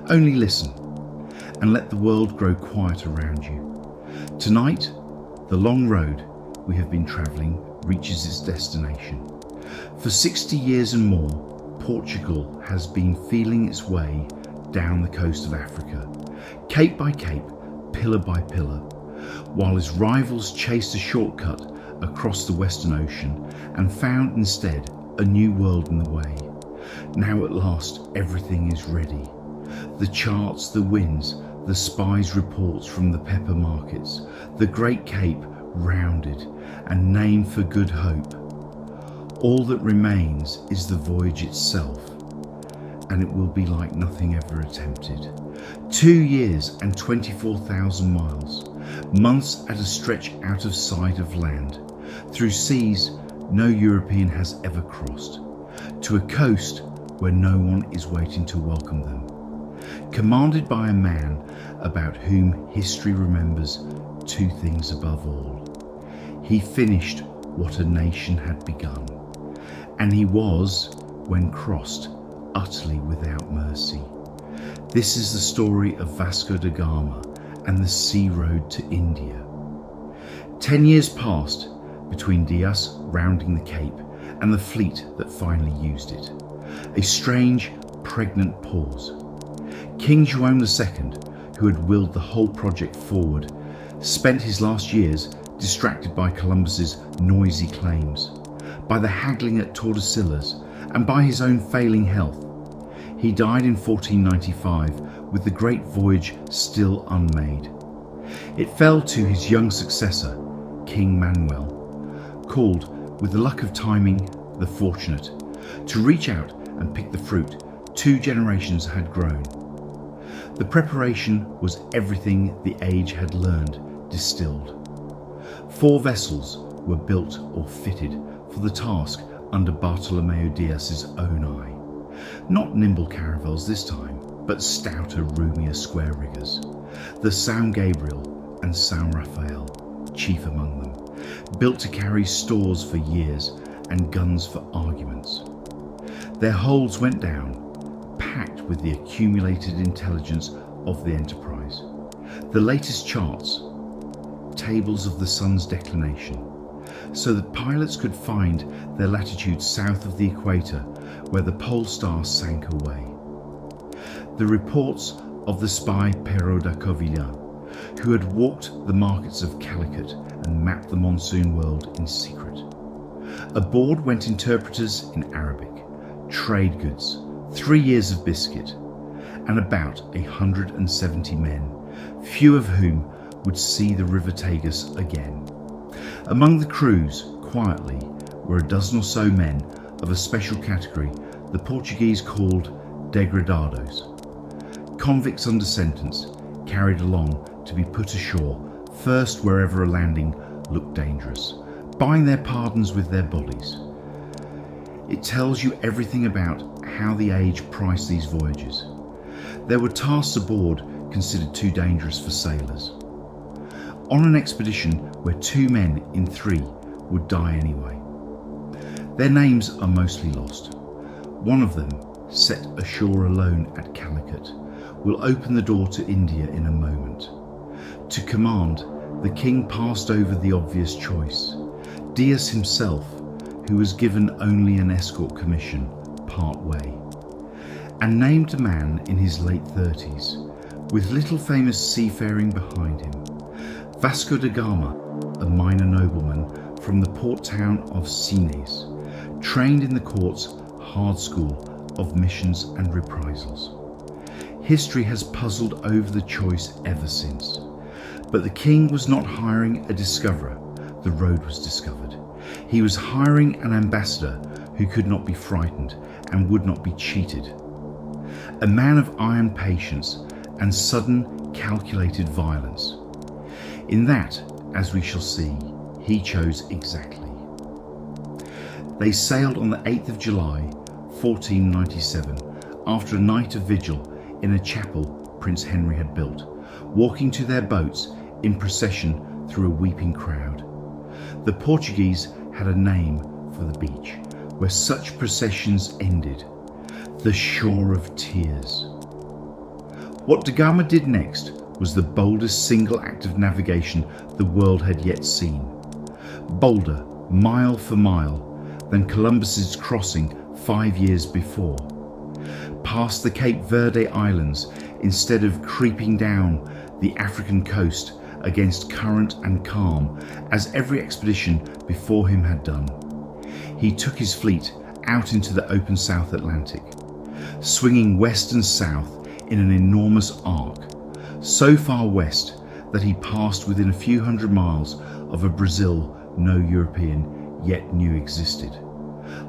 Only listen and let the world grow quiet around you. Tonight, the long road we have been travelling reaches its destination. For 60 years and more, Portugal has been feeling its way down the coast of Africa, cape by cape, pillar by pillar, while its rivals chased a shortcut across the Western Ocean and found instead a new world in the way. Now at last everything is ready. The charts, the winds, the spies' reports from the pepper markets, the Great Cape rounded and named for Good Hope. All that remains is the voyage itself, and it will be like nothing ever attempted. 2 years and 24,000 miles, months at a stretch out of sight of land, through seas no European has ever crossed, to a coast where no one is waiting to welcome them. Commanded by a man about whom history remembers 2 things above all. He finished what a nation had begun, and he was, when crossed, utterly without mercy. This is the story of Vasco da Gama and the sea road to India. 10 years passed, between Diaz rounding the Cape and the fleet that finally used it. A strange, pregnant pause. King Zheng II, who had willed the whole project forward, spent his last years distracted by Columbus's noisy claims, by the haggling at Tordesillas, and by his own failing health. He died in 1495 with the great voyage still unmade. It fell to his young successor, King Manuel, called, with the luck of timing, the fortunate, to reach out and pick the fruit 2 generations had grown. The preparation was everything the age had learned distilled. 4 vessels were built or fitted for the task under Bartolomeo Diaz's own eye. Not nimble caravels this time, but stouter, roomier square riggers. The São Gabriel and São Rafael, chief among them, built to carry stores for years and guns for arguments. Their holds went down, packed with the accumulated intelligence of the enterprise. The latest charts, tables of the sun's declination, so that pilots could find their latitude south of the equator where the pole star sank away. The reports of the spy Pero da Covilhã, who had walked the markets of Calicut and mapped the monsoon world in secret. Aboard went interpreters in Arabic, trade goods, 3 years of biscuit, and about 170 men, few of whom would see the River Tagus again. Among the crews, quietly, were a dozen or so men of a special category the Portuguese called degradados, convicts under sentence, carried along to be put ashore first wherever a landing looked dangerous, buying their pardons with their bodies. It tells you everything about how the age priced these voyages. There were tasks aboard considered too dangerous for sailors. On an expedition where 2 men in 3 would die anyway. Their names are mostly lost. One of them, set ashore alone at Calicut, will open the door to India in a moment. To command, the king passed over the obvious choice. Diaz himself, who was given only an escort commission part way, and named a man in his late 30s, with little famous seafaring behind him. Vasco da Gama, a minor nobleman from the port town of Sines, trained in the court's hard school of missions and reprisals. History has puzzled over the choice ever since, but the king was not hiring a discoverer, the road was discovered. He was hiring an ambassador who could not be frightened and would not be cheated. A man of iron patience and sudden, calculated violence. In that, as we shall see, he chose exactly. They sailed on the 8th of July, 1497, after a night of vigil in a chapel Prince Henry had built, walking to their boats in procession through a weeping crowd. The Portuguese had a name for the beach where such processions ended, the Shore of Tears. What da Gama did next was the boldest single act of navigation the world had yet seen. Bolder, mile for mile, than Columbus's crossing 5 years before. Past the Cape Verde Islands instead of creeping down the African coast against current and calm as every expedition before him had done. He took his fleet out into the open South Atlantic, swinging west and south in an enormous arc, so far west that he passed within a few hundred miles of a Brazil no European yet knew existed,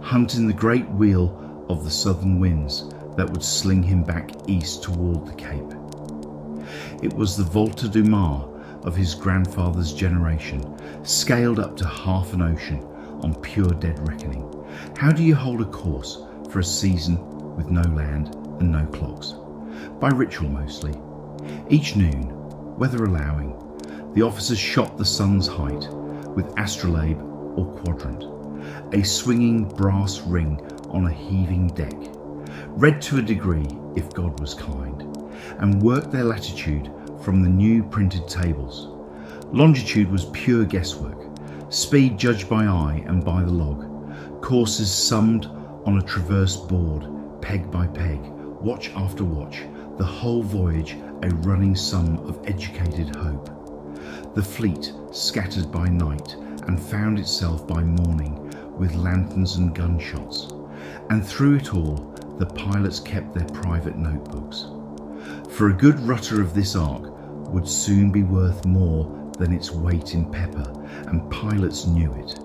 hunting the great wheel of the southern winds that would sling him back east toward the Cape. It was the Volta do Mar of his grandfather's generation, scaled up to half an ocean on pure dead reckoning. How do you hold a course for a season with no land and no clocks? By ritual mostly. Each noon, weather allowing, the officers shot the sun's height with astrolabe or quadrant, a swinging brass ring on a heaving deck, read to a degree if God was kind, and worked their latitude from the new printed tables. Longitude was pure guesswork, speed judged by eye and by the log, courses summed on a traverse board, peg by peg, watch after watch, the whole voyage a running sum of educated hope. The fleet scattered by night and found itself by morning with lanterns and gunshots, and through it all the pilots kept their private notebooks. For a good rudder of this ark would soon be worth more than its weight in pepper, and pilots knew it.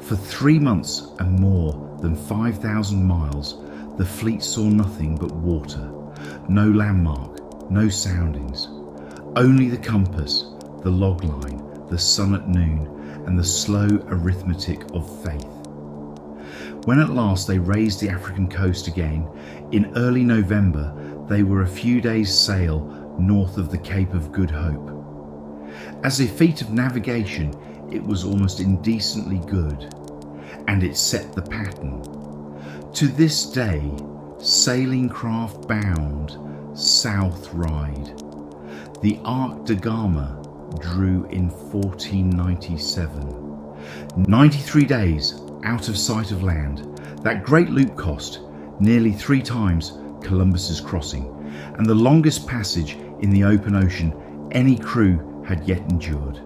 For 3 months and more than 5,000 miles, the fleet saw nothing but water, no landmark, no soundings, only the compass, the log line, the sun at noon, and the slow arithmetic of faith. When at last they raised the African coast again, in early November, they were a few days' sail north of the Cape of Good Hope. As a feat of navigation, it was almost indecently good, and it set the pattern. To this day, sailing craft bound south ride. The Arc da Gama drew in 1497. 93 days out of sight of land. That great loop cost nearly 3 times Columbus's crossing, and the longest passage in the open ocean any crew had yet endured.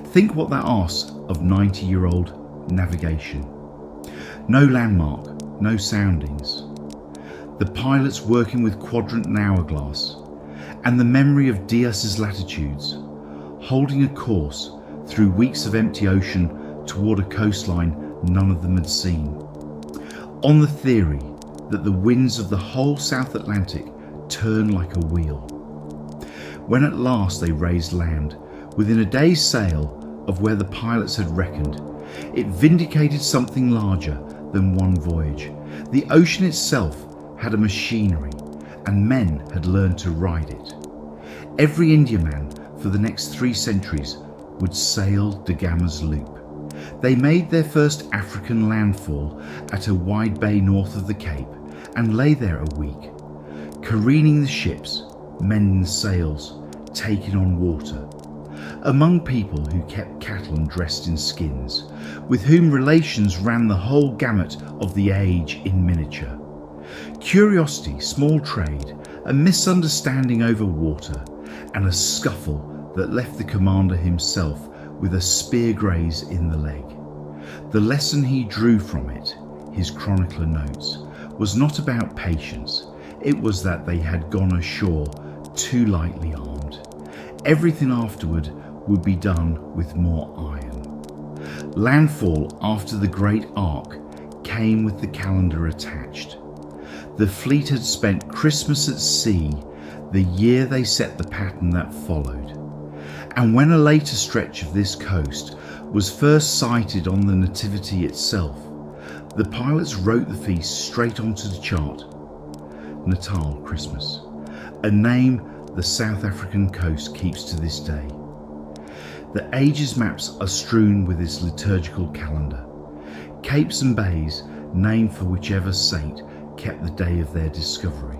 Think what that asks of 90-year-old navigation. No landmark, no soundings. The pilots working with quadrant and hourglass, and the memory of Dias's latitudes, holding a course through weeks of empty ocean toward a coastline none of them had seen, on the theory that the winds of the whole South Atlantic turn like a wheel. When at last they raised land, within a day's sail of where the pilots had reckoned, it vindicated something larger than one voyage. The ocean itself had a machinery, and men had learned to ride it. Every Indiaman for the next 3 centuries would sail da Gama's loop. They made their first African landfall at a wide bay north of the Cape and lay there a week, careening the ships, mending sails, taking on water, among people who kept cattle and dressed in skins, with whom relations ran the whole gamut of the age in miniature. Curiosity, small trade, a misunderstanding over water, and a scuffle that left the commander himself with a spear graze in the leg. The lesson he drew from it, his chronicler notes, was not about patience. It was that they had gone ashore too lightly armed. Everything afterward would be done with more iron. Landfall after the Great Ark came with the calendar attached. The fleet had spent Christmas at sea the year they set the pattern that followed. And when a later stretch of this coast was first sighted on the Nativity itself, the pilots wrote the feast straight onto the chart. Natal, Christmas, a name the South African coast keeps to this day. The ages maps are strewn with its liturgical calendar. Capes and bays named for whichever saint kept the day of their discovery,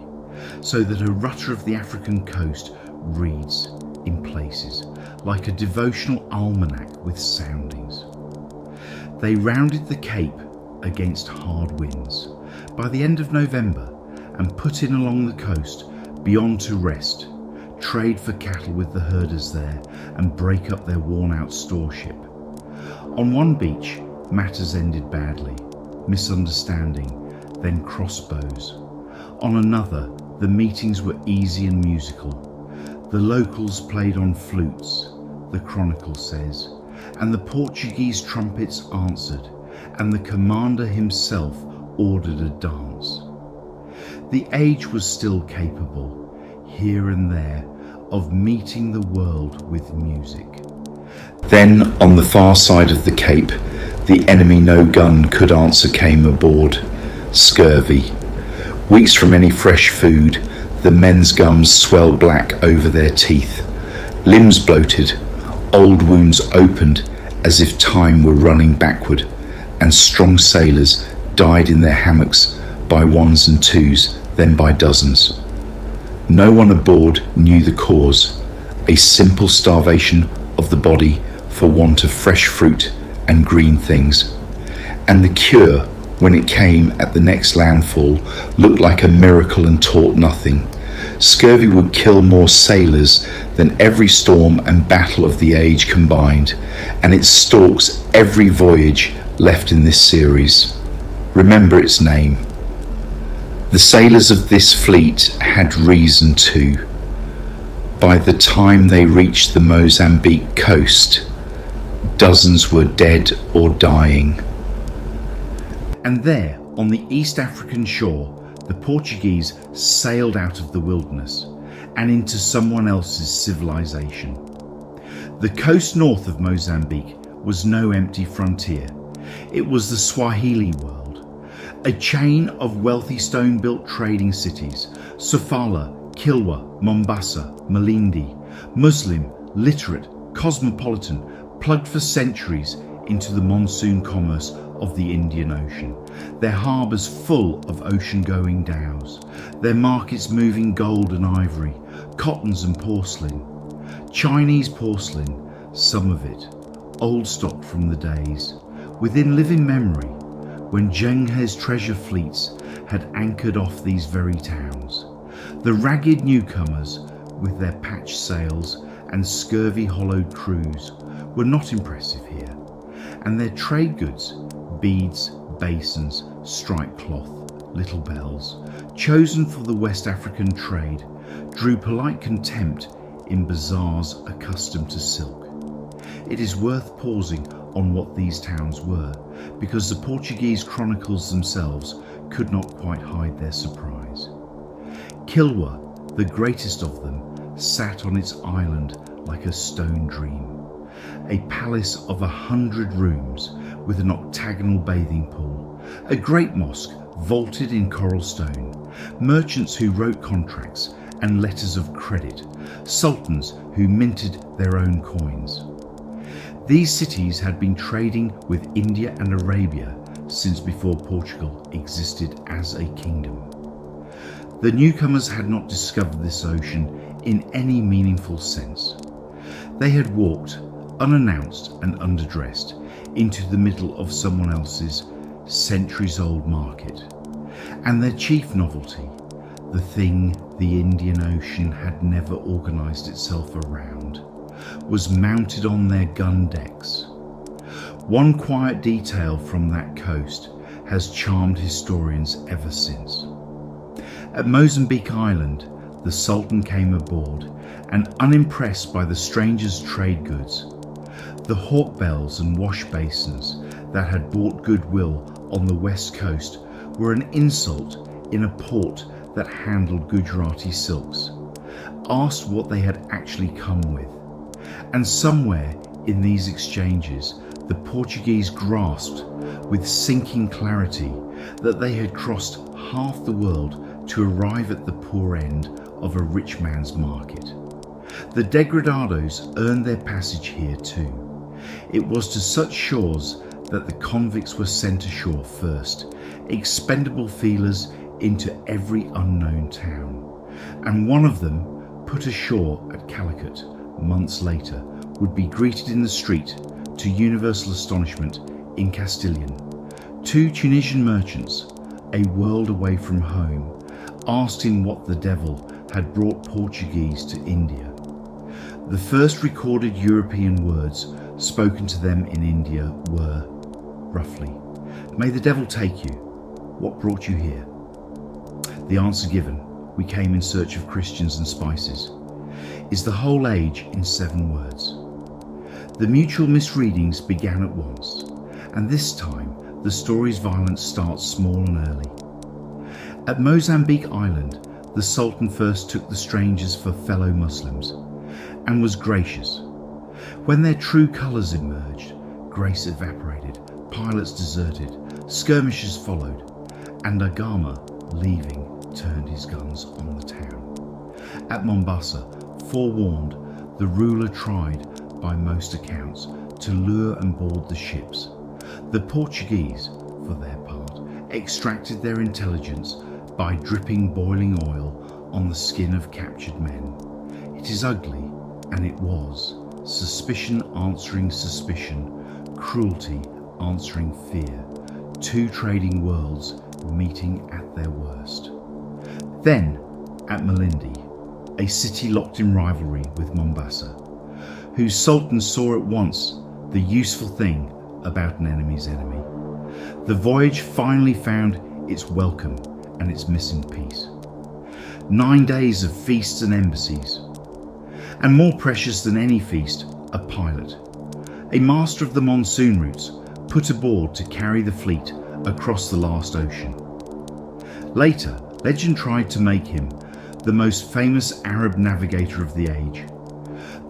so that a rudder of the African coast reads, in places, like a devotional almanac with soundings. They rounded the Cape against hard winds by the end of November and put in along the coast beyond to rest, trade for cattle with the herders there and break up their worn-out storeship. On one beach, matters ended badly, misunderstanding, then crossbows. On another, the meetings were easy and musical. The locals played on flutes, the chronicle says, and the Portuguese trumpets answered, and the commander himself ordered a dance. The age was still capable, here and there, of meeting the world with music. Then, on the far side of the Cape, the enemy no gun could answer came aboard. Scurvy. Weeks from any fresh food, the men's gums swelled black over their teeth. Limbs bloated, old wounds opened as if time were running backward, and strong sailors died in their hammocks by ones and twos, then by dozens. No one aboard knew the cause, a simple starvation of the body for want of fresh fruit and green things. And the cure, when it came at the next landfall, looked like a miracle and taught nothing. Scurvy would kill more sailors than every storm and battle of the age combined, and it stalks every voyage left in this series. Remember its name. The sailors of this fleet had reason to. By the time they reached the Mozambique coast, dozens were dead or dying. And there, on the East African shore, the Portuguese sailed out of the wilderness and into someone else's civilization. The coast north of Mozambique was no empty frontier. It was the Swahili world, a chain of wealthy stone-built trading cities: Sofala, Kilwa, Mombasa, Malindi, Muslim, literate, cosmopolitan, plugged for centuries into the monsoon commerce of the Indian Ocean, their harbours full of ocean-going dhows, their markets moving gold and ivory, cottons and porcelain. Chinese porcelain, some of it, old stock from the days, within living memory, when Zheng He's treasure fleets had anchored off these very towns. The ragged newcomers, with their patched sails and scurvy-hollowed crews, were not impressive here, and their trade goods, beads, basins, striped cloth, little bells, chosen for the West African trade, drew polite contempt in bazaars accustomed to silk. It is worth pausing on what these towns were, because the Portuguese chronicles themselves could not quite hide their surprise. Kilwa, the greatest of them, sat on its island like a stone dream, a palace of 100 rooms with an octagonal bathing pool, a great mosque vaulted in coral stone, merchants who wrote contracts and letters of credit, sultans who minted their own coins. These cities had been trading with India and Arabia since before Portugal existed as a kingdom. The newcomers had not discovered this ocean in any meaningful sense. They had walked, unannounced and underdressed, into the middle of someone else's centuries-old market. And their chief novelty, the thing the Indian Ocean had never organised itself around, was mounted on their gun decks. One quiet detail from that coast has charmed historians ever since. At Mozambique Island, the Sultan came aboard, and unimpressed by the strangers' trade goods, the hawk bells and wash basins that had bought goodwill on the west coast were an insult in a port that handled Gujarati silks, asked what they had actually come with. And somewhere in these exchanges, the Portuguese grasped with sinking clarity that they had crossed half the world to arrive at the poor end of a rich man's market. The degradados earned their passage here too. It was to such shores that the convicts were sent ashore first, expendable feelers into every unknown town, and one of them, put ashore at Calicut months later, would be greeted in the street, to universal astonishment, in Castilian. Two Tunisian merchants, a world away from home, asked him what the devil had brought Portuguese to India. The first recorded European words spoken to them in India were, roughly, "May the devil take you. What brought you here?" The answer given, "We came in search of Christians and spices," is the whole age in 7 words. The mutual misreadings began at once, and this time the story's violence starts small and early. At Mozambique Island, the Sultan first took the strangers for fellow Muslims, and was gracious. When their true colours emerged, grace evaporated, pilots deserted, skirmishes followed, and Da Gama, leaving, turned his guns on the town. At Mombasa, forewarned, the ruler tried, by most accounts, to lure and board the ships. The Portuguese, for their part, extracted their intelligence by dripping boiling oil on the skin of captured men. It is ugly, and it was. Suspicion answering suspicion, cruelty answering fear, two trading worlds meeting at their worst. Then, at Malindi, a city locked in rivalry with Mombasa, whose sultan saw at once the useful thing about an enemy's enemy, the Voyage finally found its welcome and its missing piece. 9 days of feasts and embassies, and more precious than any feast, a pilot, a master of the monsoon routes, put aboard to carry the fleet across the last ocean. Later, legend tried to make him the most famous Arab navigator of the age.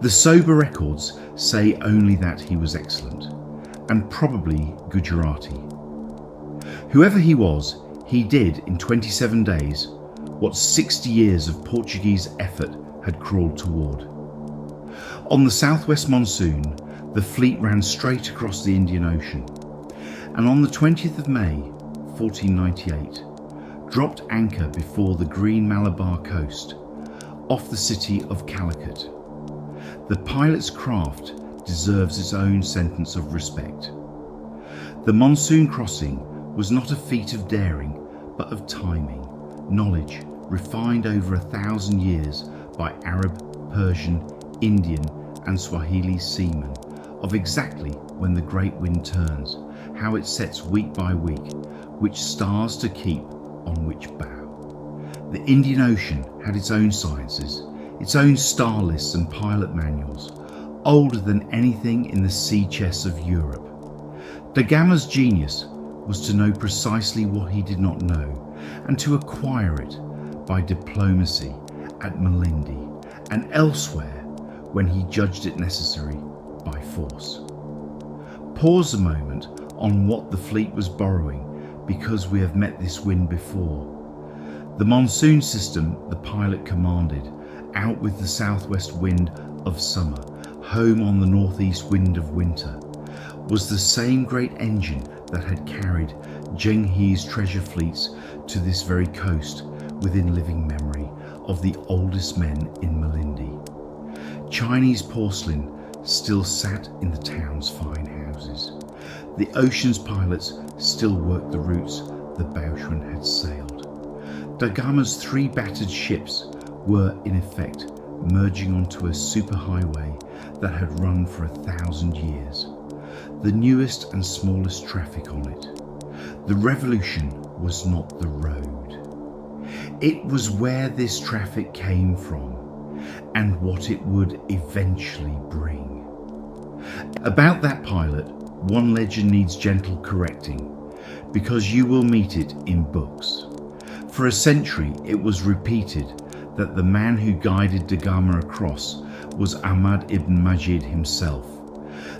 The sober records say only that he was excellent, and probably Gujarati. Whoever he was, he did in 27 days what 60 years of Portuguese effort had crawled toward. On the southwest monsoon, the fleet ran straight across the Indian Ocean, and on the 20th of May, 1498, dropped anchor before the green Malabar coast, off the city of Calicut. The pilot's craft deserves its own sentence of respect. The monsoon crossing was not a feat of daring, but of timing, knowledge refined over 1,000 years by Arab, Persian, Indian and Swahili seamen, of exactly when the great wind turns, how it sets week by week, which stars to keep on which bow. The Indian Ocean had its own sciences, its own star lists and pilot manuals, older than anything in the sea chests of Europe. Da Gama's genius was to know precisely what he did not know, and to acquire it by diplomacy at Malindi and elsewhere when he judged it necessary by force. Pause a moment on what the fleet was borrowing, because we have met this wind before. The monsoon system the pilot commanded, out with the southwest wind of summer, home on the northeast wind of winter, was the same great engine that had carried Zheng He's treasure fleets to this very coast within living memory of the oldest men in Malindi. Chinese porcelain still sat in the town's fine houses. The ocean's pilots still worked the routes the Bauschwan had sailed. Da Gama's 3 battered ships were, in effect, merging onto a superhighway that had run for 1,000 years. The newest and smallest traffic on it. The revolution was not the road. It was where this traffic came from and what it would eventually bring. About that pilot, one legend needs gentle correcting, because you will meet it in books. For a century it was repeated that the man who guided Da Gama across was Ahmad ibn Majid himself,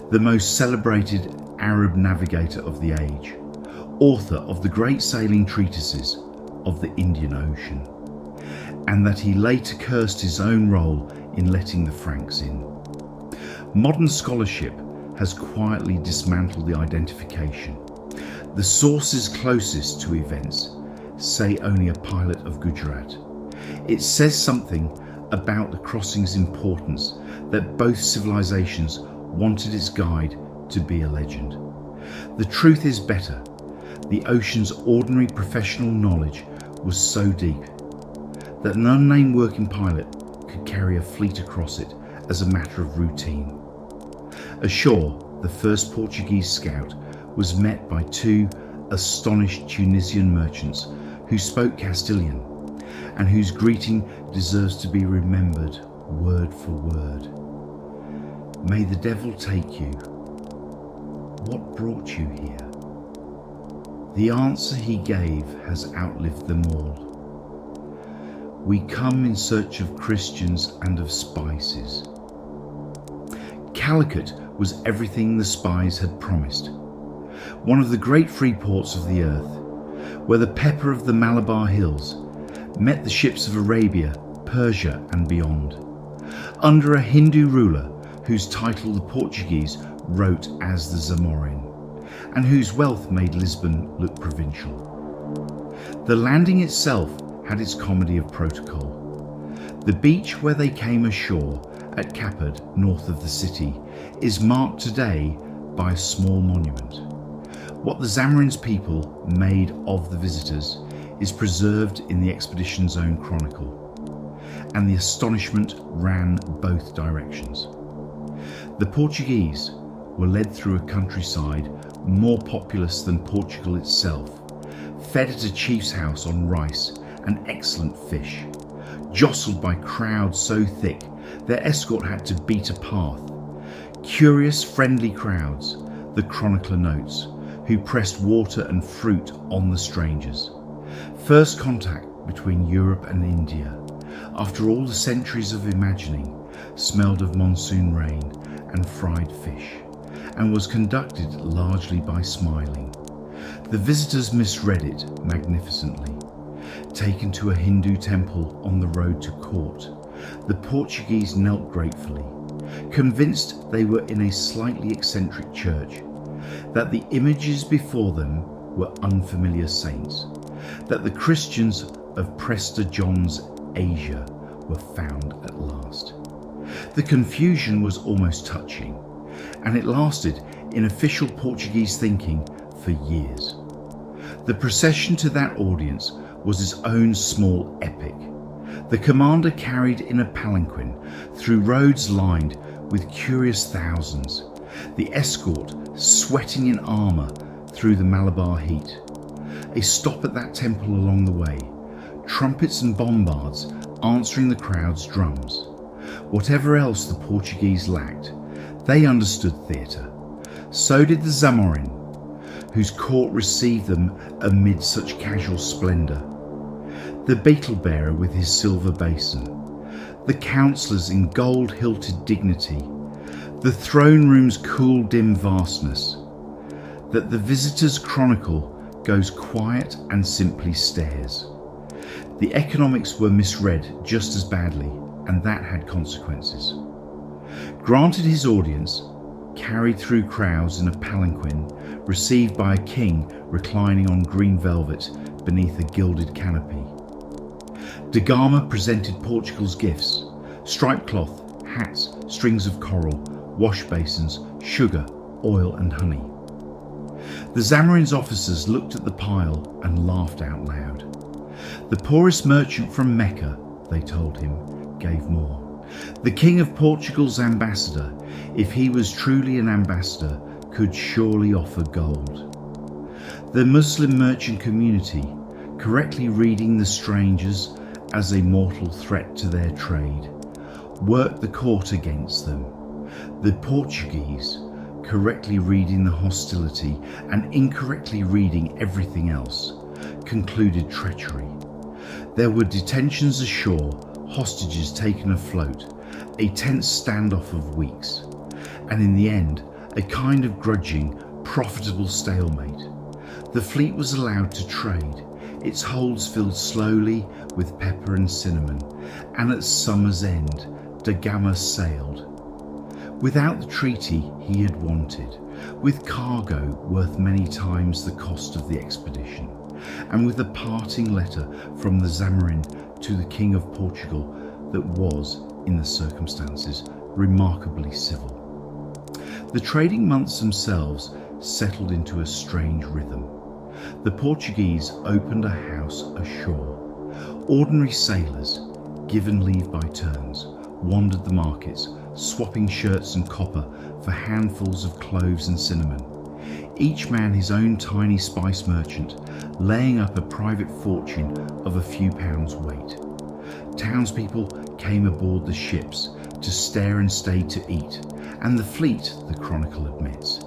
the most celebrated Arab navigator of the age, author of the great sailing treatises of the Indian Ocean, and that he later cursed his own role in letting the Franks in. Modern scholarship has quietly dismantled the identification. The sources closest to events say only a pilot of Gujarat. It says something about the crossing's importance that both civilizations wanted its guide to be a legend. The truth is better. The ocean's ordinary professional knowledge was so deep that an unnamed working pilot could carry a fleet across it as a matter of routine. Ashore, the first Portuguese scout was met by 2 astonished Tunisian merchants who spoke Castilian, and whose greeting deserves to be remembered word for word. May the devil take you. What brought you here? The answer he gave has outlived them all. We come in search of Christians and of spices. Calicut was everything the spies had promised. One of the great free ports of the earth, where the pepper of the Malabar hills met the ships of Arabia, Persia and beyond, under a Hindu ruler whose title the Portuguese wrote as the Zamorin, and whose wealth made Lisbon look provincial. The landing itself had its comedy of protocol. The beach where they came ashore at Capad, north of the city, is marked today by a small monument. What the Zamorin's people made of the visitors is preserved in the expedition's own chronicle, and the astonishment ran both directions. The Portuguese were led through a countryside more populous than Portugal itself, fed at a chief's house on rice and excellent fish, jostled by crowds so thick their escort had to beat a path. Curious, friendly crowds, the chronicler notes, who pressed water and fruit on the strangers. First contact between Europe and India, after all the centuries of imagining, smelled of monsoon rain and fried fish, and was conducted largely by smiling. The visitors misread it magnificently. Taken to a Hindu temple on the road to court, the Portuguese knelt gratefully, convinced they were in a slightly eccentric church, that the images before them were unfamiliar saints, that the Christians of Prester John's Asia were found at last. The confusion was almost touching, and it lasted in official Portuguese thinking for years. The procession to that audience was its own small epic. The commander carried in a palanquin through roads lined with curious thousands, the escort sweating in armour through the Malabar heat. A stop at that temple along the way, trumpets and bombards answering the crowd's drums. Whatever else the Portuguese lacked, they understood theatre. So did the Zamorin, whose court received them amid such casual splendour. The beetle bearer with his silver basin, the councillors in gold-hilted dignity, the throne room's cool dim vastness, that the visitor's chronicle goes quiet and simply stares. The economics were misread just as badly, and that had consequences. Granted his audience, carried through crowds in a palanquin, received by a king reclining on green velvet beneath a gilded canopy. Da Gama presented Portugal's gifts: striped cloth, hats, strings of coral, wash basins, sugar, oil and honey. The Zamorin's officers looked at the pile and laughed out loud. The poorest merchant from Mecca, they told him, gave more. The King of Portugal's ambassador, if he was truly an ambassador, could surely offer gold. The Muslim merchant community, correctly reading the strangers as a mortal threat to their trade, worked the court against them. The Portuguese, correctly reading the hostility and incorrectly reading everything else, concluded treachery. There were detentions ashore, hostages taken afloat, a tense standoff of weeks, and in the end, a kind of grudging, profitable stalemate. The fleet was allowed to trade, its holds filled slowly with pepper and cinnamon, and at summer's end, Da Gama sailed. Without the treaty he had wanted, with cargo worth many times the cost of the expedition, and with a parting letter from the Zamorin to the King of Portugal that was, in the circumstances, remarkably civil. The trading months themselves settled into a strange rhythm. The Portuguese opened a house ashore. Ordinary sailors, given leave by turns, wandered the markets, swapping shirts and copper for handfuls of cloves and cinnamon. Each man his own tiny spice merchant, laying up a private fortune of a few pounds weight. Townspeople came aboard the ships to stare and stayed to eat, and the fleet, the chronicle admits,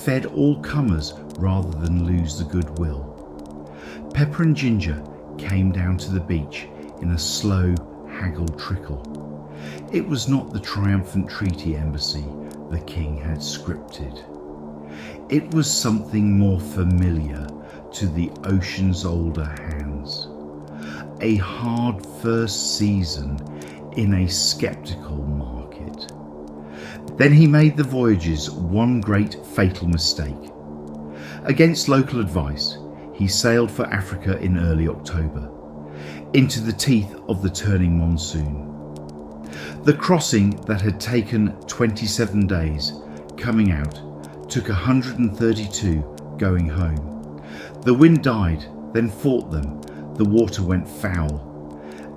fed all comers rather than lose the goodwill. Pepper and ginger came down to the beach in a slow, haggled trickle. It was not the triumphant treaty embassy the king had scripted. It was something more familiar to the ocean's older hands. A hard first season in a sceptical market. Then he made the Voyages one great fatal mistake. Against local advice, he sailed for Africa in early October, into the teeth of the turning monsoon. The crossing that had taken 27 days, coming out, took 132 going home. The wind died, then fought them, the water went foul,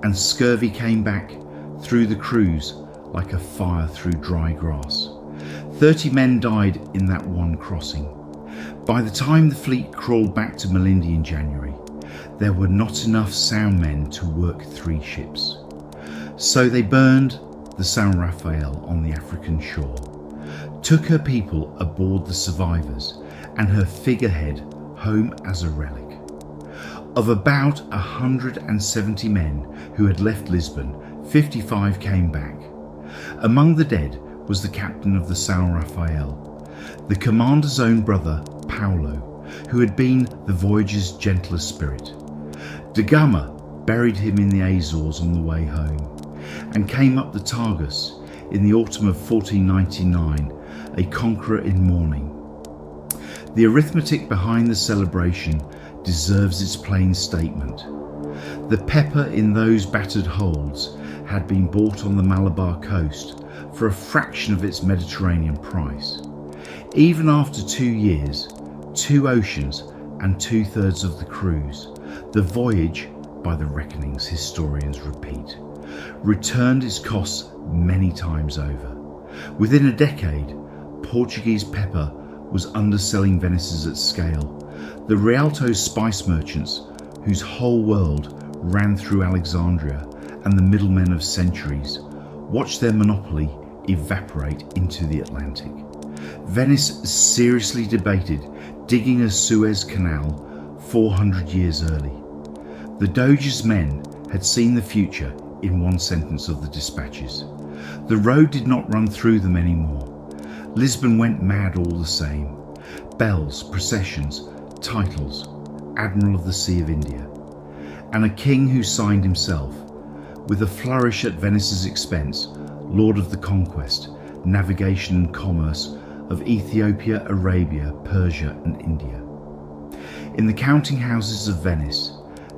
and scurvy came back through the crews like a fire through dry grass. 30 men died in that one crossing. By the time the fleet crawled back to Malindi in January, there were not enough sound men to work 3 ships. So they burned the San Rafael on the African shore, took her people aboard the survivors and her figurehead home as a relic. Of about 170 men who had left Lisbon, 55 came back. Among the dead was the captain of the San Rafael, the commander's own brother, Paulo, who had been the Voyage's gentlest spirit. Da Gama buried him in the Azores on the way home, and came up the Tagus in the autumn of 1499, a conqueror in mourning. The arithmetic behind the celebration deserves its plain statement. The pepper in those battered holds had been bought on the Malabar coast for a fraction of its Mediterranean price. Even after 2 years, 2 oceans and 2/3 of the cruise, the Voyage, by the reckonings historians repeat, returned its costs many times over. Within a decade, Portuguese pepper was underselling Venice's at scale. The Rialto's spice merchants, whose whole world ran through Alexandria and the middlemen of centuries, watched their monopoly evaporate into the Atlantic. Venice seriously debated digging a Suez Canal 400 years early. The Doge's men had seen the future in one sentence of the dispatches. The road did not run through them anymore. Lisbon went mad all the same. Bells, processions, titles, Admiral of the Sea of India, and a king who signed himself, with a flourish at Venice's expense, Lord of the Conquest, Navigation and Commerce of Ethiopia, Arabia, Persia and India. In the counting houses of Venice,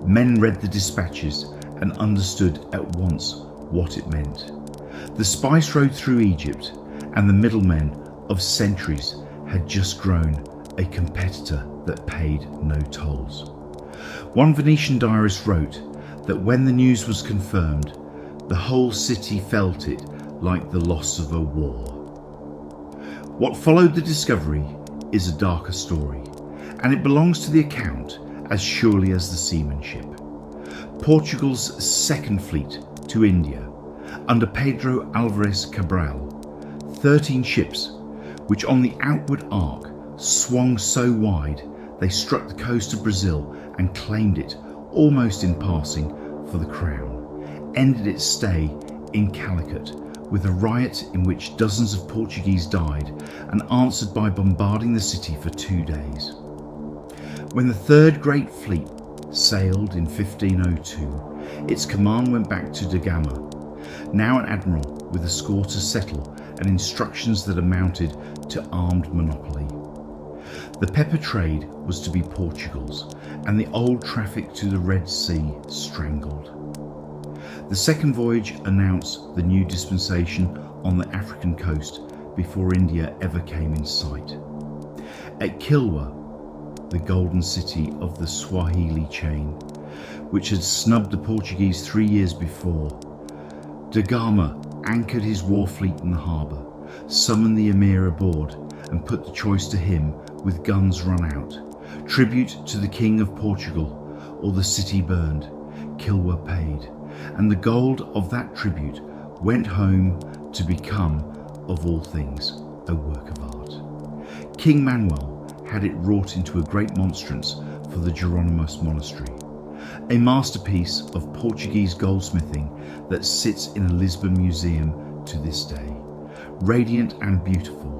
men read the dispatches and understood at once what it meant. The spice road through Egypt and the middlemen of centuries had just grown a competitor that paid no tolls. One Venetian diarist wrote that when the news was confirmed, the whole city felt it like the loss of a war. What followed the discovery is a darker story, and it belongs to the account as surely as the seamanship. Portugal's second fleet to India, under Pedro Alvarez Cabral, 13 ships, which on the outward arc swung so wide they struck the coast of Brazil and claimed it, almost in passing, for the crown, ended its stay in Calicut with a riot in which dozens of Portuguese died and answered by bombarding the city for 2 days. When the Third Great Fleet sailed in 1502, its command went back to Da Gama, now an admiral with a score to settle and instructions that amounted to armed monopoly. The pepper trade was to be Portugal's, and the old traffic to the Red Sea strangled. The second voyage announced the new dispensation on the African coast before India ever came in sight. At Kilwa, the golden city of the Swahili chain, which had snubbed the Portuguese 3 years before, Da Gama anchored his war fleet in the harbour, summoned the emir aboard and put the choice to him with guns run out. Tribute to the King of Portugal, or the city burned. Kilwa paid, and the gold of that tribute went home to become, of all things, a work of art. King Manuel had it wrought into a great monstrance for the Jeronimos Monastery, a masterpiece of Portuguese goldsmithing that sits in a Lisbon museum to this day, radiant and beautiful,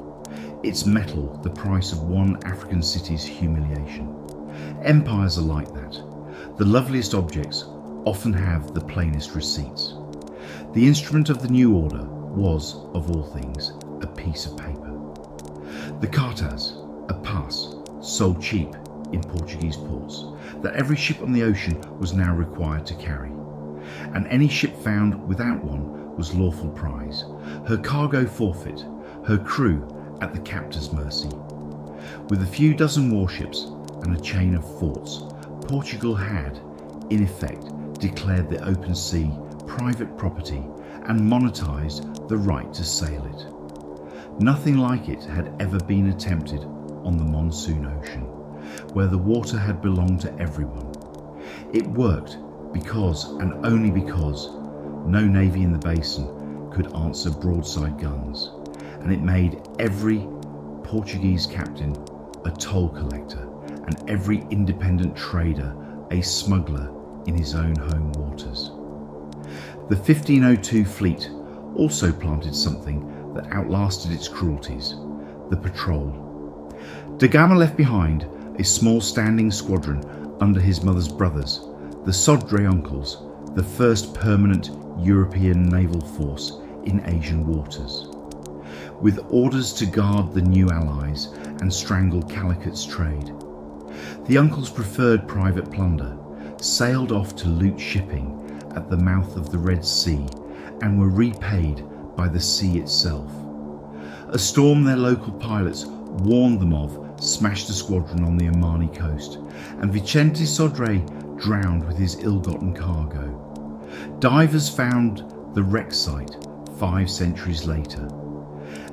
its metal the price of one African city's humiliation. Empires are like that. The loveliest objects often have the plainest receipts. The instrument of the new order was, of all things, a piece of paper. The cartas, a pass, sold cheap in Portuguese ports, that every ship on the ocean was now required to carry, and any ship found without one was lawful prize, her cargo forfeit, her crew at the captor's mercy. With a few dozen warships and a chain of forts, Portugal had, in effect, declared the open sea private property and monetised the right to sail it. Nothing like it had ever been attempted on the monsoon ocean, where the water had belonged to everyone. It worked because, and only because, no navy in the basin could answer broadside guns, and it made every Portuguese captain a toll collector and every independent trader a smuggler in his own home waters. The 1502 fleet also planted something that outlasted its cruelties: the patrol. Da Gama left behind a small standing squadron under his mother's brothers, the Sodre uncles, the first permanent European naval force in Asian waters. With orders to guard the new allies and strangle Calicut trade, the uncles preferred private plunder, sailed off to loot shipping at the mouth of the Red Sea, and were repaid by the sea itself. A storm their local pilots warned them of smashed the squadron on the Omani coast, and Vicente Sodre drowned with his ill-gotten cargo. Divers found the wreck site 5 centuries later,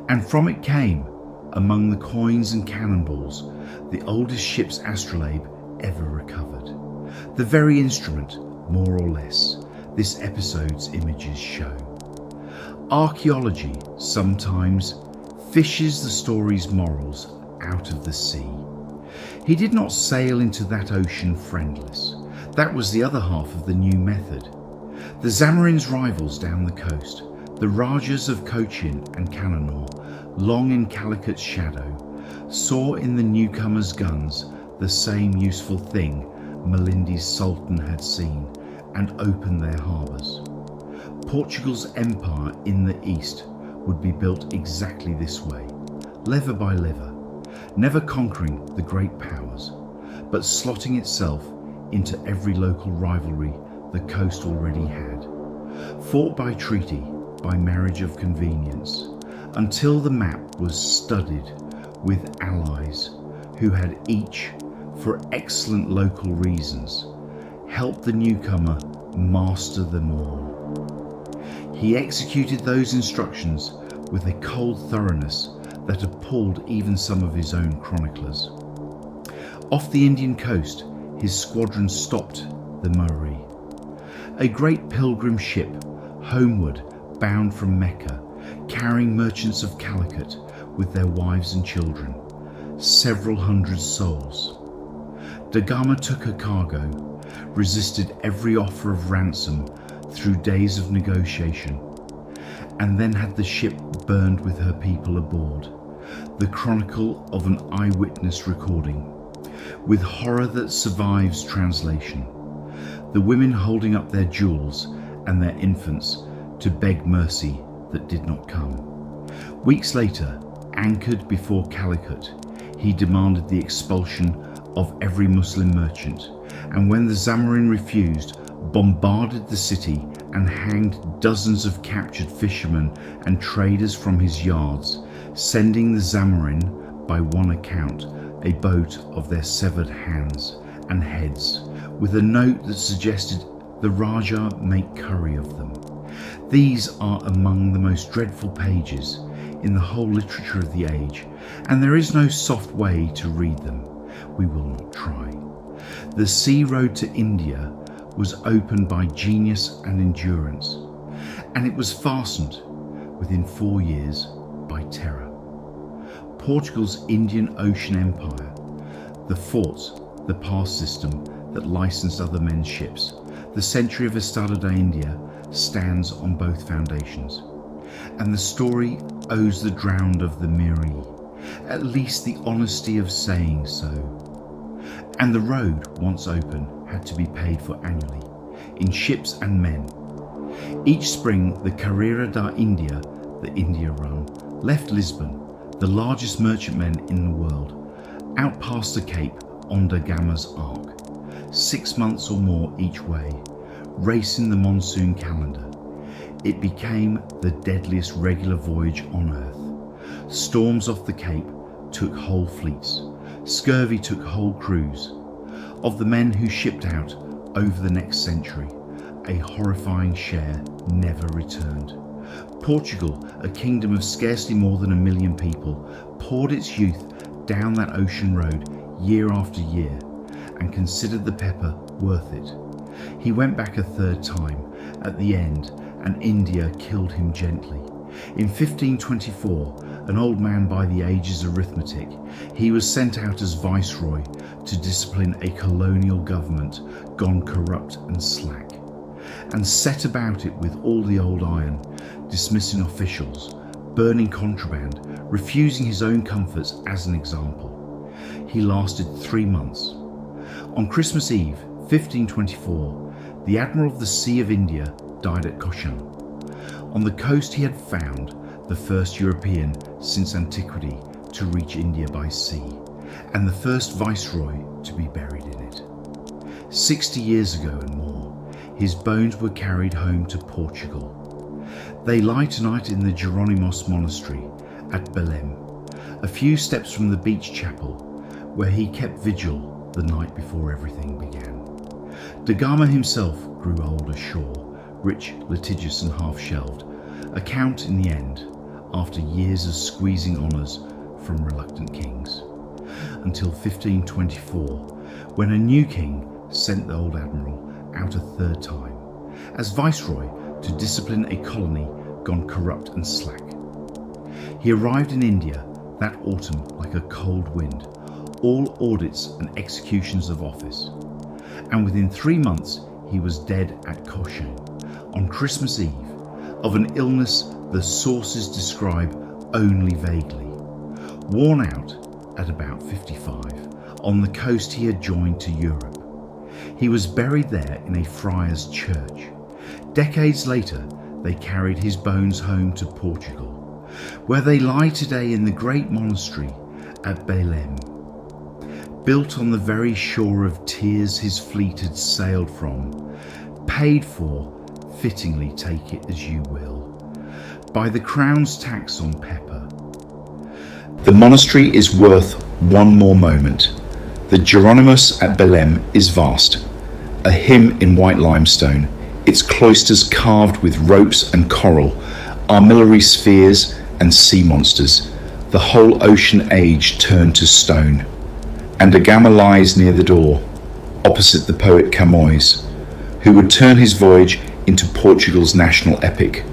and from it came, among the coins and cannonballs, the oldest ship's astrolabe ever recovered. The very instrument, more or less, this episode's images show. Archaeology sometimes fishes the story's morals out of the sea. He did not sail into that ocean friendless. That was the other half of the new method. The Zamorin's rivals down the coast, the Rajas of Cochin and Cananor, long in Calicut's shadow, saw in the newcomers' guns the same useful thing Melindi's Sultan had seen, and opened their harbours. Portugal's empire in the east would be built exactly this way, lever by lever, never conquering the great powers, but slotting itself into every local rivalry the coast already had, fought by treaty, by marriage of convenience, until the map was studded with allies who had each, for excellent local reasons, helped the newcomer master them all. He executed those instructions with a cold thoroughness that appalled even some of his own chroniclers. Off the Indian coast, his squadron stopped the Murray, a great pilgrim ship homeward bound from Mecca, carrying merchants of Calicut with their wives and children, several hundred souls. Da Gama took her cargo, resisted every offer of ransom through days of negotiation, and then had the ship burned with her people aboard, the chronicle of an eyewitness recording, with horror that survives translation, the women holding up their jewels and their infants to beg mercy that did not come. Weeks later, anchored before Calicut, he demanded the expulsion of every Muslim merchant, and when the Zamorin refused, bombarded the city and hanged dozens of captured fishermen and traders from his yards, sending the Zamorin, by one account, a boat of their severed hands and heads, with a note that suggested the Raja make curry of them. These are among the most dreadful pages in the whole literature of the age, and there is no soft way to read them. We will not try. The sea road to India was opened by genius and endurance, and it was fastened within 4 years by terror. Portugal's Indian Ocean Empire, the forts, the pass system that licensed other men's ships, the century of Estado da India stands on both foundations, and the story owes the drowned of the Miri at least the honesty of saying so. And the road, once open, had to be paid for annually, in ships and men. Each spring, the Carreira da India, the India Run, left Lisbon, the largest merchantmen in the world, out past the Cape on Da Gama's ark, 6 months or more each way, racing the monsoon calendar. It became the deadliest regular voyage on earth. Storms off the Cape took whole fleets. Scurvy took whole crews. Of the men who shipped out over the next century, a horrifying share never returned. Portugal, a kingdom of scarcely more than 1 million people, poured its youth down that ocean road year after year and considered the pepper worth it. He went back a third time at the end, and India killed him gently. In 1524, an old man by the age's arithmetic, he was sent out as viceroy to discipline a colonial government gone corrupt and slack, and set about it with all the old iron, dismissing officials, burning contraband, refusing his own comforts as an example. He lasted 3 months. On Christmas Eve, 1524, the admiral of the Sea of India died at Cochin. On the coast he had found the first European since antiquity to reach India by sea, and the first viceroy to be buried in it. 60 years ago and more, his bones were carried home to Portugal. They lie tonight in the Jeronimos Monastery at Belém, a few steps from the beach chapel where he kept vigil the night before everything began. Da Gama himself grew old ashore, rich, litigious and half-shelved, a count in the end, after years of squeezing honours from reluctant kings, until 1524, when a new king sent the old admiral out a third time, as viceroy to discipline a colony gone corrupt and slack. He arrived in India that autumn like a cold wind, all audits and executions of office, and within 3 months he was dead at Cochin, on Christmas Eve, of an illness the sources describe only vaguely. Worn out at about 55, on the coast he had joined to Europe. He was buried there in a friar's church. Decades later, they carried his bones home to Portugal, where they lie today in the great monastery at Belém. Built on the very shore of tears his fleet had sailed from, paid for, fittingly take it as you will, by the crown's tax on pepper. The monastery is worth one more moment. The Jeronimos at Belém is vast, a hymn in white limestone, its cloisters carved with ropes and coral, armillary spheres and sea monsters, the whole ocean age turned to stone. And Da Gama lies near the door, opposite the poet Camões, who would turn his voyage into Portugal's national epic.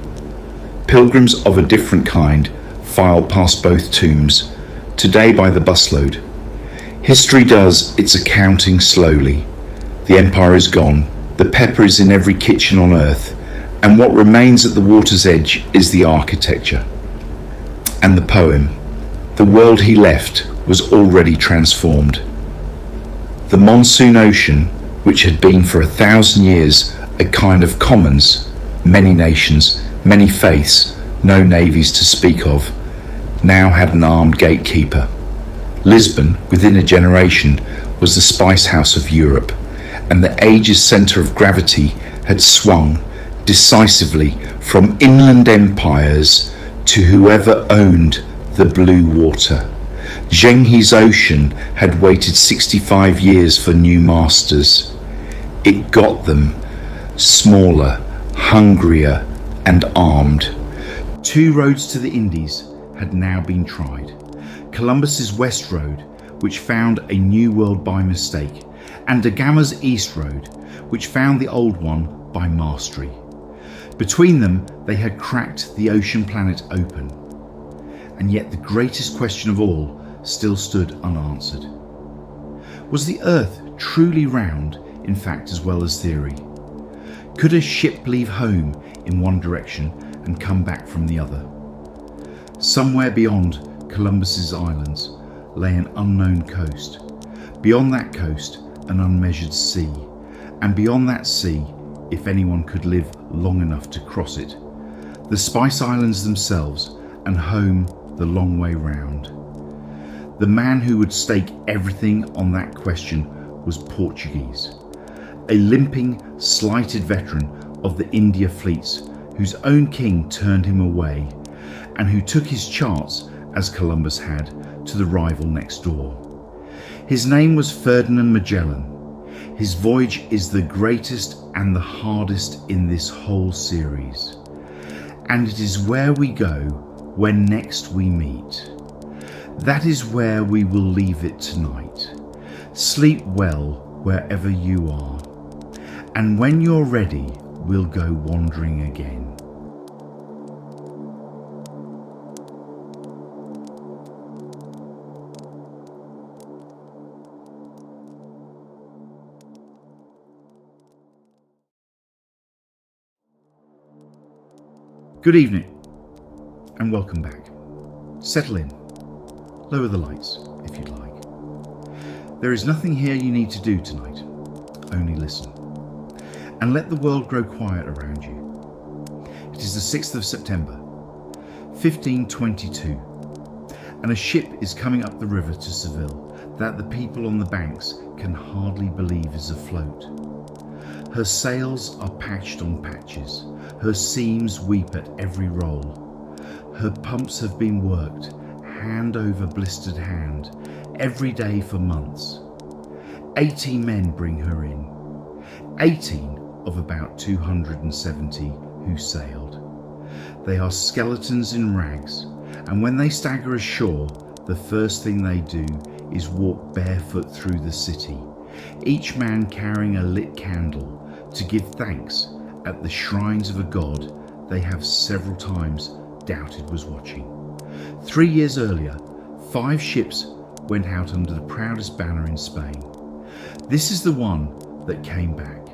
Pilgrims of a different kind file past both tombs, today by the busload. History does its accounting slowly. The empire is gone, the pepper is in every kitchen on earth, and what remains at the water's edge is the architecture. And the poem, the world he left was already transformed. The monsoon ocean, which had been for 1,000 years a kind of commons, many nations, many faiths, no navies to speak of, now had an armed gatekeeper. Lisbon, within a generation, was the spice house of Europe, and the age's centre of gravity had swung decisively from inland empires to whoever owned the blue water. Zheng He's ocean had waited 65 years for new masters. It got them, smaller, hungrier and armed. 2 roads to the Indies had now been tried. Columbus's West Road, which found a new world by mistake, and Da Gama's East Road, which found the old one by mastery. Between them, they had cracked the ocean planet open. And yet the greatest question of all still stood unanswered. Was the Earth truly round, in fact as well as theory? Could a ship leave home in one direction and come back from the other? Somewhere beyond Columbus's islands lay an unknown coast. Beyond that coast, an unmeasured sea. And beyond that sea, if anyone could live long enough to cross it, the Spice Islands themselves, and home the long way round. The man who would stake everything on that question was Portuguese, a limping, slighted veteran of the India fleets whose own king turned him away, and who took his charts, as Columbus had, to the rival next door. His name was Ferdinand Magellan. His voyage is the greatest and the hardest in this whole series. And it is where we go when next we meet. That is where we will leave it tonight. Sleep well wherever you are. And when you're ready, we'll go wandering again. Good evening, and welcome back. Settle in, lower the lights if you'd like. There is nothing here you need to do tonight, only listen, and let the world grow quiet around you. It is the 6th of September, 1522, and a ship is coming up the river to Seville that the people on the banks can hardly believe is afloat. Her sails are patched on patches. Her seams weep at every roll. Her pumps have been worked, hand over blistered hand, every day for months. 80 men bring her in. 18 of about 270 who sailed. They are skeletons in rags, and when they stagger ashore, the first thing they do is walk barefoot through the city, each man carrying a lit candle to give thanks at the shrines of a god they have several times doubted was watching. 3 years earlier, 5 ships went out under the proudest banner in Spain. This is the one that came back.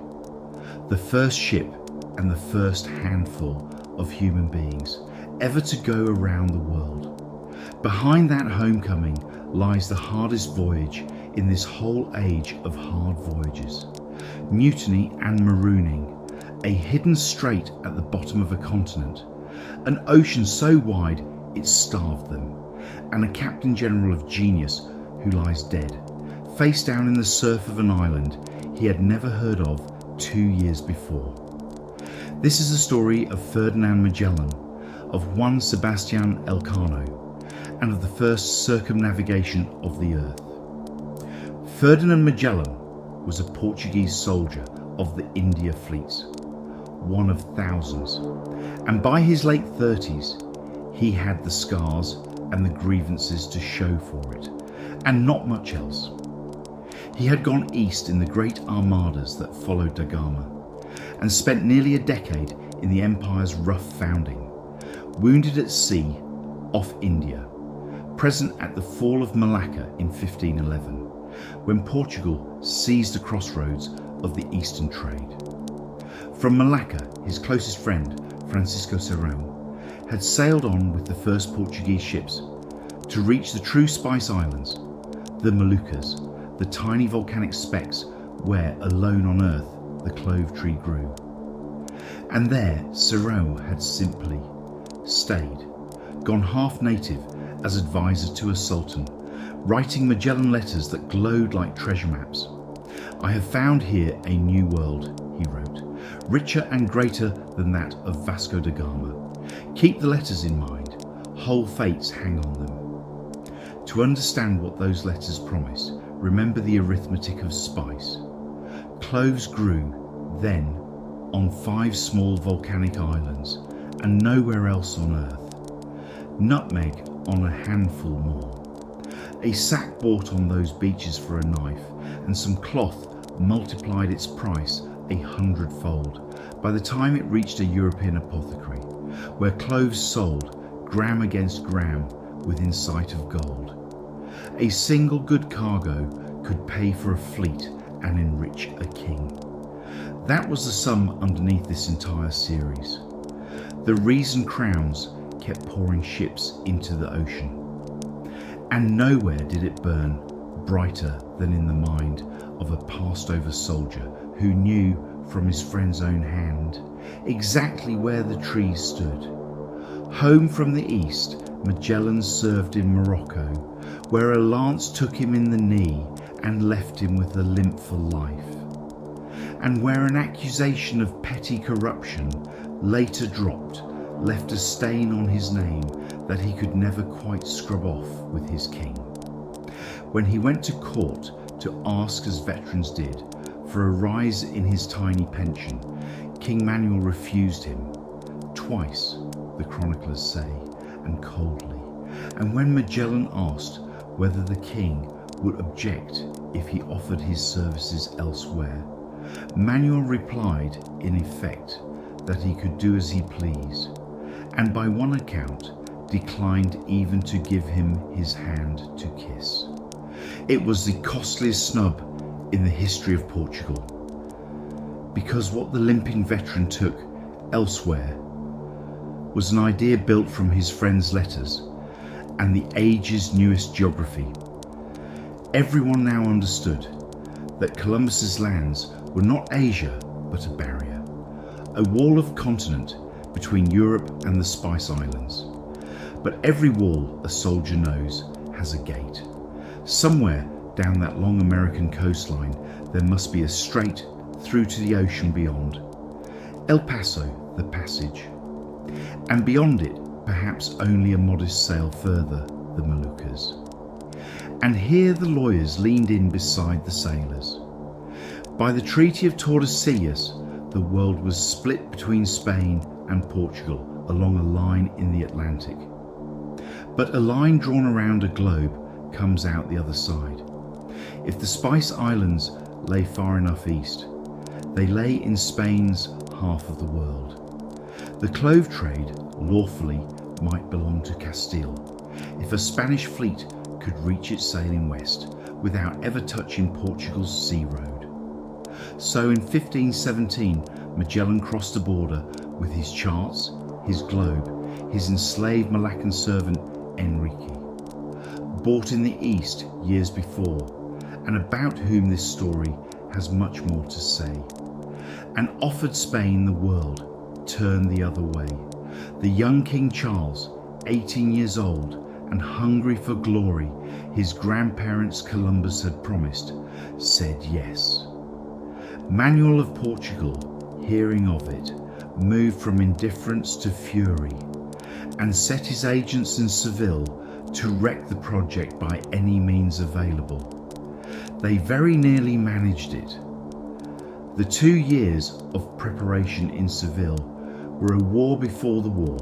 The first ship and the first handful of human beings ever to go around the world. Behind that homecoming lies the hardest voyage in this whole age of hard voyages. Mutiny and marooning, a hidden strait at the bottom of a continent, an ocean so wide it starved them, and a captain general of genius who lies dead, face down in the surf of an island he had never heard of 2 years before. This is the story of Ferdinand Magellan, of Juan Sebastian Elcano, and of the first circumnavigation of the earth. Ferdinand Magellan was a Portuguese soldier of the India fleets, one of thousands, and by his late 30s he had the scars and the grievances to show for it, and not much else. He had gone east in the great armadas that followed da Gama, and spent nearly a decade in the empire's rough founding, wounded at sea off India, present at the fall of Malacca in 1511, when Portugal seized the crossroads of the eastern trade. From Malacca, his closest friend, Francisco Serrano, had sailed on with the first Portuguese ships to reach the true Spice Islands, the Moluccas, the tiny volcanic specks where, alone on earth, the clove tree grew. And there Serrano had simply stayed, gone half native as advisor to a sultan, writing Magellan letters that glowed like treasure maps. "I have found here a new world," he wrote, "richer and greater than that of Vasco da Gama. Keep the letters in mind, whole fates hang on them." To understand what those letters promise, remember the arithmetic of spice. Cloves grew, then, on 5 small volcanic islands, and nowhere else on earth. Nutmeg on a handful more. A sack bought on those beaches for a knife, and some cloth multiplied its price 100-fold by the time it reached a European apothecary, where cloves sold gram against gram within sight of gold. A single good cargo could pay for a fleet and enrich a king. That was the sum underneath this entire series. The reason crowns kept pouring ships into the ocean. And nowhere did it burn brighter than in the mind of a passed-over soldier who knew from his friend's own hand exactly where the trees stood. Home from the east, Magellan served in Morocco, where a lance took him in the knee and left him with a limp for life, and where an accusation of petty corruption later dropped left a stain on his name that he could never quite scrub off with his king. When he went to court to ask, as veterans did, for a rise in his tiny pension, King Manuel refused him, twice, the chroniclers say, and coldly. And when Magellan asked whether the king would object if he offered his services elsewhere, Manuel replied, in effect, that he could do as he pleased, and by one account declined even to give him his hand to kiss. It was the costliest snub in the history of Portugal, because what the limping veteran took elsewhere was an idea built from his friend's letters and the age's newest geography. Everyone now understood that Columbus's lands were not Asia but a barrier, a wall of continent between Europe and the Spice Islands. But every wall, a soldier knows, has a gate. Somewhere down that long American coastline there must be a strait through to the ocean beyond. El Paso, the passage. And beyond it, perhaps only a modest sail further, the Moluccas. And here the lawyers leaned in beside the sailors. By the Treaty of Tordesillas, the world was split between Spain and Portugal along a line in the Atlantic. But a line drawn around a globe comes out the other side. If the Spice Islands lay far enough east, they lay in Spain's half of the world. The clove trade, lawfully, might belong to Castile, if a Spanish fleet could reach its sailing west without ever touching Portugal's sea road. So in 1517, Magellan crossed the border with his charts, his globe, his enslaved Malaccan servant Enrique, bought in the east years before, and about whom this story has much more to say, and offered Spain the world, turned the other way. The young King Charles, 18 years old and hungry for glory his grandparents Columbus had promised, said yes. Manuel of Portugal, hearing of it, moved from indifference to fury, and set his agents in Seville to wreck the project by any means available. They very nearly managed it. The 2 years of preparation in Seville were a war before the war.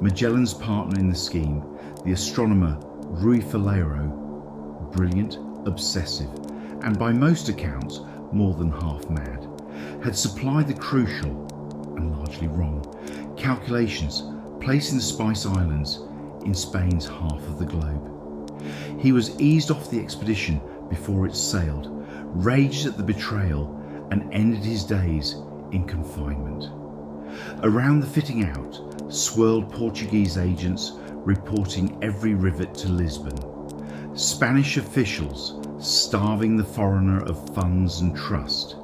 Magellan's partner in the scheme, the astronomer Rui Falero, brilliant, obsessive, and by most accounts more than half mad, had supplied the crucial, and largely wrong, calculations placing the Spice Islands in Spain's half of the globe. He was eased off the expedition before it sailed, raged at the betrayal, and ended his days in confinement. Around the fitting out swirled Portuguese agents reporting every rivet to Lisbon, Spanish officials starving the foreigner of funds and trust,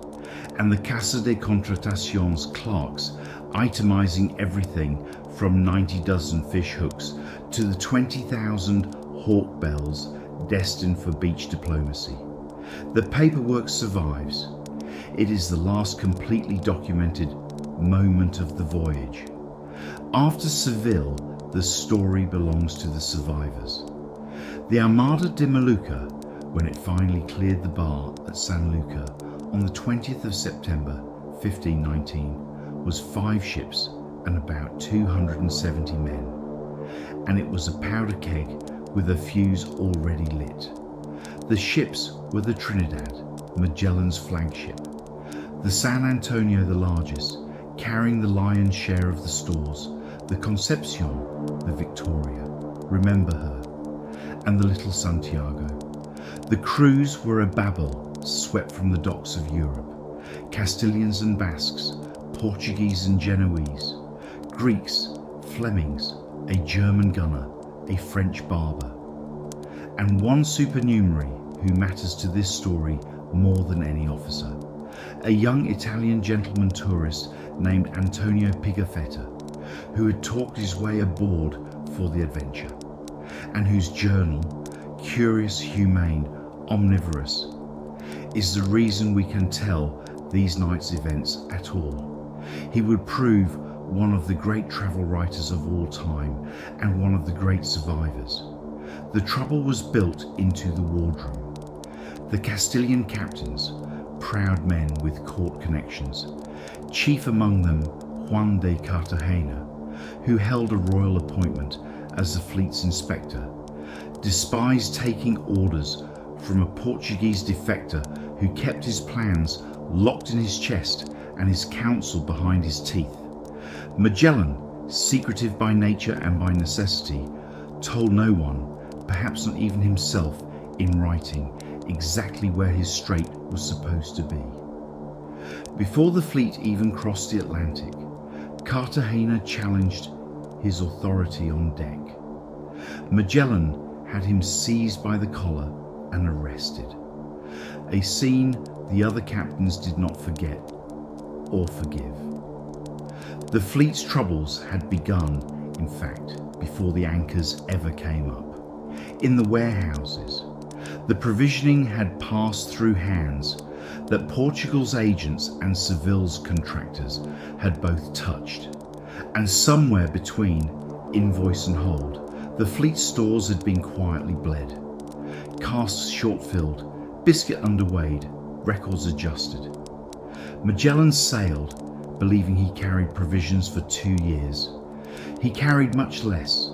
and the Casa de Contratacion's clerks itemizing everything from 90 dozen fish hooks to the 20,000 hawk bells destined for beach diplomacy. The paperwork survives. It is the last completely documented moment of the voyage. After Seville, the story belongs to the survivors. The Armada de Molucca, when it finally cleared the bar at San Lucar on the 20th of September 1519, was 5 ships and about 270 men, and it was a powder keg with a fuse already lit. The ships were the Trinidad, Magellan's flagship, the San Antonio the largest, carrying the lion's share of the stores, the Concepcion, the Victoria, remember her, and the little Santiago. The crews were a babel swept from the docks of Europe, Castilians and Basques, Portuguese and Genoese, Greeks, Flemings, a German gunner, a French barber, and one supernumerary who matters to this story more than any officer, a young Italian gentleman tourist named Antonio Pigafetta, who had talked his way aboard for the adventure, and whose journal, curious, humane, omnivorous, is the reason we can tell these night's events at all. He would prove one of the great travel writers of all time and one of the great survivors. The trouble was built into the wardroom. The Castilian captains, proud men with court connections, chief among them Juan de Cartagena, who held a royal appointment as the fleet's inspector, despised taking orders from a Portuguese defector who kept his plans locked in his chest and his counsel behind his teeth. Magellan, secretive by nature and by necessity, told no one, perhaps not even himself, in writing, exactly where his strait was supposed to be. Before the fleet even crossed the Atlantic, Cartagena challenged his authority on deck. Magellan had him seized by the collar and arrested, a scene the other captains did not forget or forgive. The fleet's troubles had begun, in fact, before the anchors ever came up. In the warehouses, the provisioning had passed through hands that Portugal's agents and Seville's contractors had both touched, and somewhere between invoice and hold, the fleet's stores had been quietly bled. Casks short-filled, biscuit underweighed, records adjusted. Magellan sailed, believing he carried provisions for 2 years. He carried much less,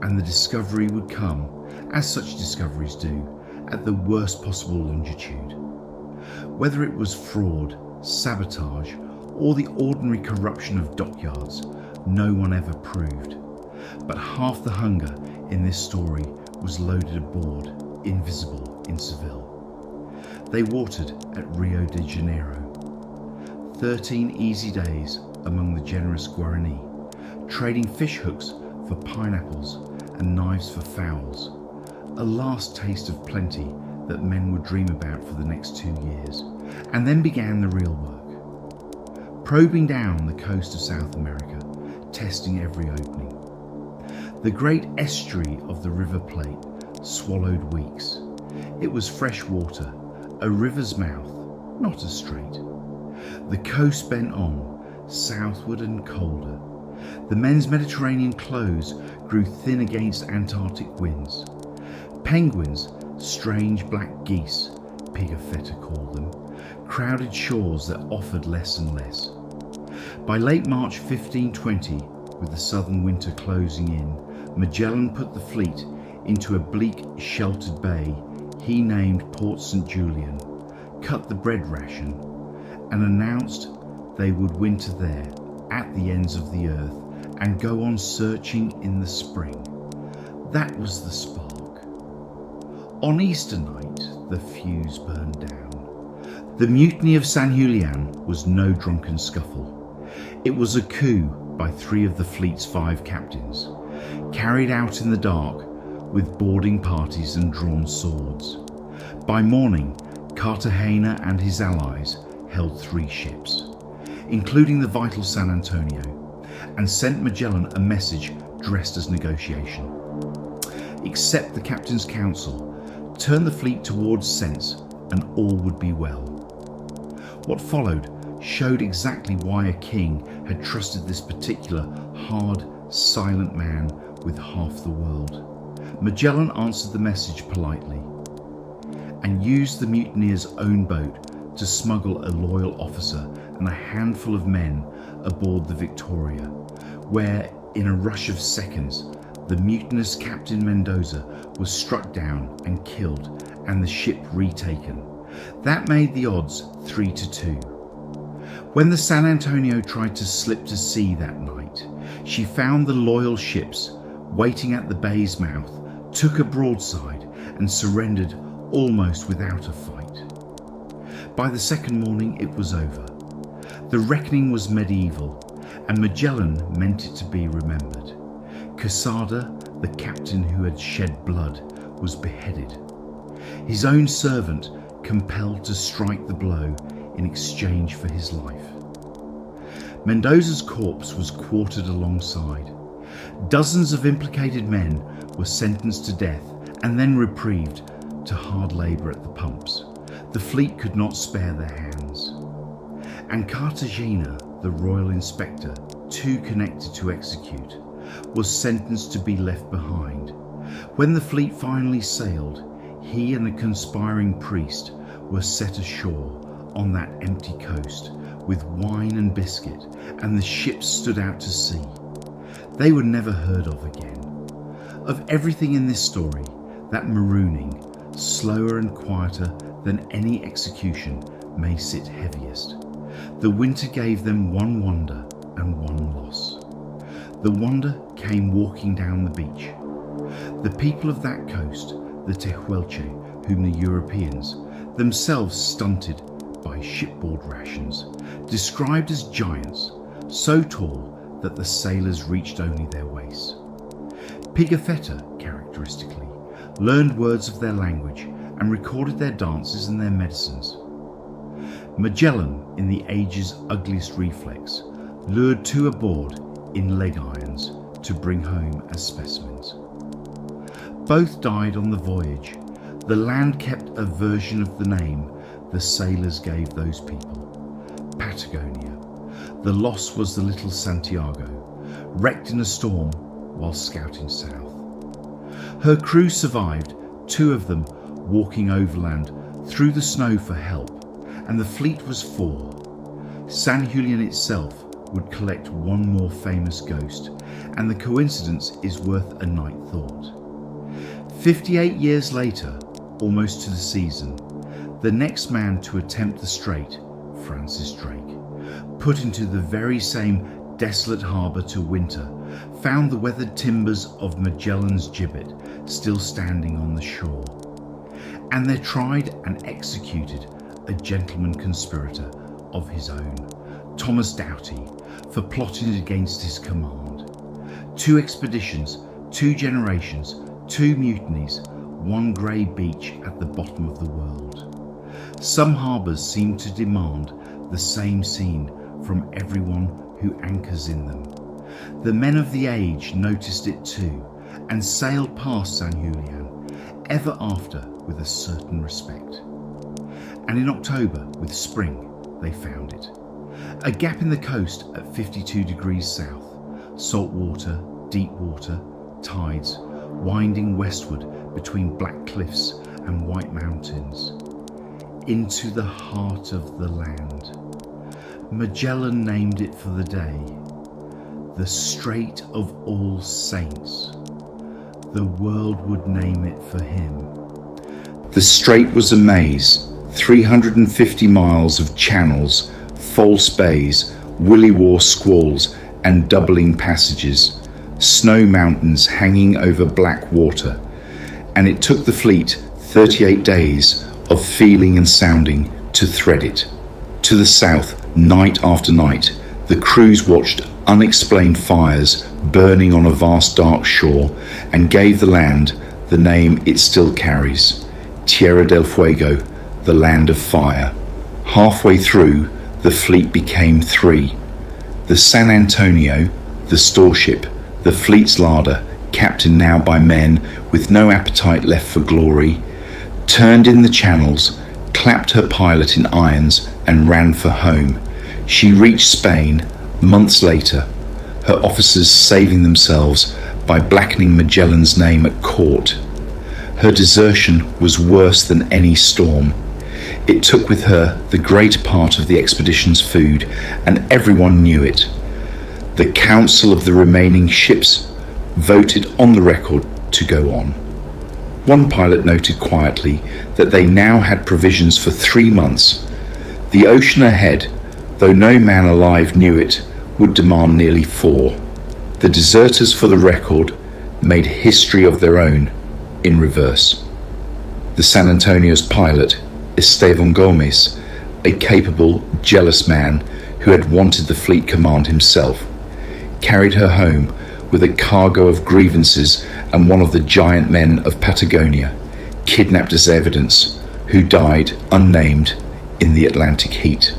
and the discovery would come, as such discoveries do, at the worst possible longitude. Whether it was fraud, sabotage, or the ordinary corruption of dockyards, no one ever proved. But half the hunger in this story was loaded aboard, invisible in Seville. They watered at Rio de Janeiro. 13 easy days among the generous Guarani, trading fish hooks for pineapples and knives for fowls. A last taste of plenty that men would dream about for the next 2 years. And then began the real work. Probing down the coast of South America, testing every opening. The great estuary of the River Plate swallowed weeks. It was fresh water, a river's mouth, not as straight. The coast bent on, southward and colder. The men's Mediterranean clothes grew thin against Antarctic winds. Penguins, strange black geese, Pigafetta called them, crowded shores that offered less and less. By late March 1520, with the southern winter closing in, Magellan put the fleet into a bleak, sheltered bay he named Port St. Julian, cut the bread ration, and announced they would winter there, at the ends of the earth, and go on searching in the spring. That was the spark. On Easter night, the fuse burned down. The mutiny of San Julian was no drunken scuffle. It was a coup by 3 of the fleet's 5 captains, carried out in the dark with boarding parties and drawn swords. By morning, Cartagena and his allies held 3 ships, including the vital San Antonio, and sent Magellan a message dressed as negotiation. Accept the captain's counsel, turn the fleet towards sense, and all would be well. What followed showed exactly why a king had trusted this particular hard, silent man with half the world. Magellan answered the message politely and used the mutineers' own boat to smuggle a loyal officer and a handful of men aboard the Victoria, where, in a rush of seconds, the mutinous Captain Mendoza was struck down and killed, and the ship retaken. That made the odds 3-2. When the San Antonio tried to slip to sea that night, she found the loyal ships waiting at the bay's mouth, took a broadside, and surrendered almost without a fight. By the second morning it was over. The reckoning was medieval, and Magellan meant it to be remembered. Quesada, the captain who had shed blood, was beheaded. His own servant compelled to strike the blow in exchange for his life. Mendoza's corpse was quartered alongside. Dozens of implicated men were sentenced to death and then reprieved to hard labour at the pumps. The fleet could not spare their hands. And Cartagena, the royal inspector, too connected to execute, was sentenced to be left behind. When the fleet finally sailed, he and the conspiring priest were set ashore on that empty coast with wine and biscuit, and the ships stood out to sea. They were never heard of again. Of everything in this story, that marooning, slower and quieter than any execution, may sit heaviest. The winter gave them one wonder and one loss. The wonder came walking down the beach. The people of that coast, the Tehuelche, whom the Europeans, themselves stunted by shipboard rations, described as giants, so tall that the sailors reached only their waists. Pigafetta, characteristically, learned words of their language and recorded their dances and their medicines. Magellan, in the age's ugliest reflex, lured two aboard in leg irons to bring home as specimens. Both died on the voyage. The land kept a version of the name the sailors gave those people, Patagonia. The loss was the little Santiago, wrecked in a storm while scouting south. Her crew survived, two of them walking overland through the snow for help, and the fleet was four. San Julian itself would collect one more famous ghost, and the coincidence is worth a night thought. 58 years later, almost to the season, the next man to attempt the strait, Francis Drake, put into the very same desolate harbour to winter, found the weathered timbers of Magellan's gibbet still standing on the shore. And there tried and executed a gentleman conspirator of his own, Thomas Doughty, for plotting against his command. 2 expeditions, 2 generations, 2 mutinies, 1 grey beach at the bottom of the world. Some harbours seem to demand the same scene from everyone who anchors in them. The men of the age noticed it too, and sailed past San Julian, ever after with a certain respect. And in October, with spring, they found it. A gap in the coast at 52 degrees south, salt water, deep water, tides, winding westward between black cliffs and white mountains, into the heart of the land. Magellan named it for the day, the Strait of All Saints. The world would name it for him. The strait was a maze, 350 miles of channels, false bays, willy-war squalls and doubling passages, snow mountains hanging over black water, and it took the fleet 38 days of feeling and sounding to thread it. To the south, night after night, the crews watched unexplained fires burning on a vast dark shore and gave the land the name it still carries, Tierra del Fuego, the land of fire. Halfway through, the fleet became 3. The San Antonio, the storeship, the fleet's larder, captained now by men with no appetite left for glory, turned in the channels, clapped her pilot in irons and ran for home. She reached Spain months later, her officers saving themselves by blackening Magellan's name at court. Her desertion was worse than any storm. It took with her the greater part of the expedition's food, and everyone knew it. The council of the remaining ships voted on the record to go on. One pilot noted quietly that they now had provisions for 3 months. The ocean ahead, though no man alive knew it, would demand nearly 4. The deserters for the record made history of their own in reverse. The San Antonio's pilot, Esteban Gomez, a capable, jealous man who had wanted the fleet command himself, carried her home with a cargo of grievances and one of the giant men of Patagonia, kidnapped as evidence, who died unnamed in the Atlantic heat.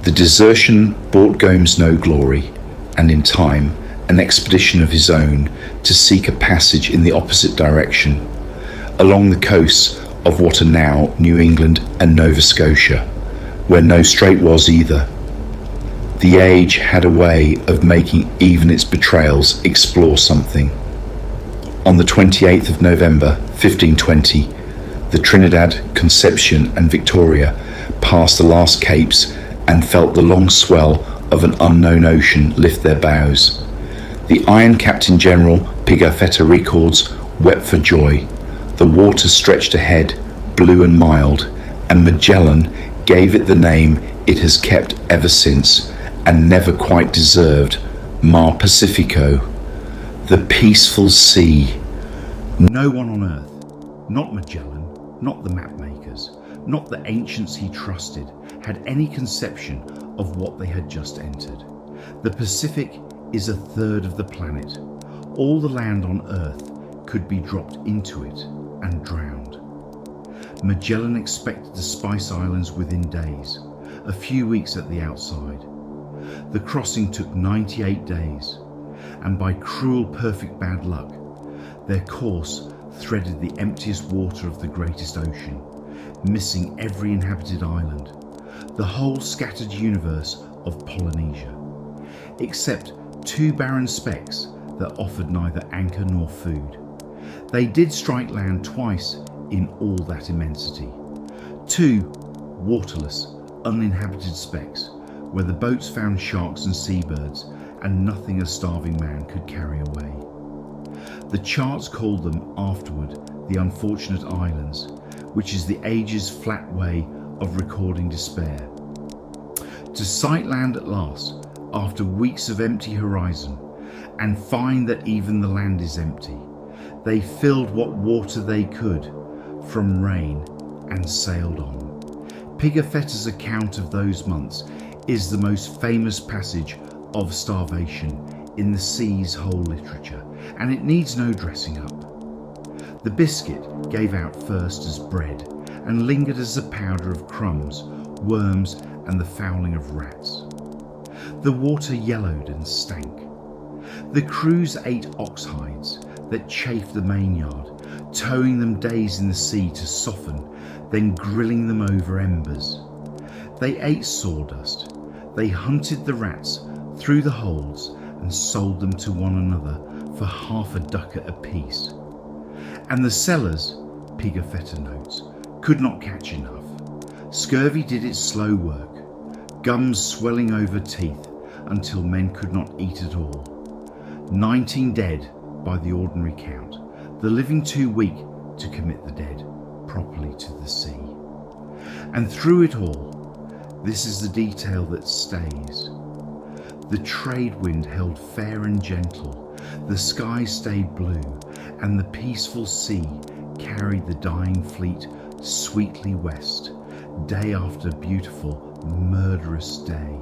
The desertion brought Gomes no glory, and in time an expedition of his own to seek a passage in the opposite direction, along the coasts of what are now New England and Nova Scotia, where no strait was either. The age had a way of making even its betrayals explore something. On the 28th of November 1520, the Trinidad, Conception and Victoria passed the last capes and felt the long swell of an unknown ocean lift their bows. The Iron Captain General Pigafetta records wept for joy. The water stretched ahead, blue and mild, and Magellan gave it the name it has kept ever since and never quite deserved, Mar Pacifico, the peaceful sea. No one on earth, not Magellan, not the map makers, not the ancients he trusted, had any conception of what they had just entered. The Pacific is a third of the planet. All the land on Earth could be dropped into it and drowned. Magellan expected the Spice Islands within days, a few weeks at the outside. The crossing took 98 days, and by cruel perfect bad luck, their course threaded the emptiest water of the greatest ocean, missing every inhabited island, the whole scattered universe of Polynesia, except 2 barren specks that offered neither anchor nor food. They did strike land twice in all that immensity. 2 waterless, uninhabited specks, where the boats found sharks and seabirds and nothing a starving man could carry away. The charts called them afterward the Unfortunate Islands, which is the age's flat way of recording despair. To sight land at last, after weeks of empty horizon, and find that even the land is empty, they filled what water they could from rain and sailed on. Pigafetta's account of those months is the most famous passage of starvation in the sea's whole literature, and it needs no dressing up. The biscuit gave out first as bread and lingered as a powder of crumbs, worms and the fouling of rats. The water yellowed and stank. The crews ate ox hides that chafed the mainyard, towing them days in the sea to soften, then grilling them over embers. They ate sawdust. They hunted the rats through the holes and sold them to one another for half a ducat apiece. And the sellers, Pigafetta notes, could not catch enough. Scurvy did its slow work, gums swelling over teeth until men could not eat at all. 19 dead by the ordinary count, the living too weak to commit the dead properly to the sea. And through it all, this is the detail that stays. The trade wind held fair and gentle, the sky stayed blue, and the peaceful sea carried the dying fleet sweetly west, day after beautiful, murderous day.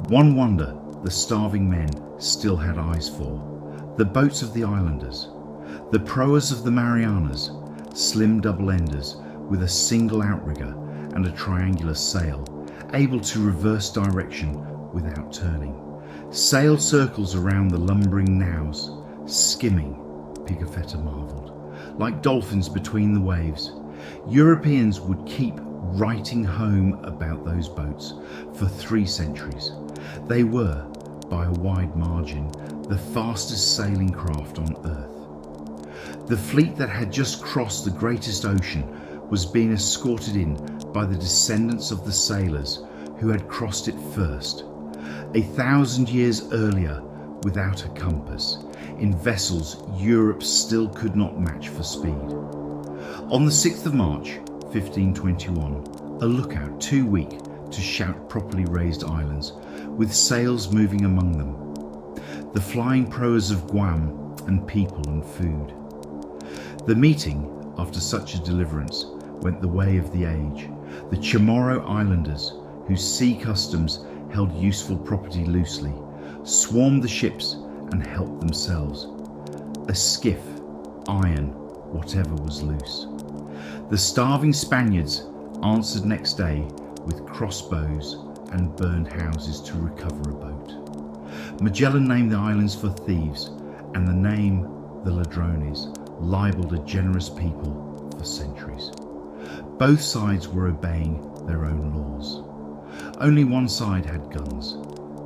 One wonder the starving men still had eyes for: the boats of the islanders, the proas of the Marianas, slim double-enders with a single outrigger and a triangular sail, able to reverse direction without turning, sailed circles around the lumbering naus, skimming, Pigafetta marvelled, like dolphins between the waves. Europeans would keep writing home about those boats for 3 centuries. They were, by a wide margin, the fastest sailing craft on Earth. The fleet that had just crossed the greatest ocean was being escorted in by the descendants of the sailors who had crossed it first, 1,000 years earlier, without a compass, in vessels Europe still could not match for speed. On the 6th of March, 1521, a lookout too weak to shout properly raised islands, with sails moving among them, the flying proas of Guam and people and food. The meeting, after such a deliverance, went the way of the age. The Chamorro Islanders, whose sea customs held useful property loosely, swarmed the ships and helped themselves. A skiff, iron, whatever was loose. The starving Spaniards answered next day with crossbows and burned houses to recover a boat. Magellan named the islands for thieves, and the name, the Ladrones, libelled a generous people for centuries. Both sides were obeying their own laws. Only one side had guns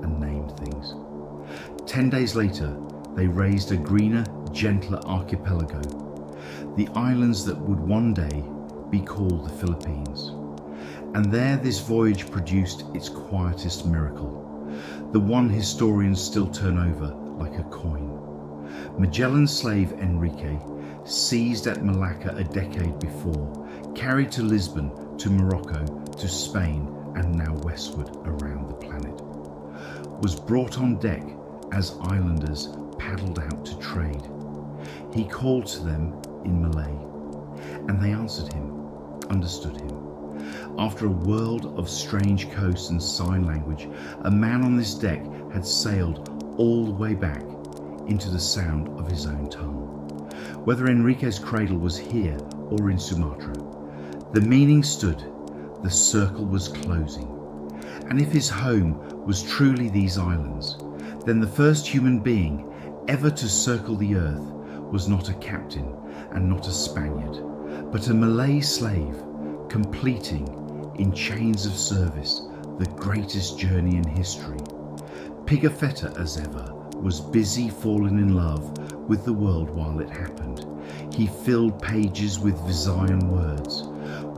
and named things. 10 days later, they raised a greener, gentler archipelago, the islands that would one day be called the Philippines. And there this voyage produced its quietest miracle, the one historians still turn over like a coin. Magellan's slave Enrique, seized at Malacca a decade before, carried to Lisbon, to Morocco, to Spain, and now westward around the planet, was brought on deck as islanders paddled out to trade. He called to them in Malay, and they answered him, understood him. After a world of strange coasts and sign language, a man on this deck had sailed all the way back into the sound of his own tongue. Whether Enrique's cradle was here or in Sumatra, the meaning stood, the circle was closing. And if his home was truly these islands, then the first human being ever to circle the earth was not a captain and not a Spaniard, but a Malay slave, completing in chains of service the greatest journey in history. Pigafetta, as ever, was busy falling in love with the world while it happened. He filled pages with Visayan words,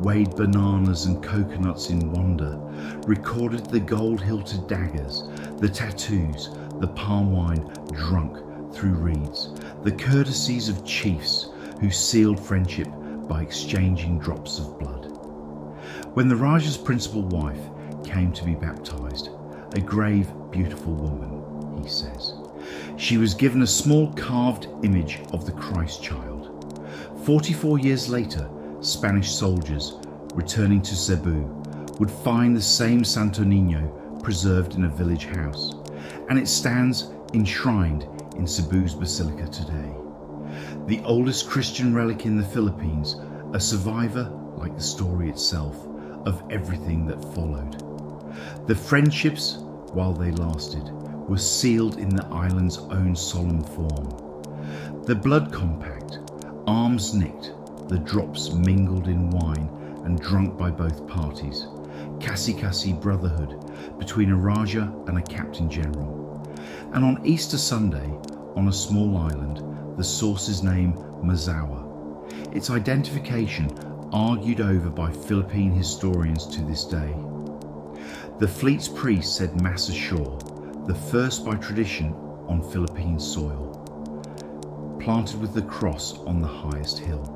weighed bananas and coconuts in wonder, recorded the gold-hilted daggers, the tattoos, the palm wine drunk through reeds, the courtesies of chiefs who sealed friendship by exchanging drops of blood. When the Raja's principal wife came to be baptized, a grave, beautiful woman, he says, she was given a small carved image of the Christ child. 44 years later, Spanish soldiers returning to Cebu would find the same Santo Niño preserved in a village house, and it stands enshrined in Cebu's basilica today. The oldest Christian relic in the Philippines, a survivor, like the story itself, of everything that followed. The friendships, while they lasted, were sealed in the island's own solemn form. The blood compact, arms nicked, the drops mingled in wine and drunk by both parties. Kasi brotherhood between a Raja and a Captain General. And on Easter Sunday, on a small island, the source's name Mazawa. Its identification argued over by Philippine historians to this day. The fleet's priest said Mass ashore, the first by tradition on Philippine soil, planted with the cross on the highest hill.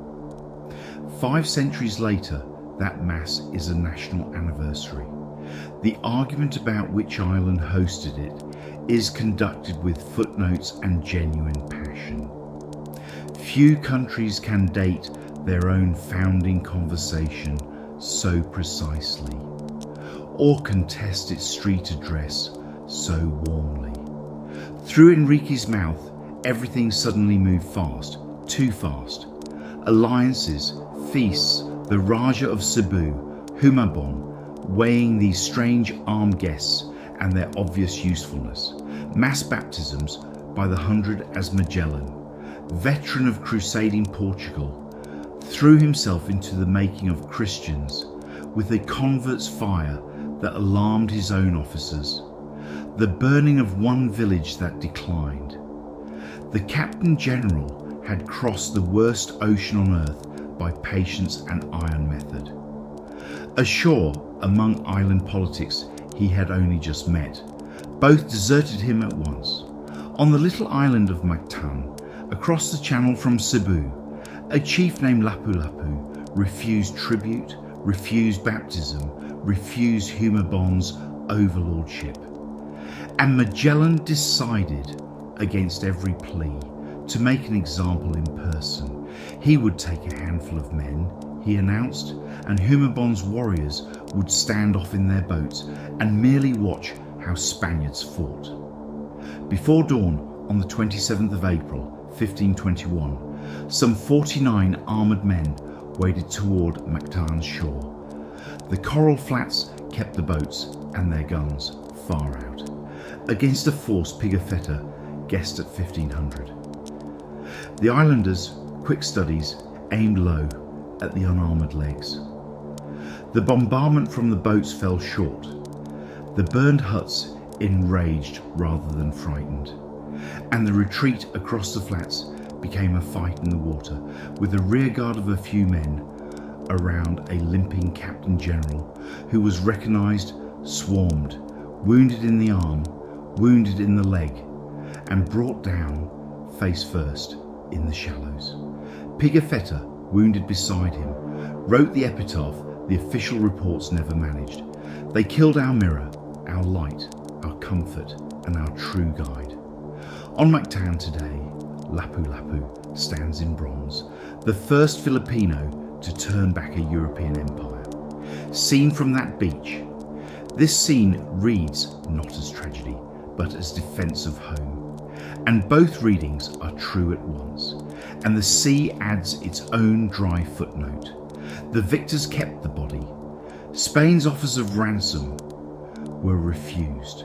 5 centuries later, that Mass is a national anniversary. The argument about which island hosted it is conducted with footnotes and genuine passion. Few countries can date their own founding conversation so precisely, or contest its street address so warmly. Through Enrique's mouth, everything suddenly moved fast, too fast. Alliances, feasts, the Raja of Cebu, Humabon, weighing these strange armed guests and their obvious usefulness. Mass baptisms by the 100 as Magellan, veteran of crusading Portugal, threw himself into the making of Christians with a convert's fire that alarmed his own officers, the burning of one village that declined. The Captain General had crossed the worst ocean on earth by patience and iron method. Ashore, among island politics he had only just met, both deserted him at once. On the little island of Mactan, across the channel from Cebu, a chief named Lapu-Lapu refused tribute, refused baptism, refused Humabon's overlordship. And Magellan decided, against every plea, to make an example in person. He would take a handful of men, he announced, and Humabon's warriors would stand off in their boats and merely watch how Spaniards fought. Before dawn on the 27th of April, 1521, some 49 armoured men waded toward Mactan's shore. The coral flats kept the boats and their guns far out, against a force Pigafetta guessed at 1,500. The islanders, quick studies, aimed low at the unarmoured legs. The bombardment from the boats fell short, The burned huts enraged rather than frightened, and the retreat across the flats became a fight in the water, with a rearguard of a few men around a limping Captain General who was recognised, swarmed, wounded in the arm, wounded in the leg, and brought down face first in the shallows. Pigafetta, wounded beside him, wrote the epitaph the official reports never managed. They killed our mirror, our light, our comfort, and our true guide. On Mactan today, Lapu-Lapu stands in bronze, the first Filipino to turn back a European empire. Seen from that beach, this scene reads not as tragedy, but as defence of home. And both readings are true at once, and the sea adds its own dry footnote. The victors kept the body. Spain's offers of ransom were refused,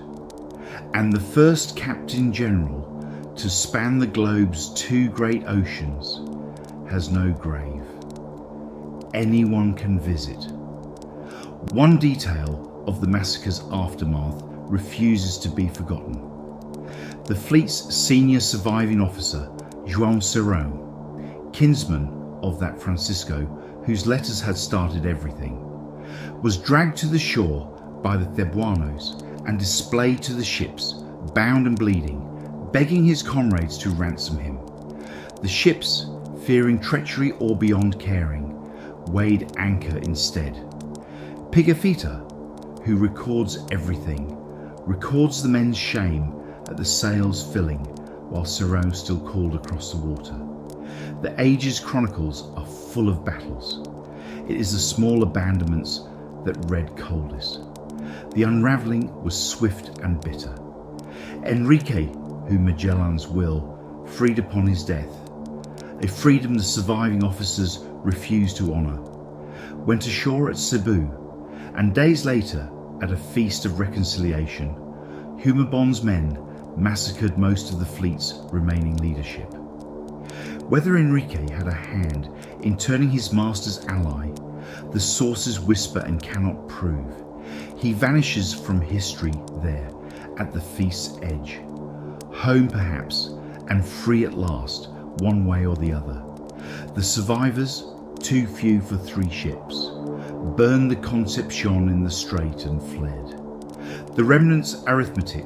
and the first Captain General to span the globe's two great oceans has no grave. Anyone can visit. One detail of the massacre's aftermath refuses to be forgotten. The fleet's senior surviving officer, João Serrão, kinsman of that Francisco whose letters had started everything, was dragged to the shore by the Cebuanos and displayed to the ships, bound and bleeding, begging his comrades to ransom him. The ships, fearing treachery or beyond caring, weighed anchor instead. Pigafetta, who records everything, records the men's shame at the sails filling while Serrão still called across the water. The age's chronicles are full of battles. It is the small abandonments that read coldest. The unravelling was swift and bitter. Enrique, whom Magellan's will freed upon his death, a freedom the surviving officers refused to honour, went ashore at Cebu, and days later, at a feast of reconciliation, Humabon's men massacred most of the fleet's remaining leadership. Whether Enrique had a hand in turning his master's ally, the sources whisper and cannot prove. He vanishes from history there, at the feast's edge. Home perhaps, and free at last, one way or the other. The survivors, too few for 3 ships, burned the Concepcion in the strait and fled. The remnants' arithmetic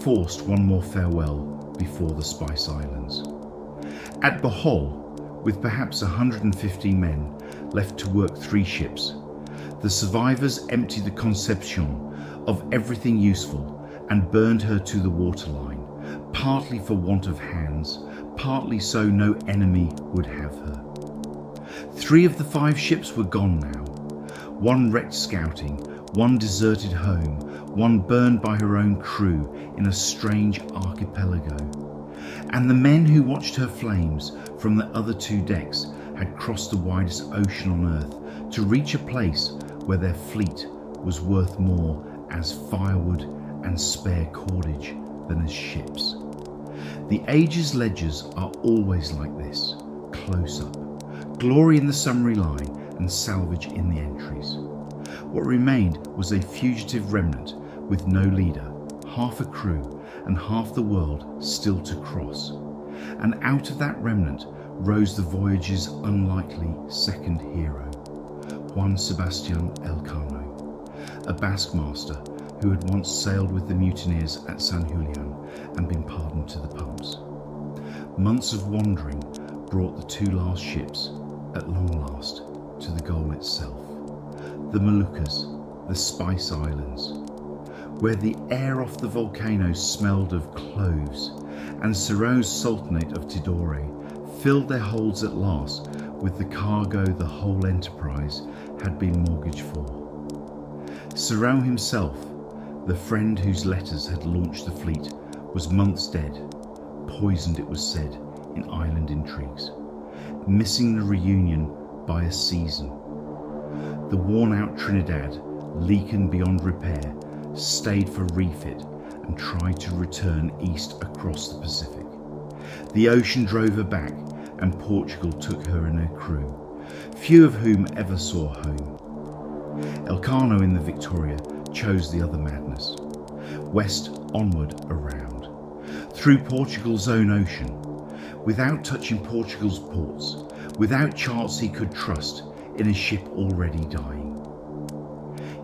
forced one more farewell before the Spice Islands. At Bohol, with perhaps 150 men left to work 3 ships, the survivors emptied the Concepcion of everything useful and burned her to the waterline, partly for want of hands, partly so no enemy would have her. 3 of the 5 ships were gone now. 1 wrecked scouting, 1 deserted home, 1 burned by her own crew in a strange archipelago. And the men who watched her flames from the other 2 decks had crossed the widest ocean on earth to reach a place where their fleet was worth more as firewood and spare cordage than as ships. The age's ledgers are always like this, close up, glory in the summary line and salvage in the entries. What remained was a fugitive remnant with no leader, half a crew and half the world still to cross. And out of that remnant rose the Voyage's unlikely second hero, Juan Sebastian Elcano, a Basque master who had once sailed with the mutineers at San Julian and been pardoned to the pumps. Months of wandering brought the 2 last ships, at long last, to the goal itself, the Moluccas, the Spice Islands, where the air off the volcanoes smelled of cloves, and Serrão's Sultanate of Tidore filled their holds at last with the cargo the whole enterprise had been mortgaged for. Serrão himself, the friend whose letters had launched the fleet, was months dead, poisoned it was said in island intrigues, missing the reunion by a season. The worn-out Trinidad, leaken beyond repair, stayed for refit and tried to return east across the Pacific. The ocean drove her back and Portugal took her and her crew, few of whom ever saw home. Elcano in the Victoria chose the other madness. West, onward, around, through Portugal's own ocean, without touching Portugal's ports, without charts he could trust in a ship already dying.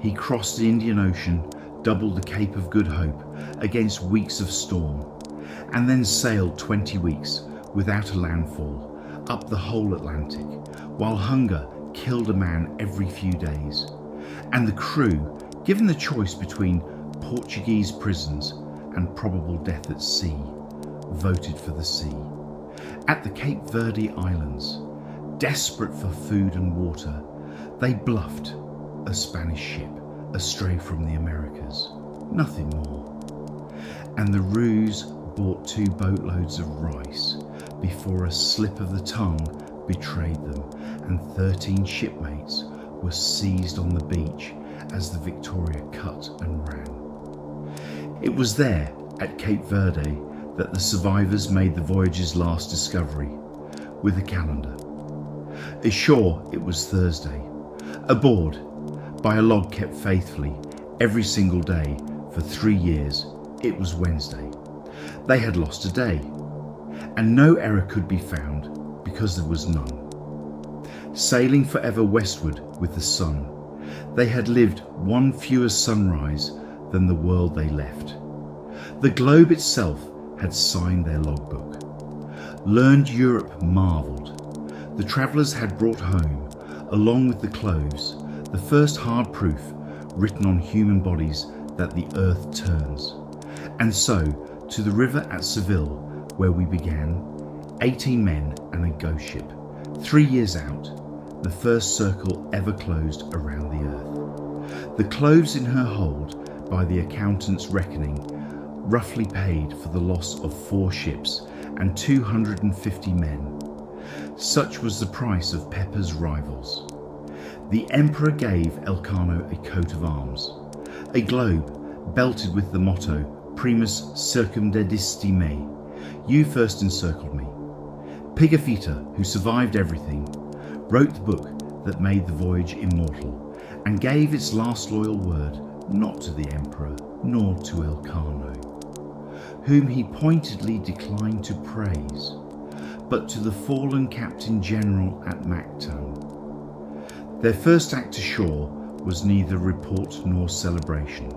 He crossed the Indian Ocean, doubled the Cape of Good Hope against weeks of storm, and then sailed 20 weeks without a landfall up the whole Atlantic, while hunger killed a man every few days, and the crew, given the choice between Portuguese prisons and probable death at sea, voted for the sea. At the Cape Verde Islands, desperate for food and water, they bluffed a Spanish ship astray from the Americas, nothing more. And the ruse bought 2 boatloads of rice before a slip of the tongue betrayed them, and 13 shipmates were seized on the beach as the Victoria cut and ran. It was there, at Cape Verde, that the survivors made the voyage's last discovery, with a calendar. Ashore it was Thursday. Aboard, by a log kept faithfully every single day for 3 years, it was Wednesday. They had lost a day, and no error could be found because there was none. Sailing forever westward with the sun, they had lived one fewer sunrise than the world they left. The globe itself had signed their logbook. Learned Europe marvelled. The travellers had brought home, along with the cloves, the first hard proof written on human bodies that the earth turns. And so, to the river at Seville, where we began, 18 men and a ghost ship, 3 years out, the first circle ever closed around the earth. The cloves in her hold, by the accountant's reckoning, roughly paid for the loss of 4 ships and 250 men. Such was the price of Pepper's rivals. The emperor gave Elcano a coat of arms, a globe belted with the motto Primus circumdedisti me, you first encircled me. Pigafetta, who survived everything, wrote the book that made the voyage immortal and gave its last loyal word not to the emperor nor to Elcano, whom he pointedly declined to praise, but to the fallen Captain General at Mactan. Their first act ashore was neither report nor celebration.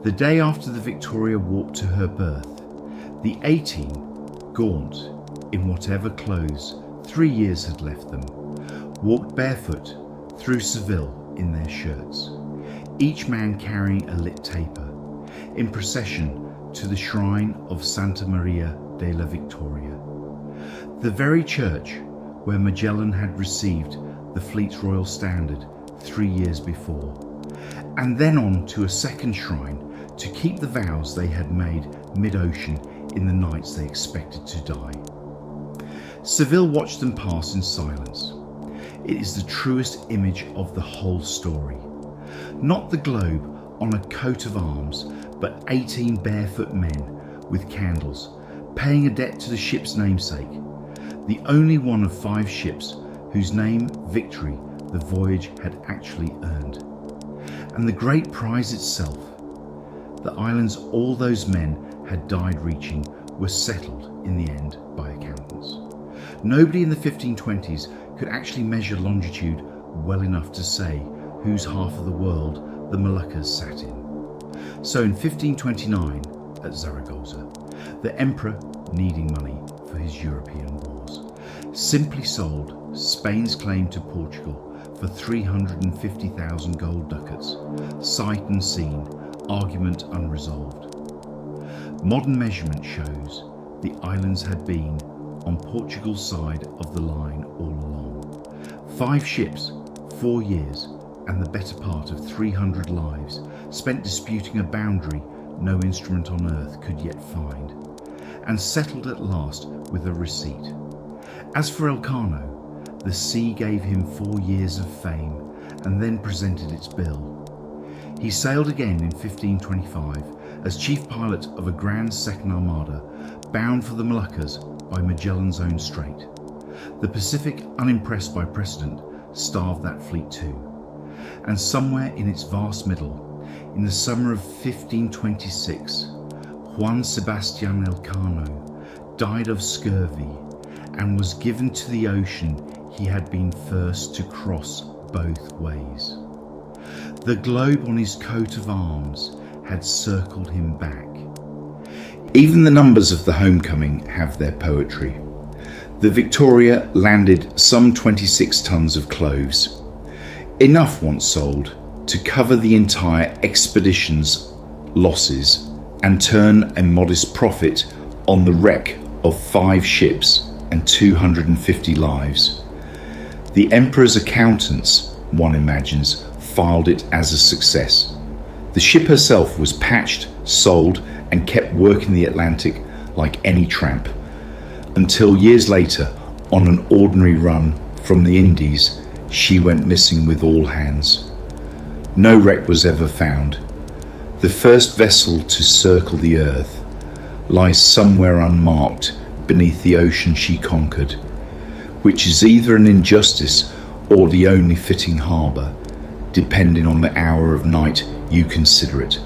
The day after the Victoria walked to her berth, the 18, gaunt, in whatever clothes 3 years had left them, walked barefoot through Seville in their shirts, each man carrying a lit taper, in procession to the shrine of Santa Maria de la Victoria, the very church where Magellan had received the fleet's royal standard 3 years before, and then on to a second shrine to keep the vows they had made mid-ocean in the nights they expected to die. Seville watched them pass in silence. It is the truest image of the whole story. Not the globe on a coat of arms, but 18 barefoot men with candles, paying a debt to the ship's namesake, the only one of 5 ships whose name, Victory, the voyage had actually earned. And the great prize itself, the islands all those men had died reaching, were settled in the end by accountants. Nobody in the 1520s could actually measure longitude well enough to say whose half of the world the Moluccas sat in. So in 1529, at Zaragoza, the emperor, needing money for his European wars, simply sold Spain's claim to Portugal for 350,000 gold ducats, sight unseen, argument unresolved. Modern measurement shows the islands had been on Portugal's side of the line all along. 5 ships, 4 years, and the better part of 300 lives spent disputing a boundary no instrument on earth could yet find, and settled at last with a receipt. As for Elcano, the sea gave him 4 years of fame and then presented its bill. He sailed again in 1525 as chief pilot of a grand second armada bound for the Moluccas by Magellan's own strait. The Pacific, unimpressed by precedent, starved that fleet too, and somewhere in its vast middle, In the summer of 1526, Juan Sebastian Elcano died of scurvy and was given to the ocean he had been first to cross both ways. The globe on his coat of arms had circled him back. Even the numbers of the homecoming have their poetry. The Victoria landed some 26 tons of cloves, enough once sold to cover the entire expedition's losses and turn a modest profit on the wreck of 5 ships and 250 lives. The Emperor's accountants, one imagines, filed it as a success. The ship herself was patched, sold, and kept working the Atlantic like any tramp, until years later, on an ordinary run from the Indies, she went missing with all hands. No wreck was ever found. The first vessel to circle the earth lies somewhere unmarked beneath the ocean she conquered, which is either an injustice or the only fitting harbour, depending on the hour of night you consider it.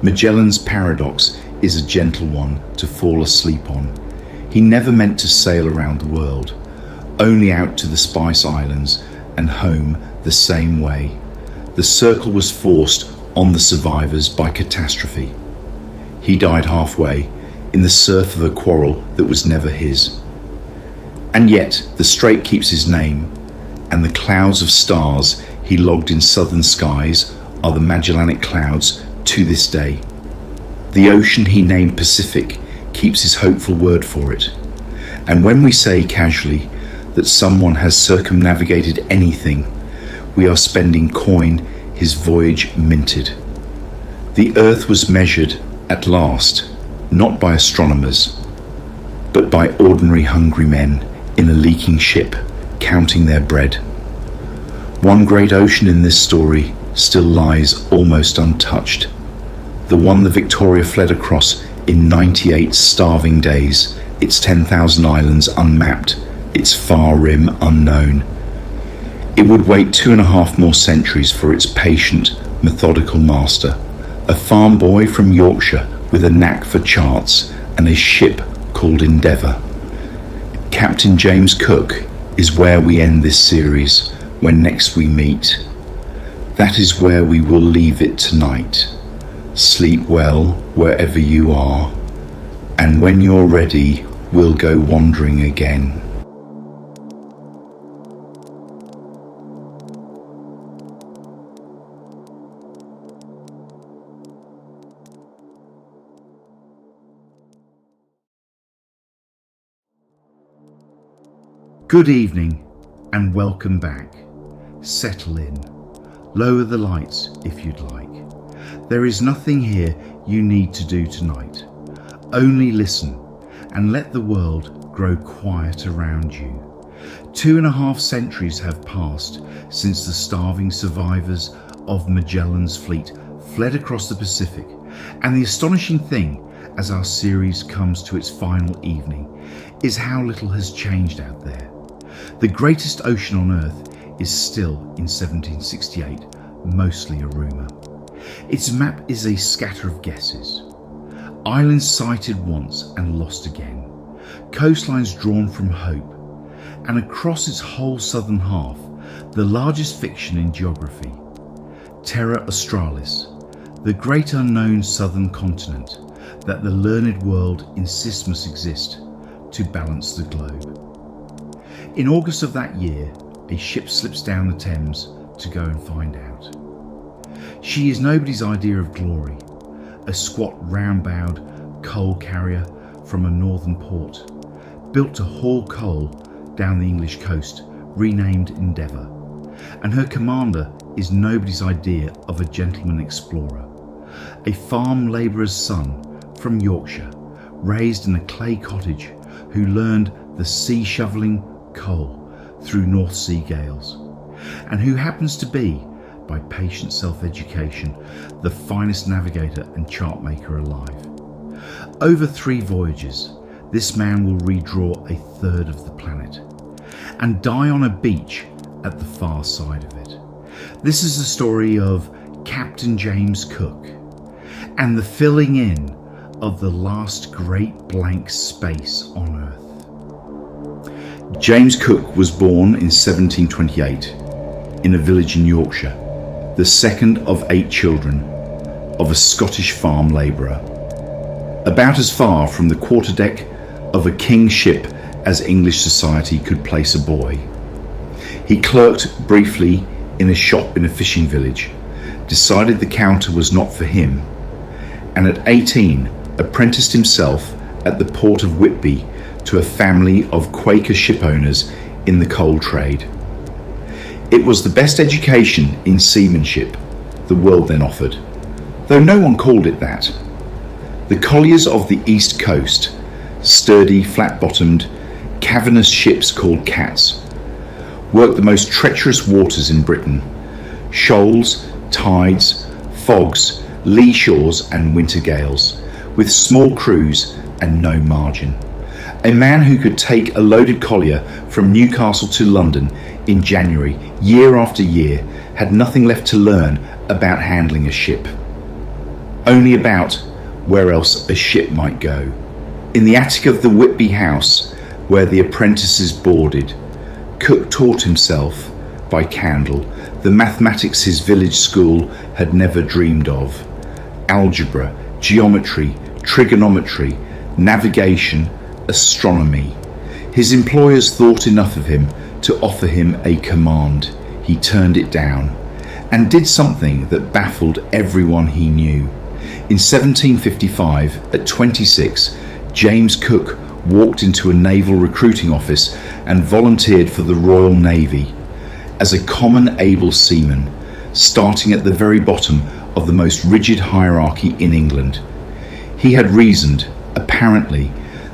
Magellan's paradox is a gentle one to fall asleep on. He never meant to sail around the world, only out to the Spice Islands and home the same way. The circle was forced on the survivors by catastrophe. He died halfway, in the surf of a quarrel that was never his. And yet the strait keeps his name, and the clouds of stars he logged in southern skies are the Magellanic clouds to this day. The ocean he named Pacific keeps his hopeful word for it. And when we say casually that someone has circumnavigated anything, we are spending coin his voyage minted. The earth was measured at last, not by astronomers, but by ordinary hungry men in a leaking ship, counting their bread. One great ocean in this story still lies almost untouched, the one the Victoria fled across in 98 starving days, its 10,000 islands unmapped, its far rim unknown. It would wait 2.5 more centuries for its patient, methodical master, a farm boy from Yorkshire with a knack for charts and a ship called Endeavour. Captain James Cook is where we end this series when next we meet. That is where we will leave it tonight. Sleep well wherever you are, and when you're ready, we'll go wandering again. Good evening and welcome back. Settle in. Lower the lights if you'd like. There is nothing here you need to do tonight. Only listen and let the world grow quiet around you. 2.5 centuries have passed since the starving survivors of Magellan's fleet fled across the Pacific, and the astonishing thing as our series comes to its final evening is how little has changed out there. The greatest ocean on Earth is still in 1768, mostly a rumour. Its map is a scatter of guesses. Islands sighted once and lost again. Coastlines drawn from hope. And across its whole southern half, the largest fiction in geography. Terra Australis, the great unknown southern continent that the learned world insists must exist to balance the globe. In August of that year, a ship slips down the Thames to go and find out. She is nobody's idea of glory, a squat round-bowed coal carrier from a northern port, built to haul coal down the English coast, renamed Endeavour, and her commander is nobody's idea of a gentleman explorer, a farm labourer's son from Yorkshire, raised in a clay cottage, who learned the sea shovelling coal through North Sea gales, and who happens to be, by patient self-education, the finest navigator and chart maker alive. Over 3 voyages, this man will redraw 1/3 of the planet and die on a beach at the far side of it. This is the story of Captain James Cook, and the filling in of the last great blank space on Earth. James Cook was born in 1728 in a village in Yorkshire, the second of 8 children of a Scottish farm labourer, about as far from the quarterdeck of a king's ship as English society could place a boy. He clerked briefly in a shop in a fishing village, decided the counter was not for him, and at 18 apprenticed himself at the port of Whitby to a family of Quaker ship owners in the coal trade. It was the best education in seamanship the world then offered, though no one called it that. The colliers of the East Coast, sturdy, flat-bottomed, cavernous ships called cats, worked the most treacherous waters in Britain: shoals, tides, fogs, lee shores and winter gales, with small crews and no margin. A man who could take a loaded collier from Newcastle to London in January, year after year, had nothing left to learn about handling a ship. Only about where else a ship might go. In the attic of the Whitby house, where the apprentices boarded, Cook taught himself, by candle, the mathematics his village school had never dreamed of: algebra, geometry, trigonometry, navigation, astronomy. His employers thought enough of him to offer him a command. He turned it down, and did something that baffled everyone he knew. In 1755, at 26, James Cook walked into a naval recruiting office and volunteered for the Royal Navy as a common able seaman, starting at the very bottom of the most rigid hierarchy in England. He had reasoned, apparently,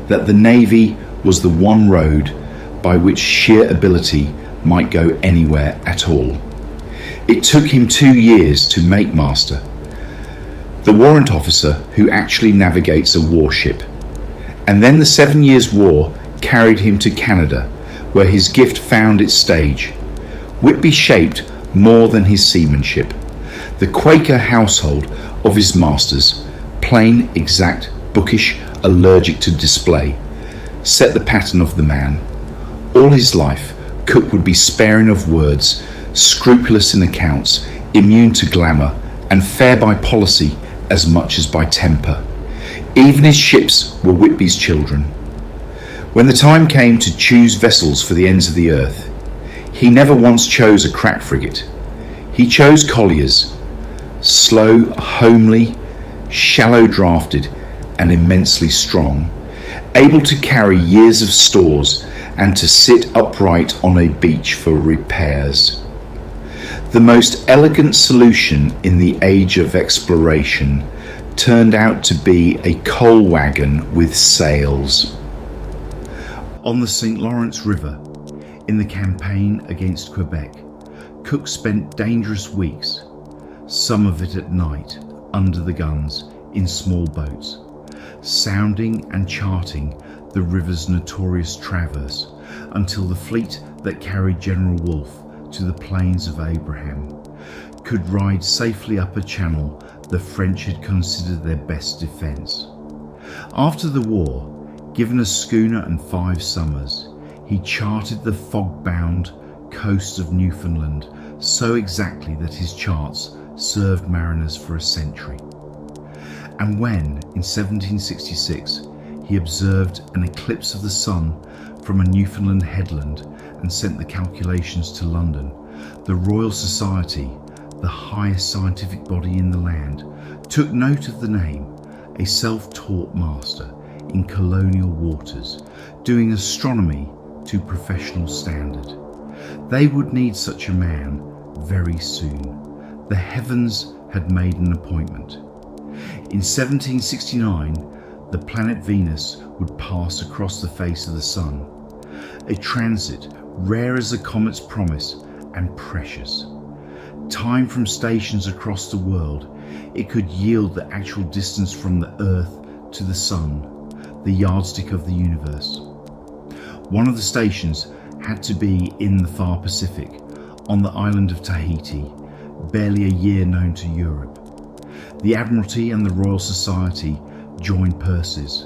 that the Navy was the one road by which sheer ability might go anywhere at all. It took him 2 years to make master, the warrant officer who actually navigates a warship, and then the 7 Years' War carried him to Canada, where his gift found its stage. Whitby shaped more than his seamanship. The Quaker household of his masters, plain, exact, bookish, allergic to display, set the pattern of the man. All his life, Cook would be sparing of words, scrupulous in accounts, immune to glamour, and fair by policy as much as by temper. Even his ships were Whitby's children. When the time came to choose vessels for the ends of the earth, he never once chose a crack frigate. He chose colliers, slow, homely, shallow drafted, and immensely strong, able to carry years of stores and to sit upright on a beach for repairs. The most elegant solution in the age of exploration turned out to be a coal wagon with sails. On the St. Lawrence River, in the campaign against Quebec, Cook spent dangerous weeks, some of it at night, under the guns, in small boats, sounding and charting the river's notorious traverse until the fleet that carried General Wolfe to the Plains of Abraham could ride safely up a channel the French had considered their best defence. After the war, given a schooner and 5 summers, he charted the fog-bound coast of Newfoundland so exactly that his charts served mariners for a century. And when, in 1766, he observed an eclipse of the sun from a Newfoundland headland and sent the calculations to London, the Royal Society, the highest scientific body in the land, took note of the name, a self-taught master in colonial waters, doing astronomy to professional standard. They would need such a man very soon. The heavens had made an appointment. In 1769, the planet Venus would pass across the face of the sun, a transit rare as a comet's promise and precious. Timed from stations across the world, it could yield the actual distance from the Earth to the Sun, the yardstick of the universe. One of the stations had to be in the far Pacific, on the island of Tahiti, barely a year known to Europe. The Admiralty and the Royal Society joined purses.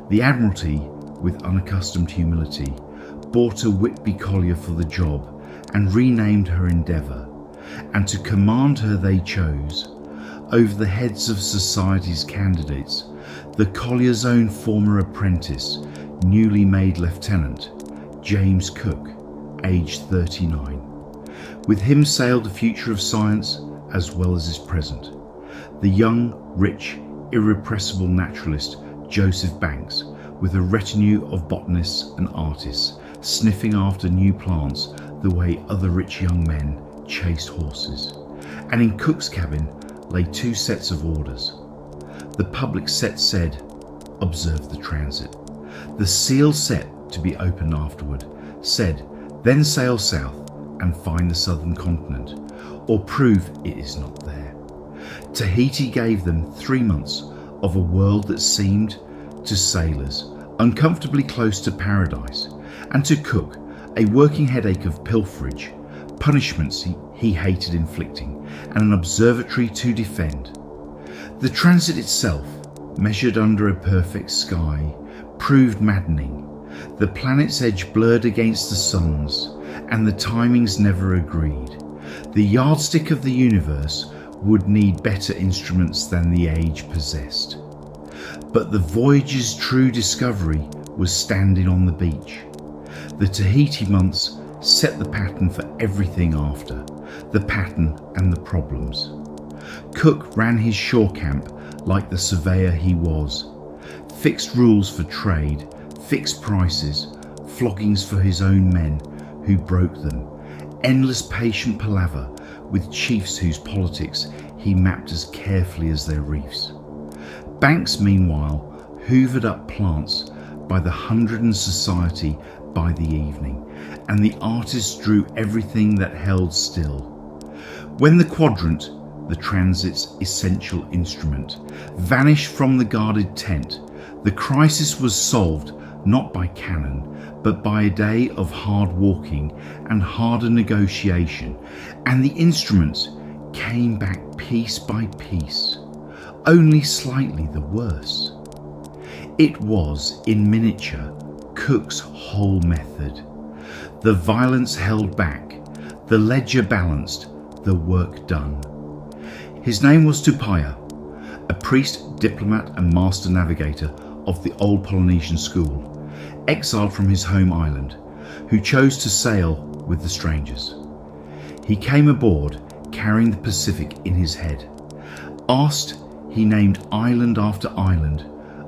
The Admiralty, with unaccustomed humility, bought a Whitby collier for the job and renamed her Endeavour, and to command her they chose, over the heads of society's candidates, the collier's own former apprentice, newly made lieutenant, James Cook, aged 39. With him sailed the future of science as well as his present. The young, rich, irrepressible naturalist Joseph Banks, with a retinue of botanists and artists, sniffing after new plants the way other rich young men chased horses. And in Cook's cabin lay 2 sets of orders. The public set said, "Observe the transit." The sealed set, to be opened afterward, said, "Then sail south and find the southern continent, or prove it is not there." Tahiti gave them 3 months of a world that seemed, to sailors, uncomfortably close to paradise, and to Cook, a working headache of pilferage, punishments he hated inflicting, and an observatory to defend. The transit itself, measured under a perfect sky, proved maddening. The planet's edge blurred against the sun's, and the timings never agreed. The yardstick of the universe would need better instruments than the age possessed. But the Voyage's true discovery was standing on the beach. The Tahiti months set the pattern for everything after, the pattern and the problems. Cook ran his shore camp like the surveyor he was. Fixed rules for trade, fixed prices, floggings for his own men who broke them, endless patient palaver with chiefs whose politics he mapped as carefully as their reefs. Banks, meanwhile, hoovered up plants by the hundred in society by the evening, and the artists drew everything that held still. When the quadrant, the transit's essential instrument, vanished from the guarded tent, the crisis was solved not by cannon, but by a day of hard walking and harder negotiation, and the instruments came back piece by piece, only slightly the worse. It was, in miniature, Cook's whole method. The violence held back, the ledger balanced, the work done. His name was Tupaia, a priest, diplomat and master navigator of the old Polynesian school, exiled from his home island, who chose to sail with the strangers. He came aboard carrying the Pacific in his head. Asked, he named island after island,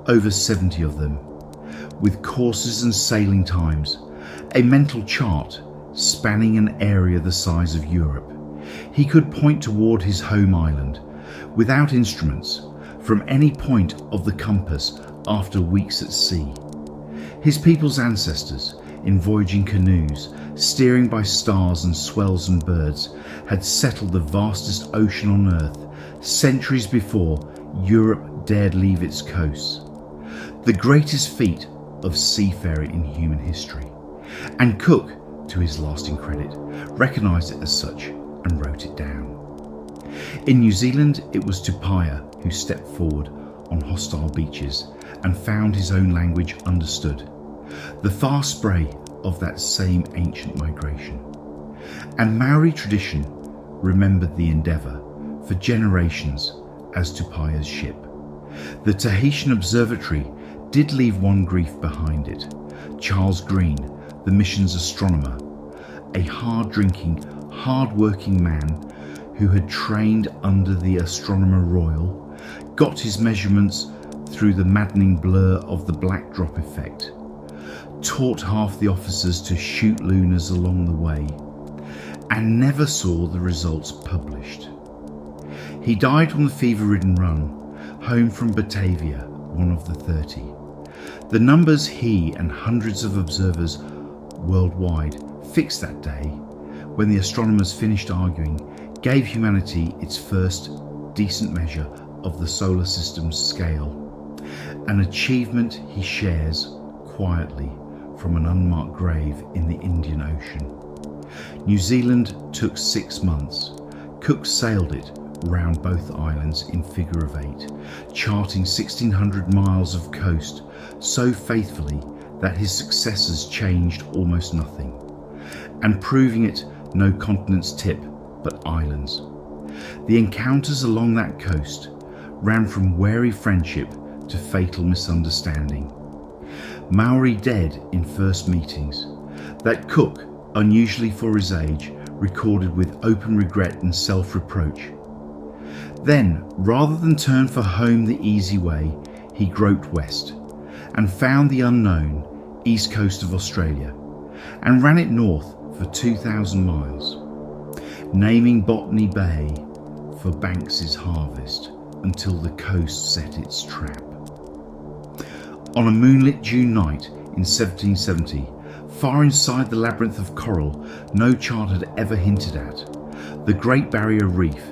over 70 of them, with courses and sailing times, a mental chart spanning an area the size of Europe. He could point toward his home island, without instruments, from any point of the compass after weeks at sea. His people's ancestors, in voyaging canoes, steering by stars and swells and birds, had settled the vastest ocean on earth centuries before Europe dared leave its coasts. The greatest feat of seafaring in human history. And Cook, to his lasting credit, recognised it as such and wrote it down. In New Zealand, it was Tupaia who stepped forward on hostile beaches and found his own language understood, the far spray of that same ancient migration. And Maori tradition remembered the Endeavour for generations as Tupaia's ship. The Tahitian Observatory did leave one grief behind it. Charles Green, the mission's astronomer, a hard-drinking, hard-working man who had trained under the Astronomer Royal, got his measurements through the maddening blur of the black drop effect, taught half the officers to shoot lunars along the way, and never saw the results published. He died on the fever-ridden run, home from Batavia, one of the 30. The numbers he and hundreds of observers worldwide fixed that day, when the astronomers finished arguing, gave humanity its first decent measure of the solar system's scale, an achievement he shares quietly from an unmarked grave in the Indian Ocean. New Zealand took 6 months, Cook sailed it round both islands in figure of 8, charting 1,600 miles of coast so faithfully that his successors changed almost nothing, and proving it no continent's tip but islands. The encounters along that coast ran from wary friendship to fatal misunderstanding. Maori dead in first meetings, that Cook, unusually for his age, recorded with open regret and self-reproach. Then, rather than turn for home the easy way, he groped west and found the unknown east coast of Australia and ran it north for 2,000 miles, naming Botany Bay for Banks's harvest until the coast set its trap. On a moonlit June night in 1770, far inside the labyrinth of coral no chart had ever hinted at, the Great Barrier Reef,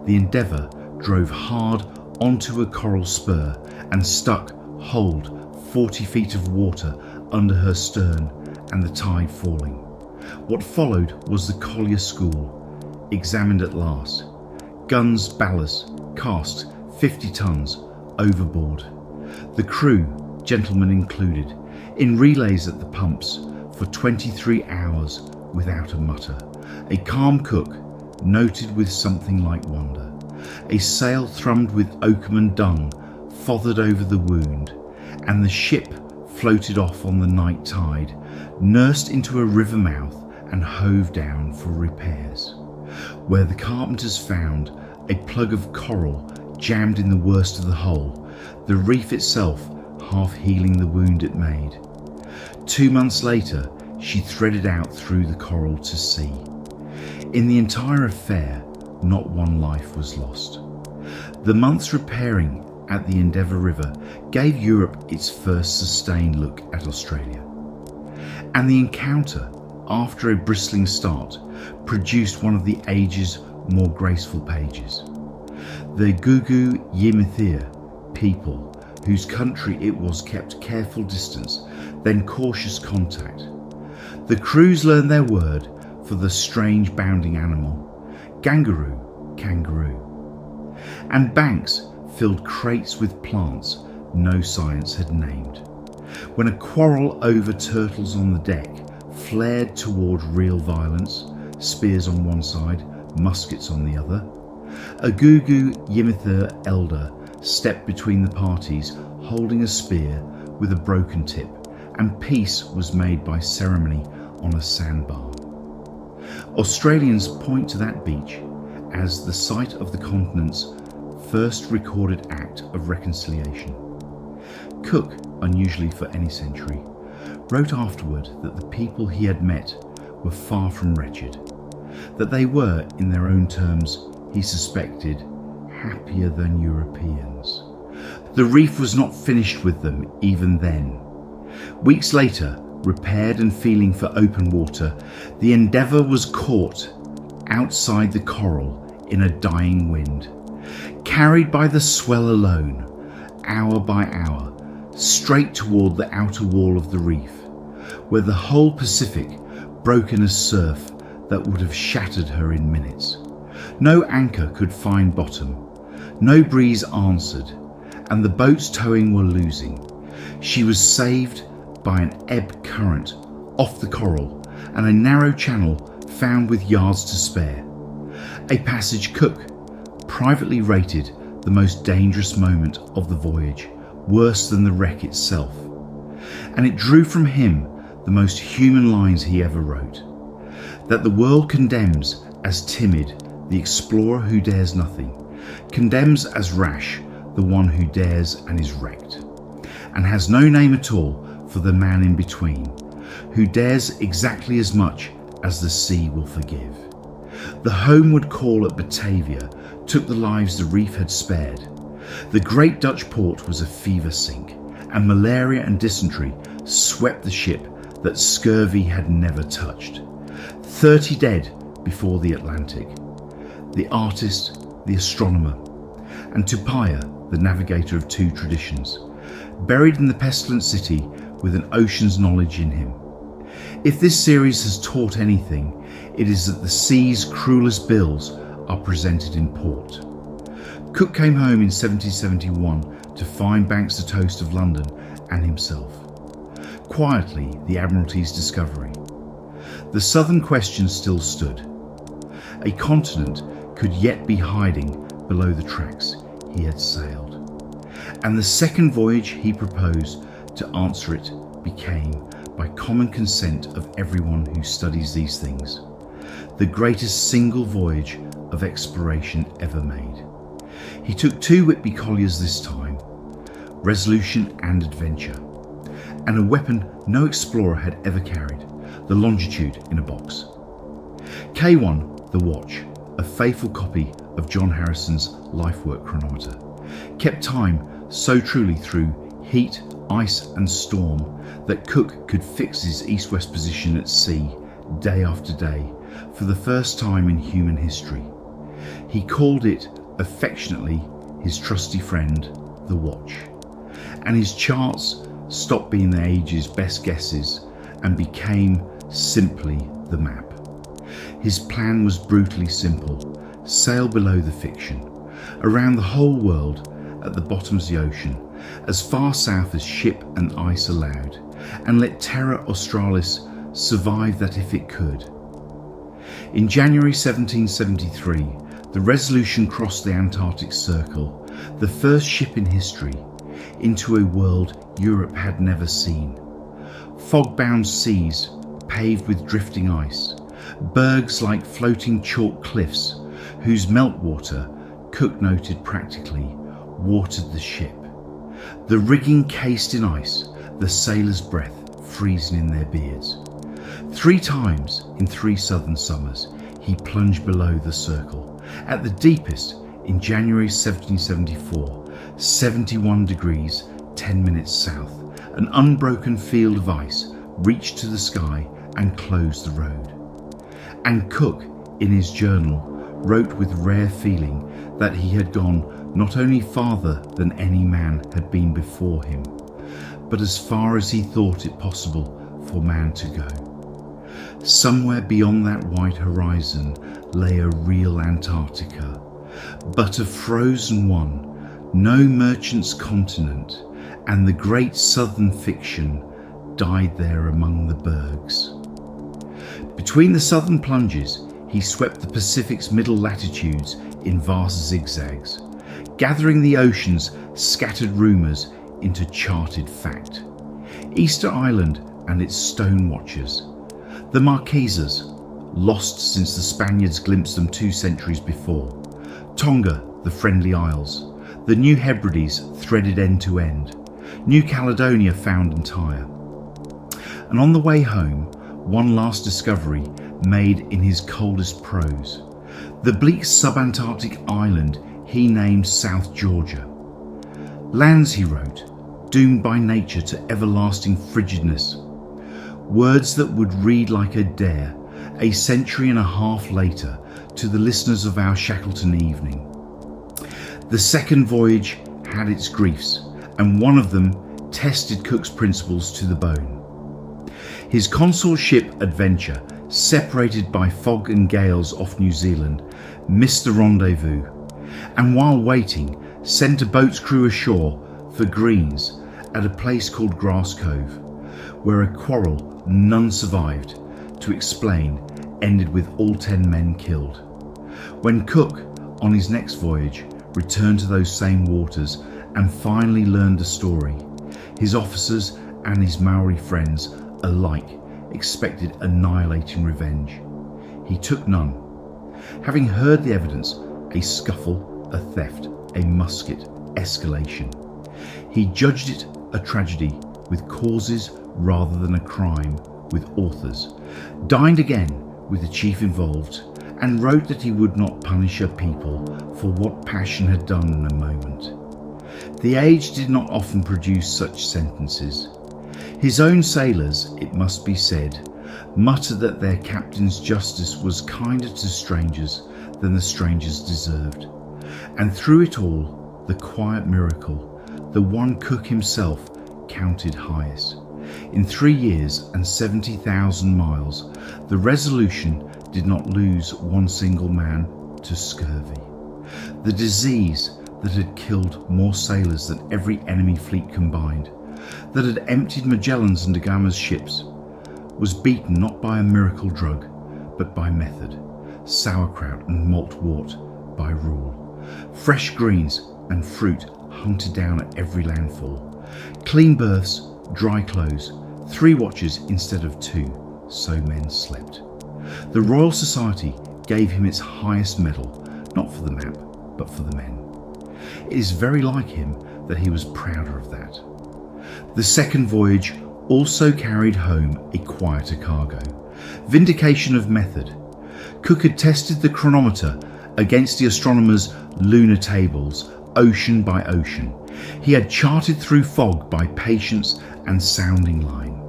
the Endeavour drove hard onto a coral spur and stuck hold 40 feet of water under her stern and the tide falling. What followed was the collier school, examined at last. Guns, ballast, cast 50 tons overboard. The crew, gentlemen included, in relays at the pumps for 23 hours without a mutter. A calm Cook, noted with something like wonder. A sail thrummed with oakum and dung fothered over the wound, and the ship floated off on the night tide, nursed into a river mouth and hove down for repairs, where the carpenters found a plug of coral jammed in the worst of the hole, the reef itself half healing the wound it made. 2 months later, she threaded out through the coral to sea. In the entire affair, not one life was lost. The months repairing at the Endeavour River gave Europe its first sustained look at Australia. And the encounter, after a bristling start, produced one of the age's more graceful pages. The Gugu Yimithir people, whose country it was, kept careful distance, then cautious contact. The crews learned their word for the strange bounding animal, gangaroo, kangaroo. And banks filled crates with plants no science had named. When a quarrel over turtles on the deck flared toward real violence, spears on one side, muskets on the other, a Gugu Yimithir elder stepped between the parties holding a spear with a broken tip, and peace was made by ceremony on a sandbar. Australians point to that beach as the site of the continent's first recorded act of reconciliation. Cook, unusually for any century, wrote afterward that the people he had met were far from wretched, that they were, in their own terms, he suspected, happier than Europeans. The reef was not finished with them even then. Weeks later, repaired and feeling for open water, the Endeavour was caught outside the coral in a dying wind, carried by the swell alone, hour by hour, straight toward the outer wall of the reef, where the whole Pacific broke in a surf that would have shattered her in minutes. No anchor could find bottom, no breeze answered, and the boats towing were losing. She was saved by an ebb current off the coral and a narrow channel found with yards to spare. A passage Cook privately rated the most dangerous moment of the voyage, worse than the wreck itself, and it drew from him the most human lines he ever wrote, that the world condemns as timid the explorer who dares nothing, condemns as rash the one who dares and is wrecked, and has no name at all for the man in between, who dares exactly as much as the sea will forgive. The homeward call at Batavia took the lives the reef had spared. The great Dutch port was a fever sink, and malaria and dysentery swept the ship that scurvy had never touched. 30 dead before the Atlantic. The artist, the astronomer, and Tupaia, the navigator of two traditions, buried in the pestilent city with an ocean's knowledge in him. If this series has taught anything, it is that the sea's cruelest bills are presented in port. Cook came home in 1771 to find Banks the Toast of London and himself. Quietly, the Admiralty's discovery. The southern question still stood. A continent could yet be hiding below the tracks he had sailed. And the second voyage he proposed to answer it became, by common consent of everyone who studies these things, the greatest single voyage of exploration ever made. He took 2 Whitby colliers this time, Resolution and Adventure, and a weapon no explorer had ever carried, the longitude in a box. K1, the watch, a faithful copy of John Harrison's life-work chronometer, kept time so truly through heat, ice and storm that Cook could fix his east-west position at sea day after day for the first time in human history. He called it affectionately his trusty friend, the watch, and his charts stopped being the age's best guesses and became simply the map. His plan was brutally simple: sail below the fiction, around the whole world at the bottoms of the ocean, as far south as ship and ice allowed, and let Terra Australis survive that if it could. In January 1773, the Resolution crossed the Antarctic Circle, the first ship in history, into a world Europe had never seen. Fog-bound seas paved with drifting ice, bergs like floating chalk cliffs whose meltwater, Cook noted practically, watered the ship. The rigging cased in ice, the sailors' breath freezing in their beards. 3 times in 3 southern summers he plunged below the circle. At the deepest, in January 1774, 71 degrees 10 minutes south, an unbroken field of ice reached to the sky and closed the road. And Cook, in his journal, wrote with rare feeling that he had gone not only farther than any man had been before him, but as far as he thought it possible for man to go. Somewhere beyond that white horizon lay a real Antarctica, but a frozen one, no merchant's continent, and the great southern fiction died there among the bergs. Between the southern plunges, he swept the Pacific's middle latitudes in vast zigzags, gathering the ocean's scattered rumours into charted fact. Easter Island and its stone watchers, the Marquesas, lost since the Spaniards glimpsed them 2 centuries before, Tonga, the Friendly Isles, the New Hebrides threaded end to end, New Caledonia found entire. And on the way home, one last discovery made in his coldest prose, the bleak subantarctic island he named South Georgia. Lands, he wrote, doomed by nature to everlasting frigidness. Words that would read like a dare a century and a half later to the listeners of our Shackleton evening. The second voyage had its griefs, and one of them tested Cook's principles to the bone. His consort ship Adventure, separated by fog and gales off New Zealand, missed the rendezvous, and while waiting, sent a boat's crew ashore for greens at a place called Grass Cove, where a quarrel none survived, to explain, ended with all 10 men killed. When Cook, on his next voyage, returned to those same waters and finally learned the story, his officers and his Maori friends alike expected annihilating revenge. He took none. Having heard the evidence, a scuffle, a theft, a musket, escalation, he judged it a tragedy with causes rather than a crime with authors, dined again with the chief involved, and wrote that he would not punish a people for what passion had done in a moment. The age did not often produce such sentences. His own sailors, it must be said, muttered that their captain's justice was kinder to strangers than the strangers deserved. And through it all, the quiet miracle, the one Cook himself counted highest. In 3 years and 70,000 miles, the Resolution did not lose one single man to scurvy, the disease that had killed more sailors than every enemy fleet combined, that had emptied Magellan's and da Gama's ships, was beaten not by a miracle drug, but by method, sauerkraut and malt wort by rule, fresh greens and fruit hunted down at every landfall, clean berths, dry clothes, 3 watches instead of 2, so men slept. The Royal Society gave him its highest medal, not for the map, but for the men. It is very like him that he was prouder of that. The second voyage also carried home a quieter cargo, vindication of method. Cook had tested the chronometer against the astronomers' lunar tables, ocean by ocean. He had charted through fog by patience and sounding line.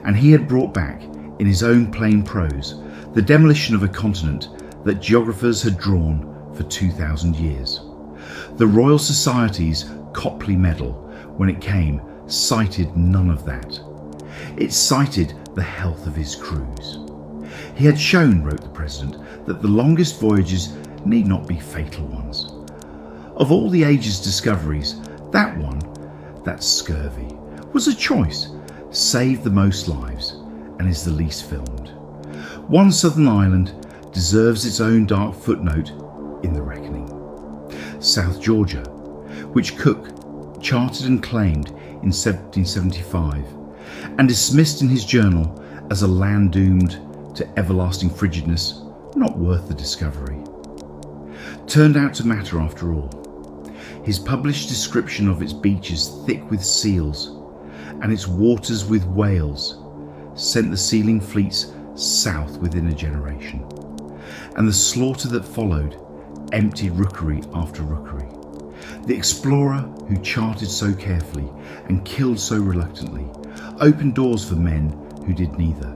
And he had brought back, in his own plain prose, the demolition of a continent that geographers had drawn for 2,000 years. The Royal Society's Copley Medal, when it came, cited none of that. It cited the health of his crews. He had shown, wrote the President, that the longest voyages need not be fatal ones. Of all the age's discoveries, that one, that scurvy, was a choice, saved the most lives, and is the least filmed. One southern island deserves its own dark footnote in the reckoning. South Georgia, which Cook charted and claimed in 1775, and dismissed in his journal as a land doomed to everlasting frigidness, not worth the discovery, turned out to matter after all. His published description of its beaches thick with seals and its waters with whales sent the sealing fleets south within a generation, and the slaughter that followed emptied rookery after rookery. The explorer who charted so carefully and killed so reluctantly opened doors for men who did neither.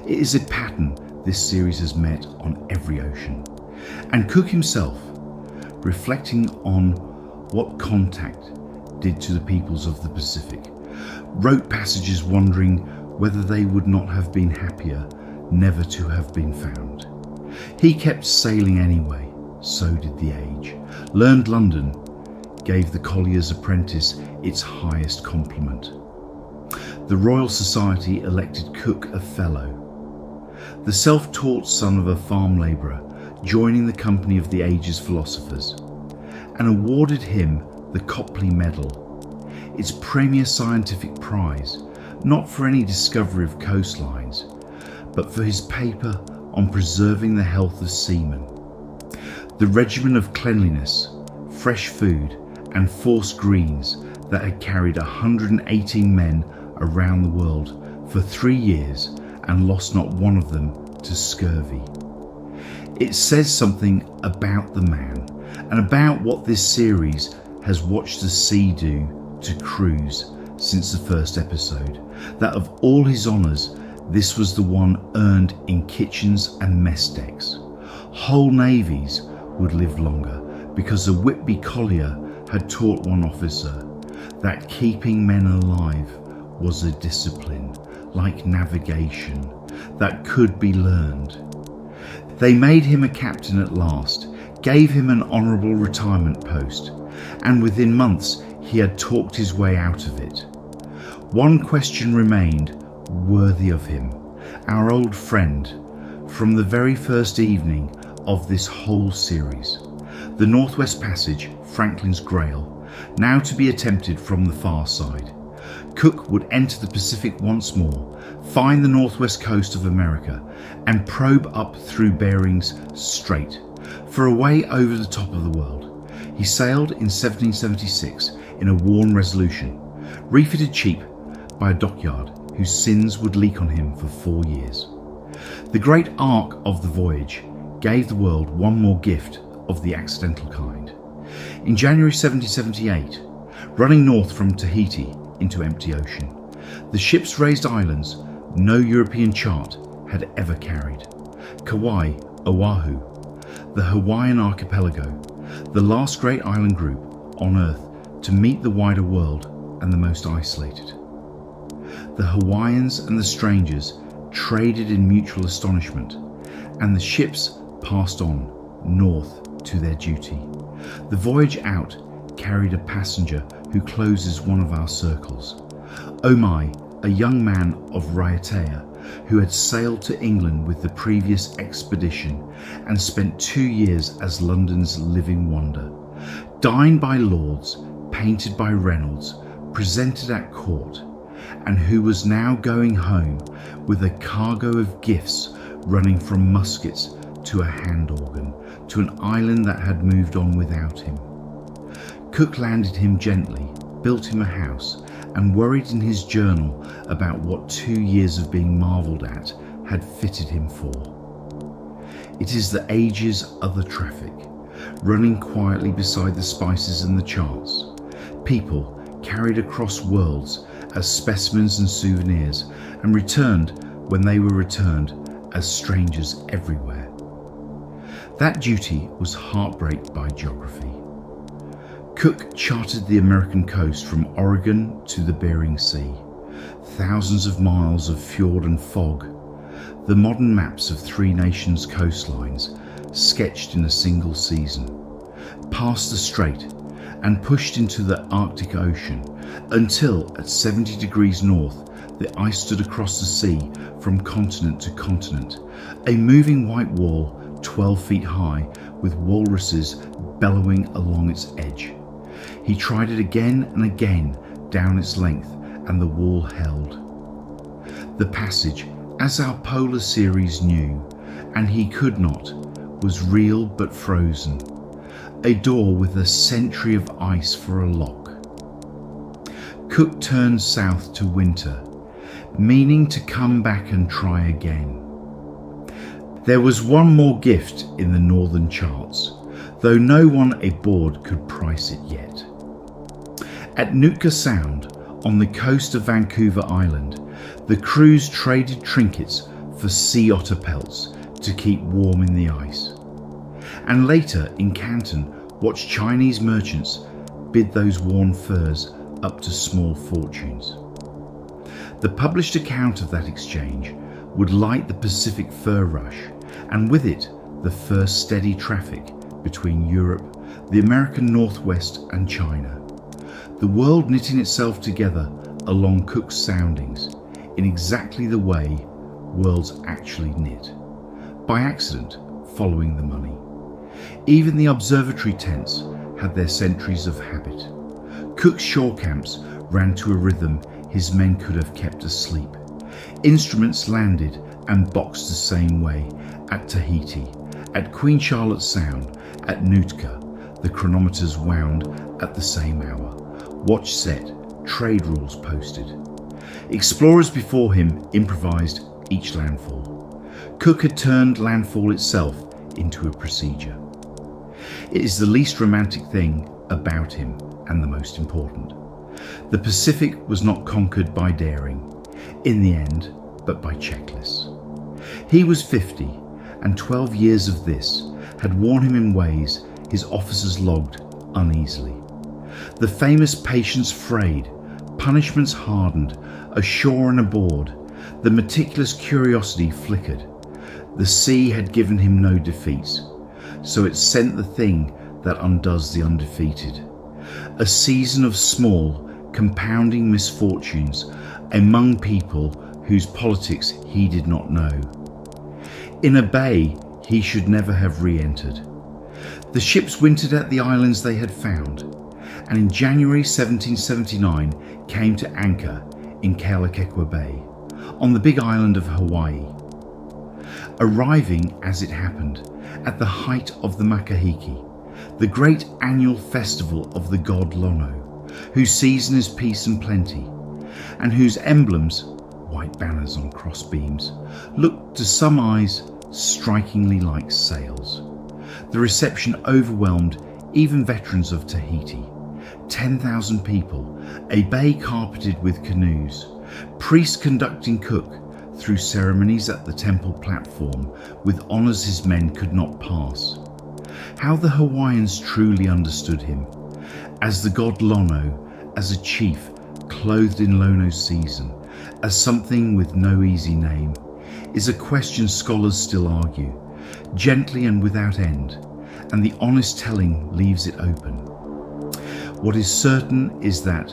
It is a pattern this series has met on every ocean, and Cook himself, reflecting on what contact did to the peoples of the Pacific, wrote passages wondering whether they would not have been happier never to have been found. He kept sailing anyway, so did the age. Learned London gave the collier's apprentice its highest compliment. The Royal Society elected Cook a Fellow, the self-taught son of a farm labourer, joining the company of the age's philosophers, and awarded him the Copley Medal, its premier scientific prize, not for any discovery of coastlines, but for his paper on preserving the health of seamen. The regimen of cleanliness, fresh food, and forced greens that had carried 118 men around the world for 3 years and lost not one of them to scurvy. It says something about the man and about what this series has watched the sea do to crews since the first episode, that of all his honours, this was the one earned in kitchens and mess decks. Whole navies would live longer because the Whitby collier had taught one officer that keeping men alive was a discipline, like navigation, that could be learned. They made him a captain at last, gave him an honourable retirement post, and within months he had talked his way out of it. One question remained worthy of him, our old friend, from the very first evening of this whole series, the Northwest Passage, Franklin's Grail, now to be attempted from the far side. Cook would enter the Pacific once more, find the northwest coast of America, and probe up through Bering's Strait for a way over the top of the world. He sailed in 1776 in a worn Resolution, refitted cheap by a dockyard whose sins would leak on him for 4 years. The great arc of the voyage gave the world one more gift of the accidental kind. In January 1778, running north from Tahiti into empty ocean, the ships raised islands no European chart had ever carried. Kauai, Oahu, the Hawaiian archipelago, the last great island group on Earth to meet the wider world and the most isolated. The Hawaiians and the strangers traded in mutual astonishment, and the ships passed on north to their duty. The voyage out carried a passenger who closes one of our circles. Omai, a young man of Raiatea, who had sailed to England with the previous expedition and spent 2 years as London's living wonder. Dined by lords, painted by Reynolds, presented at court, and who was now going home with a cargo of gifts running from muskets to a hand organ to an island that had moved on without him. Cook landed him gently, built him a house, and worried in his journal about what 2 years of being marvelled at had fitted him for. It is the age's other traffic, running quietly beside the spices and the charts. People carried across worlds as specimens and souvenirs, and returned when they were returned as strangers everywhere. That duty was heartbreak by geography. Cook charted the American coast from Oregon to the Bering Sea, thousands of miles of fjord and fog, the modern maps of 3 nations' coastlines sketched in a single season, past the strait and pushed into the Arctic Ocean until at 70 degrees north the ice stood across the sea from continent to continent, a moving white wall 12 feet high with walruses bellowing along its edge. He tried it again and again down its length, and the wall held. The passage, as our polar series knew, and he could not, was real but frozen, a door with a century of ice for a lock. Cook turned south to winter, meaning to come back and try again. There was one more gift in the northern charts, though no one aboard could price it yet. At Nootka Sound, on the coast of Vancouver Island, the crews traded trinkets for sea otter pelts to keep warm in the ice. And later in Canton, watched Chinese merchants bid those worn furs up to small fortunes. The published account of that exchange would light the Pacific fur rush, and with it the first steady traffic between Europe, the American Northwest and China. The world knitting itself together along Cook's soundings in exactly the way worlds actually knit, by accident following the money. Even the observatory tents had their centuries of habit. Cook's shore camps ran to a rhythm his men could have kept asleep. Instruments landed and boxed the same way at Tahiti, at Queen Charlotte Sound, at Nootka. The chronometers wound at the same hour. Watch set, trade rules posted. Explorers before him improvised each landfall. Cook had turned landfall itself into a procedure. It is the least romantic thing about him, and the most important. The Pacific was not conquered by daring, in the end, but by checklists. He was 50, and 12 years of this had worn him in ways his officers logged uneasily. The famous patience frayed, punishments hardened, ashore and aboard, the meticulous curiosity flickered. The sea had given him no defeats, so it sent the thing that undoes the undefeated. A season of small, compounding misfortunes among people whose politics he did not know. In a bay he should never have re-entered. The ships wintered at the islands they had found, and in January 1779 came to anchor in Kealakekua Bay, on the big island of Hawaii. Arriving, as it happened, at the height of the Makahiki, the great annual festival of the god Lono, whose season is peace and plenty, and whose emblems, white banners on cross beams, looked to some eyes strikingly like sails. The reception overwhelmed even veterans of Tahiti. 10,000 people, a bay carpeted with canoes, priests conducting Cook through ceremonies at the temple platform with honours his men could not pass. How the Hawaiians truly understood him, as the god Lono, as a chief clothed in Lono's season, as something with no easy name, is a question scholars still argue, gently and without end, and the honest telling leaves it open. What is certain is that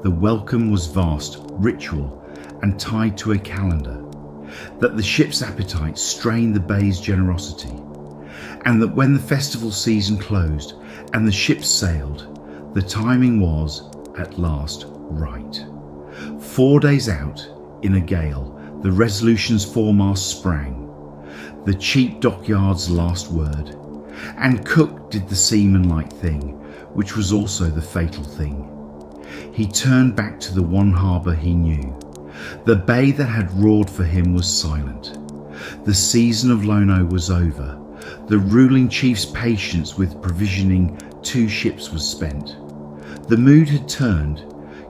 the welcome was vast, ritual, and tied to a calendar, that the ship's appetite strained the bay's generosity, and that when the festival season closed and the ships sailed, the timing was, at last, right. 4 days out, in a gale, the Resolution's foremast sprang, the cheap dockyard's last word, and Cook did the seaman-like thing, which was also the fatal thing. He turned back to the one harbour he knew. The bay that had roared for him was silent. The season of Lono was over. The ruling chief's patience with provisioning 2 ships was spent. The mood had turned,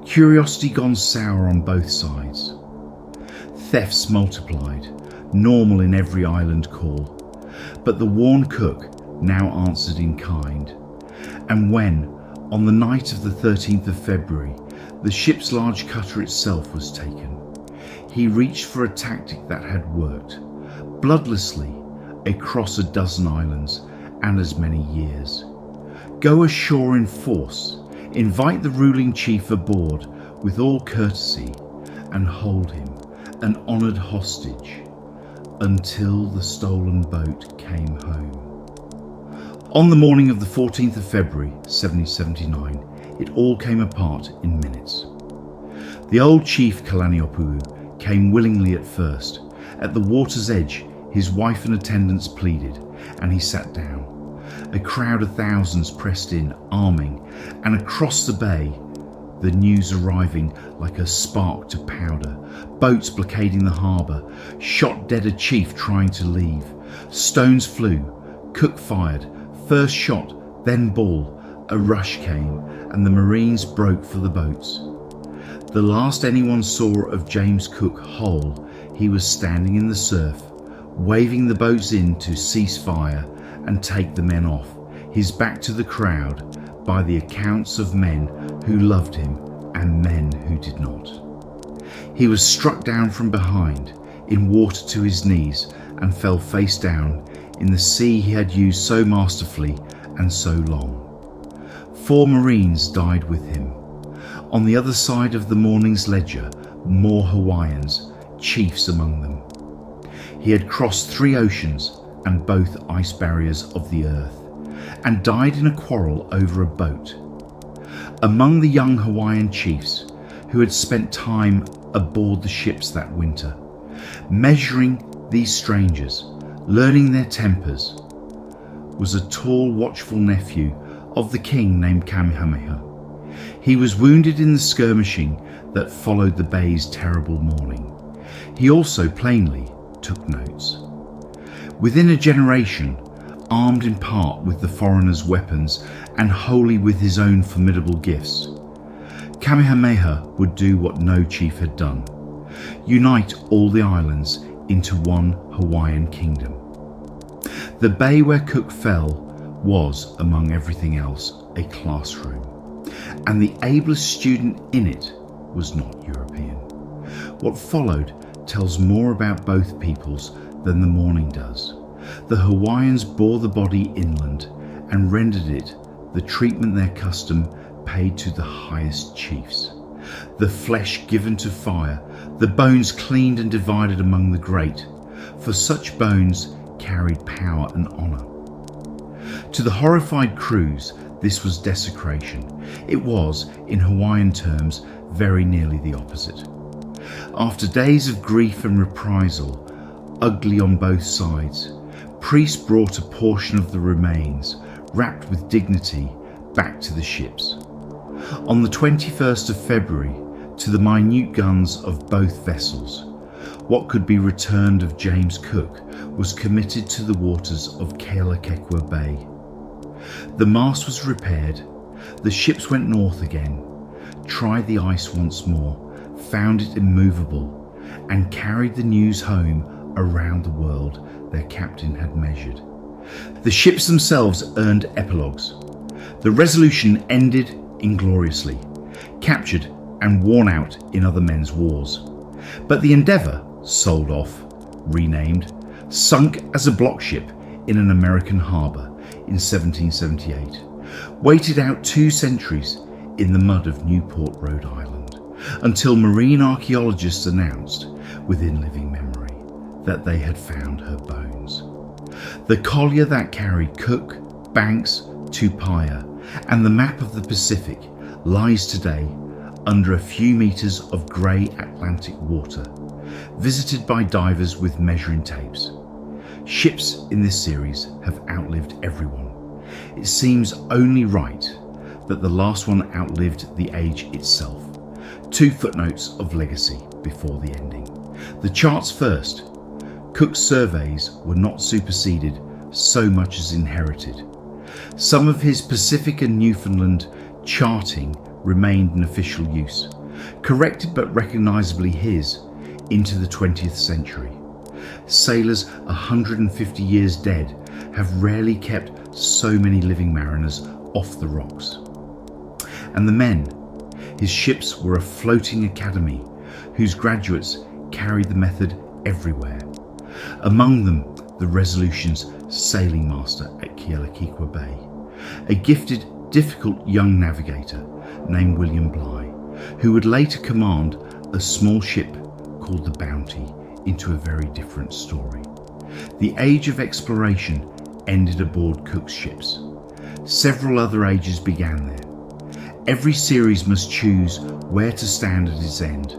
curiosity gone sour on both sides. Thefts multiplied, normal in every island call, but the worn Cook now answered in kind. And when, on the night of the 13th of February, the ship's large cutter itself was taken, he reached for a tactic that had worked, bloodlessly, across a dozen islands and as many years. Go ashore in force, invite the ruling chief aboard with all courtesy, and hold him, an honoured hostage, until the stolen boat came home. On the morning of the 14th of February 1779, it all came apart in minutes. The old chief Kalaniopuu came willingly at first. At the water's edge, his wife and attendants pleaded, and he sat down. A crowd of thousands pressed in, arming, and across the bay, the news arriving like a spark to powder. Boats blockading the harbour, shot dead a chief trying to leave. Stones flew, Cook fired, first shot, then ball. A rush came, and the Marines broke for the boats. The last anyone saw of James Cook whole, he was standing in the surf, waving the boats in to cease fire and take the men off, his back to the crowd, by the accounts of men who loved him and men who did not. He was struck down from behind, in water to his knees, and fell face down in the sea he had used so masterfully and so long. 4 Marines died with him. On the other side of the morning's ledger, more Hawaiians, chiefs among them. He had crossed 3 oceans and both ice barriers of the earth, and died in a quarrel over a boat. Among the young Hawaiian chiefs who had spent time aboard the ships that winter, measuring these strangers, learning their tempers, was a tall, watchful nephew of the king named Kamehameha. He was wounded in the skirmishing that followed the bay's terrible morning. He also plainly took notes. Within a generation, armed in part with the foreigner's weapons and wholly with his own formidable gifts, Kamehameha would do what no chief had done: unite all the islands into one Hawaiian kingdom. The bay where Cook fell was, among everything else, a classroom, and the ablest student in it was not European. What followed tells more about both peoples than the morning does. The Hawaiians bore the body inland and rendered it the treatment their custom paid to the highest chiefs. The flesh given to fire, the bones cleaned and divided among the great, for such bones carried power and honour. To the horrified crews, this was desecration. It was, in Hawaiian terms, very nearly the opposite. After days of grief and reprisal, ugly on both sides, priests brought a portion of the remains, wrapped with dignity, back to the ships. On the 21st of February, to the minute guns of both vessels, what could be returned of James Cook was committed to the waters of Kealakekua Bay. The mast was repaired, the ships went north again, tried the ice once more, found it immovable, and carried the news home around the world their captain had measured. The ships themselves earned epilogues. The Resolution ended ingloriously, captured and worn out in other men's wars. But the Endeavour, sold off, renamed, sunk as a block ship in an American harbour, in 1778, waited out 2 centuries in the mud of Newport, Rhode Island, until marine archaeologists announced, within living memory, that they had found her bones. The collier that carried Cook, Banks, Tupaia, and the map of the Pacific lies today under a few meters of grey Atlantic water, visited by divers with measuring tapes. Ships in this series have outlived everyone. It seems only right that the last one outlived the age itself. 2 footnotes of legacy before the ending. The charts first. Cook's surveys were not superseded so much as inherited. Some of his Pacific and Newfoundland charting remained in official use, corrected but recognisably his into the 20th century. Sailors 150 years dead have rarely kept so many living mariners off the rocks. And the men, his ships were a floating academy whose graduates carried the method everywhere. Among them, the Resolution's sailing master at Kealakekua Bay, a gifted, difficult young navigator named William Bligh, who would later command a small ship called the Bounty into a very different story. The age of exploration ended aboard Cook's ships. Several other ages began there. Every series must choose where to stand at its end.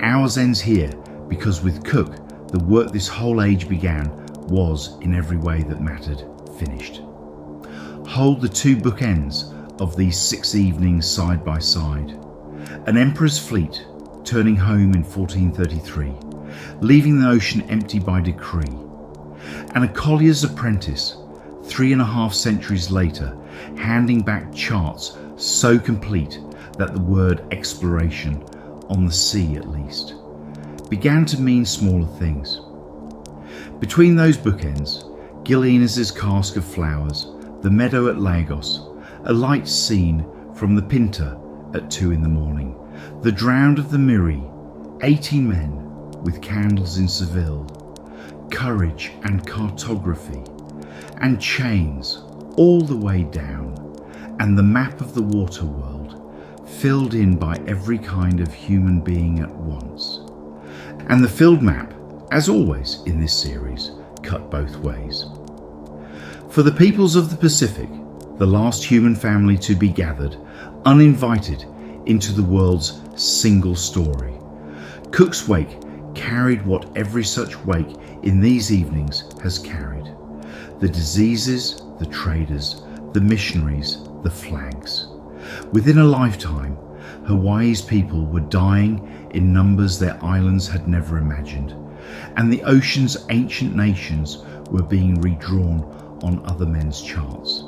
Ours ends here because with Cook, the work this whole age began was, in every way that mattered, finished. Hold the 2 bookends of these 6 evenings side by side. An emperor's fleet turning home in 1433, leaving the ocean empty by decree, and a collier's apprentice 3.5 centuries later handing back charts so complete that the word exploration, on the sea at least, began to mean smaller things. Between those bookends, Gil Eanes' cask of flowers, the meadow at Lagos, a light scene from the Pinta at 2 in the morning, the drowned of the Miri, 80 men with candles in Seville, courage and cartography, and chains all the way down, and the map of the water world, filled in by every kind of human being at once. And the filled map, as always in this series, cut both ways. For the peoples of the Pacific, the last human family to be gathered, uninvited, into the world's single story, Cook's wake carried what every such wake in these evenings has carried: the diseases, the traders, the missionaries, the flags. Within a lifetime, Hawaii's people were dying in numbers their islands had never imagined, and the ocean's ancient nations were being redrawn on other men's charts.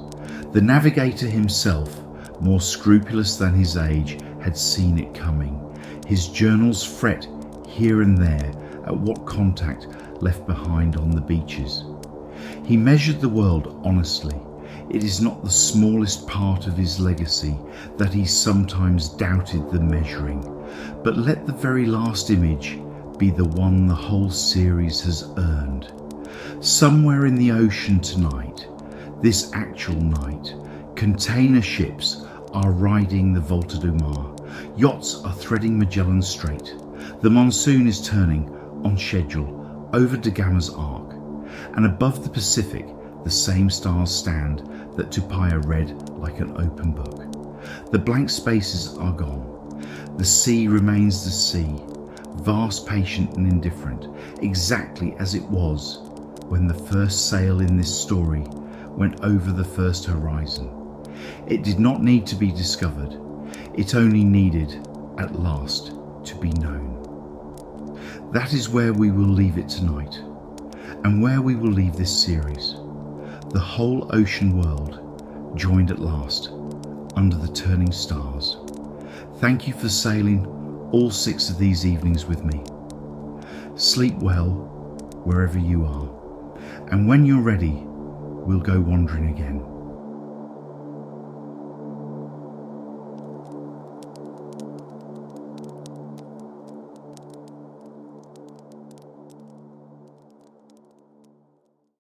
The Navigator himself, more scrupulous than his age, had seen it coming. His journals fret here and there at what contact left behind on the beaches. He measured the world honestly. It is not the smallest part of his legacy that he sometimes doubted the measuring, but let the very last image be the one the whole series has earned. Somewhere in the ocean tonight, this actual night, container ships are riding the Volta do Mar, yachts are threading Magellan Strait, the monsoon is turning, on schedule, over Da Gama's arc, and above the Pacific the same stars stand that Tupaia read like an open book. The blank spaces are gone. The sea remains the sea, vast, patient and indifferent, exactly as it was when the first sail in this story went over the first horizon. It did not need to be discovered. It only needed, at last, to be known. That is where we will leave it tonight, and where we will leave this series. The whole ocean world joined at last under the turning stars. Thank you for sailing all 6 of these evenings with me. Sleep well wherever you are, and when you're ready, we'll go wandering again.